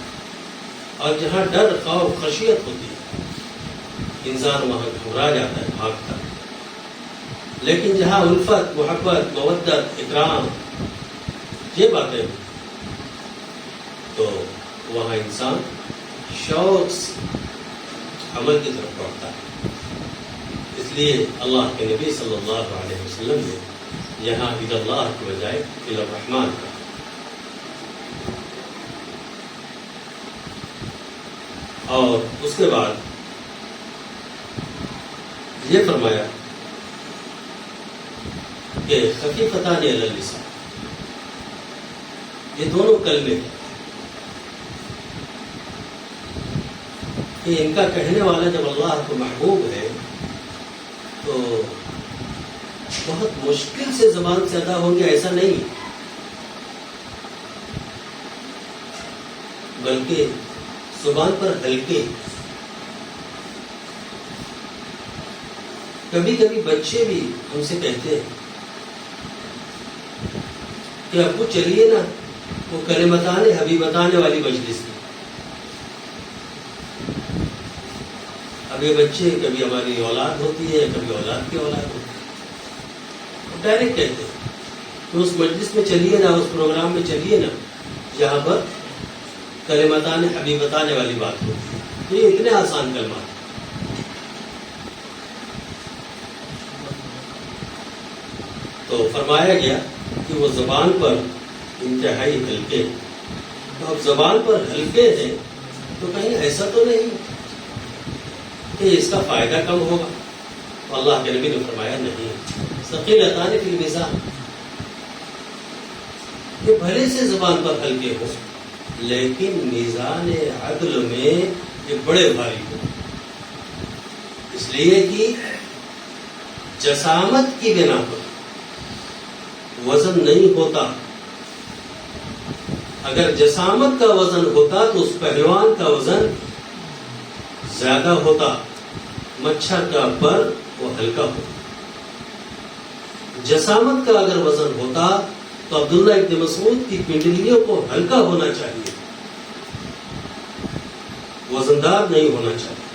اور جہاں ڈر، خوف، خشیت ہوتی ہے انسان وہاں گھبرا جاتا ہے، بھاگتا ہے. لیکن جہاں الفت، محبت، مودت، اکرام یہ باتیں تو وہاں انسان شوق سے عمل کی طرف بڑھتا ہے. اس لیے اللہ کے نبی صلی اللہ علیہ وسلم نے یہاں الی اللہ کی بجائے الی الرحمن کہا. اور اس کے بعد یہ فرمایا کہ خفیفتان علی اللسان، یہ دونوں کلمے کہ ان کا کہنے والا جب اللہ کو محبوب ہے تو بہت مشکل سے زبان سے ادا ہوں گے ایسا نہیں، بلکہ زبان پر ہلکے. کبھی کبھی بچے بھی ہم سے کہتے ہیں کہ ابو چلیے نا وہ کلمتان حبیبتان والی مجلس میں. اب یہ بچے کبھی ہماری اولاد ہوتی ہے، کبھی اولاد کی اولاد ہوتی ہے، ڈائریکٹ کہتے ہیں کہ اس مجلس میں چلیے نا، اس پروگرام میں چلیے نا جہاں پر کلمتان حبیبتان والی بات ہوتی ہے. تو یہ اتنے آسان کلمات تو فرمایا گیا کہ وہ زبان پر انتہائی ہلکے، تو اب زبان پر ہلکے ہیں تو کہیں ایسا تو نہیں کہ اس کا فائدہ کم ہوگا؟ تو اللہ کے نبی نے فرمایا نہیں، ثقیلتان فی المیزان، کہ بھلے سے زبان پر ہلکے ہو لیکن میزان عدل میں یہ بڑے بھاری ہو، اس لیے کہ جسامت کی بنا پر وزن نہیں ہوتا۔ اگر جسامت کا وزن ہوتا تو اس پہلوان کا وزن زیادہ ہوتا، مچھر کا پر وہ ہلکا ہوتا۔ جسامت کا اگر وزن ہوتا تو عبداللہ ابن مسعود کی پنڈلیوں کو ہلکا ہونا چاہیے، وزندار نہیں ہونا چاہیے۔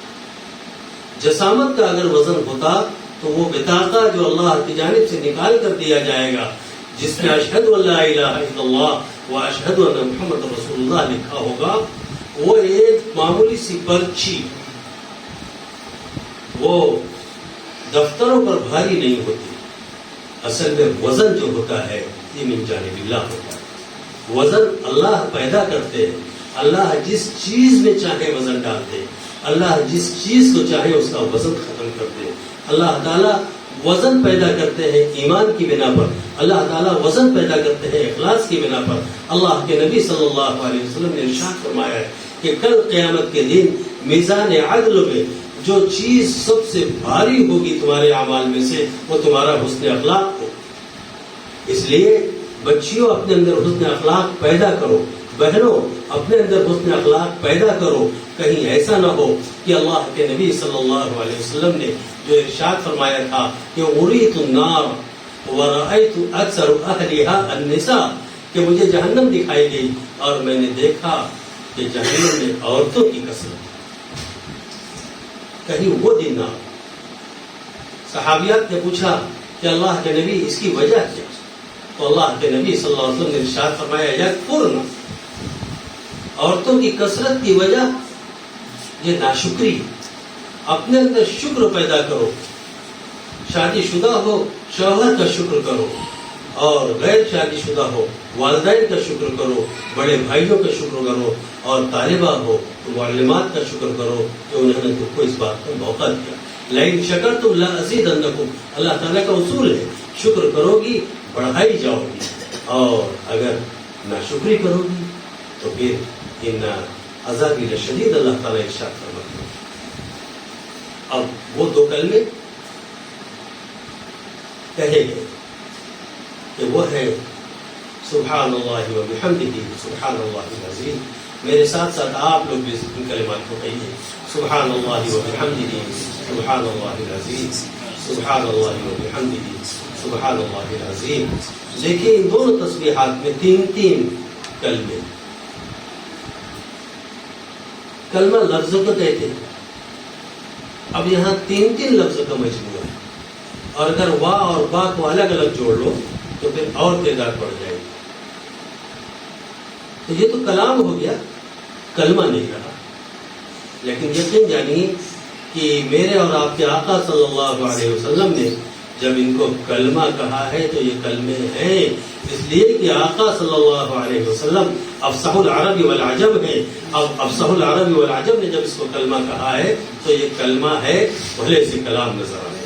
جسامت کا اگر وزن ہوتا تو وہ بطاقہ جو اللہ کی جانب سے نکال کر دیا جائے گا، جس میں اشہد ان لا الہ الا اللہ و اشہد ان محمد رسول اللہ لکھا ہوگا، وہ ایک معمولی سی پرچی وہ دفتروں پر بھاری نہیں ہوتی۔ اصل میں وزن جو ہوتا ہے یہ من جانب اللہ ہوتا ہے۔ وزن اللہ پیدا کرتے ہیں، اللہ جس چیز میں چاہے وزن ڈالتے، اللہ جس چیز کو چاہے اس کا وزن ختم کرتے۔ اللہ تعالیٰ وزن پیدا کرتے ہیں ایمان کی بنا پر، اللہ تعالیٰ وزن پیدا کرتے ہیں اخلاص کی بنا پر۔ اللہ کے نبی صلی اللہ علیہ وسلم نے ارشاد فرمایا ہے کہ کل قیامت کے دن میزان عدل میں جو چیز سب سے بھاری ہوگی تمہارے اعمال میں سے وہ تمہارا حسن اخلاق ہو۔ اس لیے بچیوں اپنے اندر حسن اخلاق پیدا کرو، بہنوں اپنے اندر حسن اخلاق پیدا کرو۔ کہیں ایسا نہ ہو کہ اللہ کے نبی صلی اللہ علیہ وسلم نے جو ارشاد فرمایا تھا کہ اریت النار ورأیت اکثر اہلها النساء، کہ مجھے جہنم دکھائی گئی اور میں نے دیکھا کہ جہنم میں عورتوں کی کثرت، کہیں وہ دن نہ ہو۔ صحابیات نے پوچھا کہ اللہ کے نبی اس کی وجہ کیا؟ تو اللہ کے نبی صلی اللہ علیہ وسلم نے ارشاد فرمایا یکفرن، عورتوں کی کثرت کی وجہ یہ ناشکری۔ اپنے اندر شکر پیدا کرو، شادی شدہ ہو شوہر کا شکر کرو، اور غیر شادی شدہ ہو والدین کا شکر کرو، بڑے بھائیوں کا شکر کرو، اور طالبہ ہو تو معلمات کا شکر کرو کہ انہوں نے تم کو اس بات کا موقع دیا۔ لئن شکرتم لازیدنکم، اللہ تعالیٰ کا اصول ہے، شکر کرو گی بڑھائی جاؤ گی، اور اگر ناشکری کرو گی تو پھر ان عذابی لشدید، اللہ تعالیٰ ارشاد فرماتے ہیں۔ اب وہ دو کلمے کہے گئے کہ وہ ہے سبحان اللہ و بحمدہ سبحان اللہ العظیم۔ میرے ساتھ ساتھ آپ لوگ بھی ان کلمات کو کہیے، سبحان اللہ و بحمدہ سبحان اللہ العظیم، سبحان اللہ و بحمدہ سبحان اللہ العظیم۔ دیکھیں ان دونوں تسبیحات میں تین تین کلمے، کلمہ لفظ کو کہتے ہیں، اب یہاں تین تین لفظ کا مجموعہ ہے، اور اگر وا اور با کو الگ الگ جوڑ لو تو پھر اور تعداد بڑھ جائے گی۔ تو یہ تو کلام ہو گیا، کلمہ نہیں رہا۔ لیکن یقین جانیے کہ میرے اور آپ کے آقا صلی اللہ علیہ وسلم نے جب ان کو کلمہ کہا ہے تو یہ کلمے ہیں، اس لیے کہ آقا صلی اللہ علیہ وسلم افصح العرب والعجم ہے۔ اب افصح العرب والعجم نے جب اس کو کلمہ کہا ہے تو یہ کلمہ ہے، بھلے سے کلام نظر آ رہا ہے۔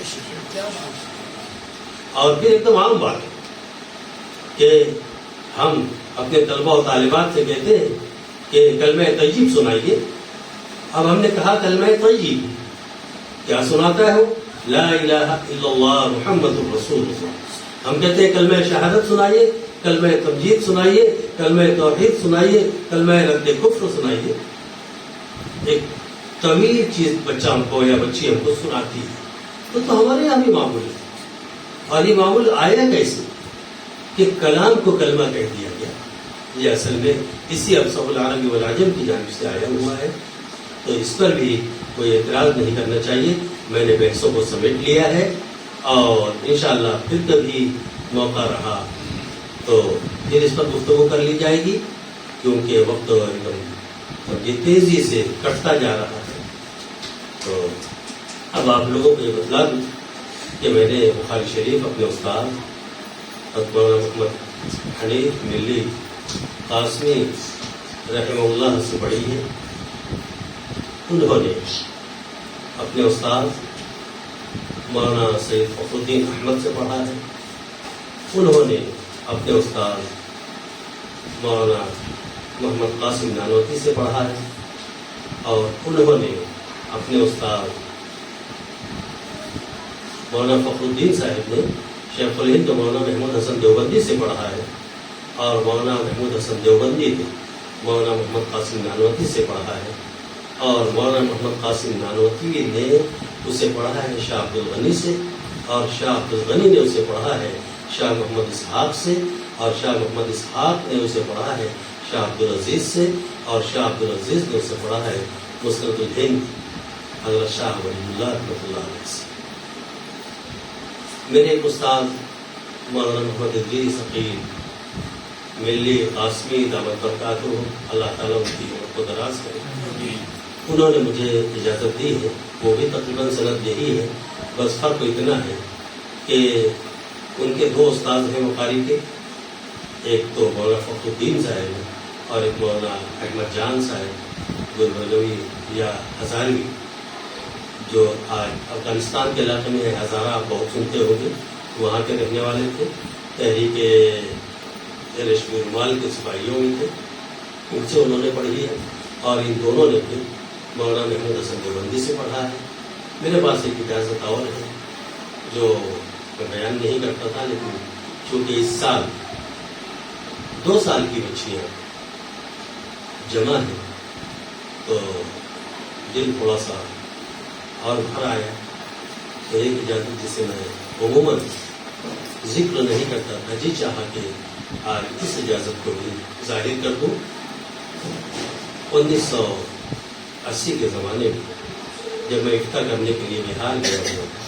اور پھر ایک دم عام بات ہے کہ ہم اپنے طلبہ و طالبات سے کہتے ہیں کہ کلمہ طیب سنائیے۔ اب ہم نے کہا کلمہ طیب کیا سناتا ہے؟ وہ لا الہ الا اللہ محمد الرسول اللہ۔ ہم کہتے ہیں کلمہ شہادت سنائیے، کلمہ تمجید سنائیے، کلمہ توحید سنائیے، کلمہ رد کفر سنائیے۔ ایک طویل چیز بچہ ہم کو یا بچی ہم کو سناتی ہے، تو ہمارے یہاں بھی معمول ہے۔ اور یہ معمول آیا کیسے کہ کلام کو کلمہ کہہ دیا گیا؟ یہ اصل میں اسی افصح العرب والعجم کی جانب سے آیا ہوا ہے، تو اس پر بھی کوئی اعتراض نہیں کرنا چاہیے۔ میں نے بحثوں کو سمیٹ لیا ہے، اور انشاءاللہ پھر کبھی موقع رہا تو پھر اس پر گفتگو کر لی جائے گی، کیونکہ وقت ایک دم یہ تیزی سے کٹتا جا رہا ہے۔ تو اب آپ لوگوں کو یہ بتلا دوں کہ میں نے بخاری شریف اپنے استاد مولانا محمد حنیف ملی قاسمی رحمہ اللہ سے پڑھی ہے. انہوں نے اپنے استاد مولانا سید فخر الدین احمد سے پڑھا ہے. انہوں نے اپنے استاد مولانا محمد قاسم نانوتی سے پڑھا ہے. اور انہوں نے اپنے استاد مولانا فخر الدین صاحب نے شیخ الہند مولانا محمود حسن دیوبندی سے پڑھا ہے. اور مولانا محمود حسن دیوبندی نے مولانا محمد قاسم نانوتی سے پڑھا ہے. اور مولانا محمد قاسم نانوتی نے اسے پڑھا ہے شاہ عبد الغنی سے. اور شاہ عبد الغنی نے اسے پڑھا ہے شاہ محمد اسحاق سے. اور شاہ محمد اسحاق نے اسے پڑھا ہے شاہ عبد العزیز سے. اور شاہ عبد العزیز نے اسے پڑھا ہے مسند الہند حضرت شاہ ولی اللہ رحمۃ اللہ علیہ سے. میرے ایک استاد مولانا محمد ادریس عقیل ملی قاسمی دعوت برکاتہ اللہ تعالیٰ ان کی عمر کو دراز کرے. انہوں نے مجھے اجازت دی ہے. وہ بھی تقریباً سند یہی ہے, بس فرق اتنا ہے کہ ان کے دو استاد ہیں مقاری کے. ایک تو مولانا فخر الدین صاحب ہیں اور ایک مولانا احمد جان صاحب گلبرگوی یا ہزاروی, جو آج افغانستان کے علاقے میں ہزارہ آپ بہت سنتے ہوں گے. وہاں کے رہنے والے تھے, تحریک ریشمی رومال کے سپاہیوں میں تھے. ان سے انہوں نے پڑھی ہے. اور ان دونوں نے بھی مولانا محمود حسن دیوبندی سے پڑھا ہے. میرے پاس ایک اجازت اور ہے جو میں بیان نہیں کرتا تھا, لیکن چونکہ اس سال 2 سال کی بچیاں جمع ہیں تو دل تھوڑا سا اور بھر آیا. تو ایک اجازت جسے میں عموماً ذکر نہیں کرتا تھا, جی چاہا کہ آج اس اجازت کو بھی ظاہر کر دوں. 1980 کے زمانے میں جب میں افتاء کرنے کے لیے بہار گیا ہوا تھا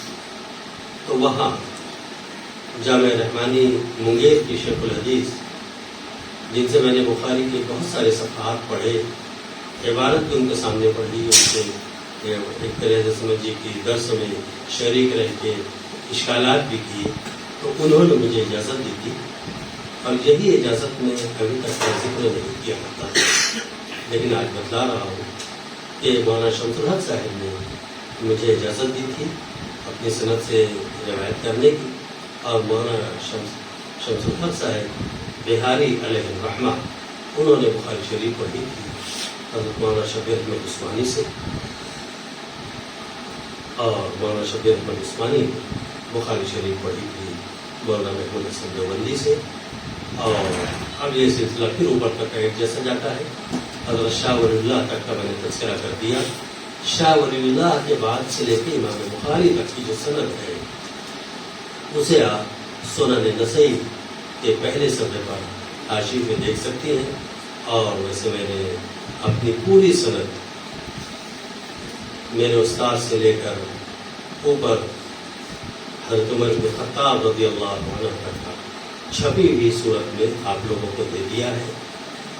تو وہاں جامعہ رحمانی منگیر کی شیخ الحدیث, جن سے میں نے بخاری کے بہت سارے صفحات پڑھے, عبارت بھی ان کے سامنے پڑھی, ان سے ایک طرح سے سمجھیے کہ درس میں شریک رہ کے اشکالات بھی کیے, تو انہوں نے مجھے اجازت دی تھی. اور یہی اجازت میں ابھی تک کا ذکر نہیں کیا کرتا, لیکن آج بتلا رہا ہوں کہ مولانا شمس الحق صاحب نے مجھے اجازت دی تھی اپنی سند سے روایت کرنے کی. اور مولانا شمس الحق صاحب بہاری علیہ الرحمہ, انہوں نے بخاری شریف پڑھی تھی حضرت مولانا شبیر احمد عثمانی سے. اور مولانا شبیر احمد عثمانی نے بخاری شریف پڑھی تھی مولانا محمود حسن دیوبندی سے. اور اب یہ سلسلہ پھر اوپر تک ایک جیسا جاتا ہے. حضرت شاہ ولی اللہ تک کا میں نے تذکرہ کر دیا. شاہ ولی اللہ کے بعد سے لے کے امام بخاری تک کی جو سند ہے اسے آپ سنن نسائی کے پہلے صفحے پر حاشیے میں دیکھ سکتے ہیں. اور ویسے میں نے اپنی پوری سند میرے استاد سے لے کر اوپر حضرت عمر بن خطاب رضی اللہ عنہ تک کا چھپی ہوئی صورت میں آپ لوگوں کو دے دیا ہے.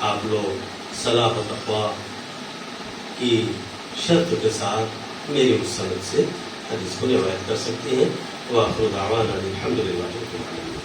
آپ لوگ صلاح و تقویٰ کی شرط کے ساتھ میری اس سند سے حدیث کو روایت کر سکتے ہیں. وآخر دعوانا الحمد للہ رب العالمین.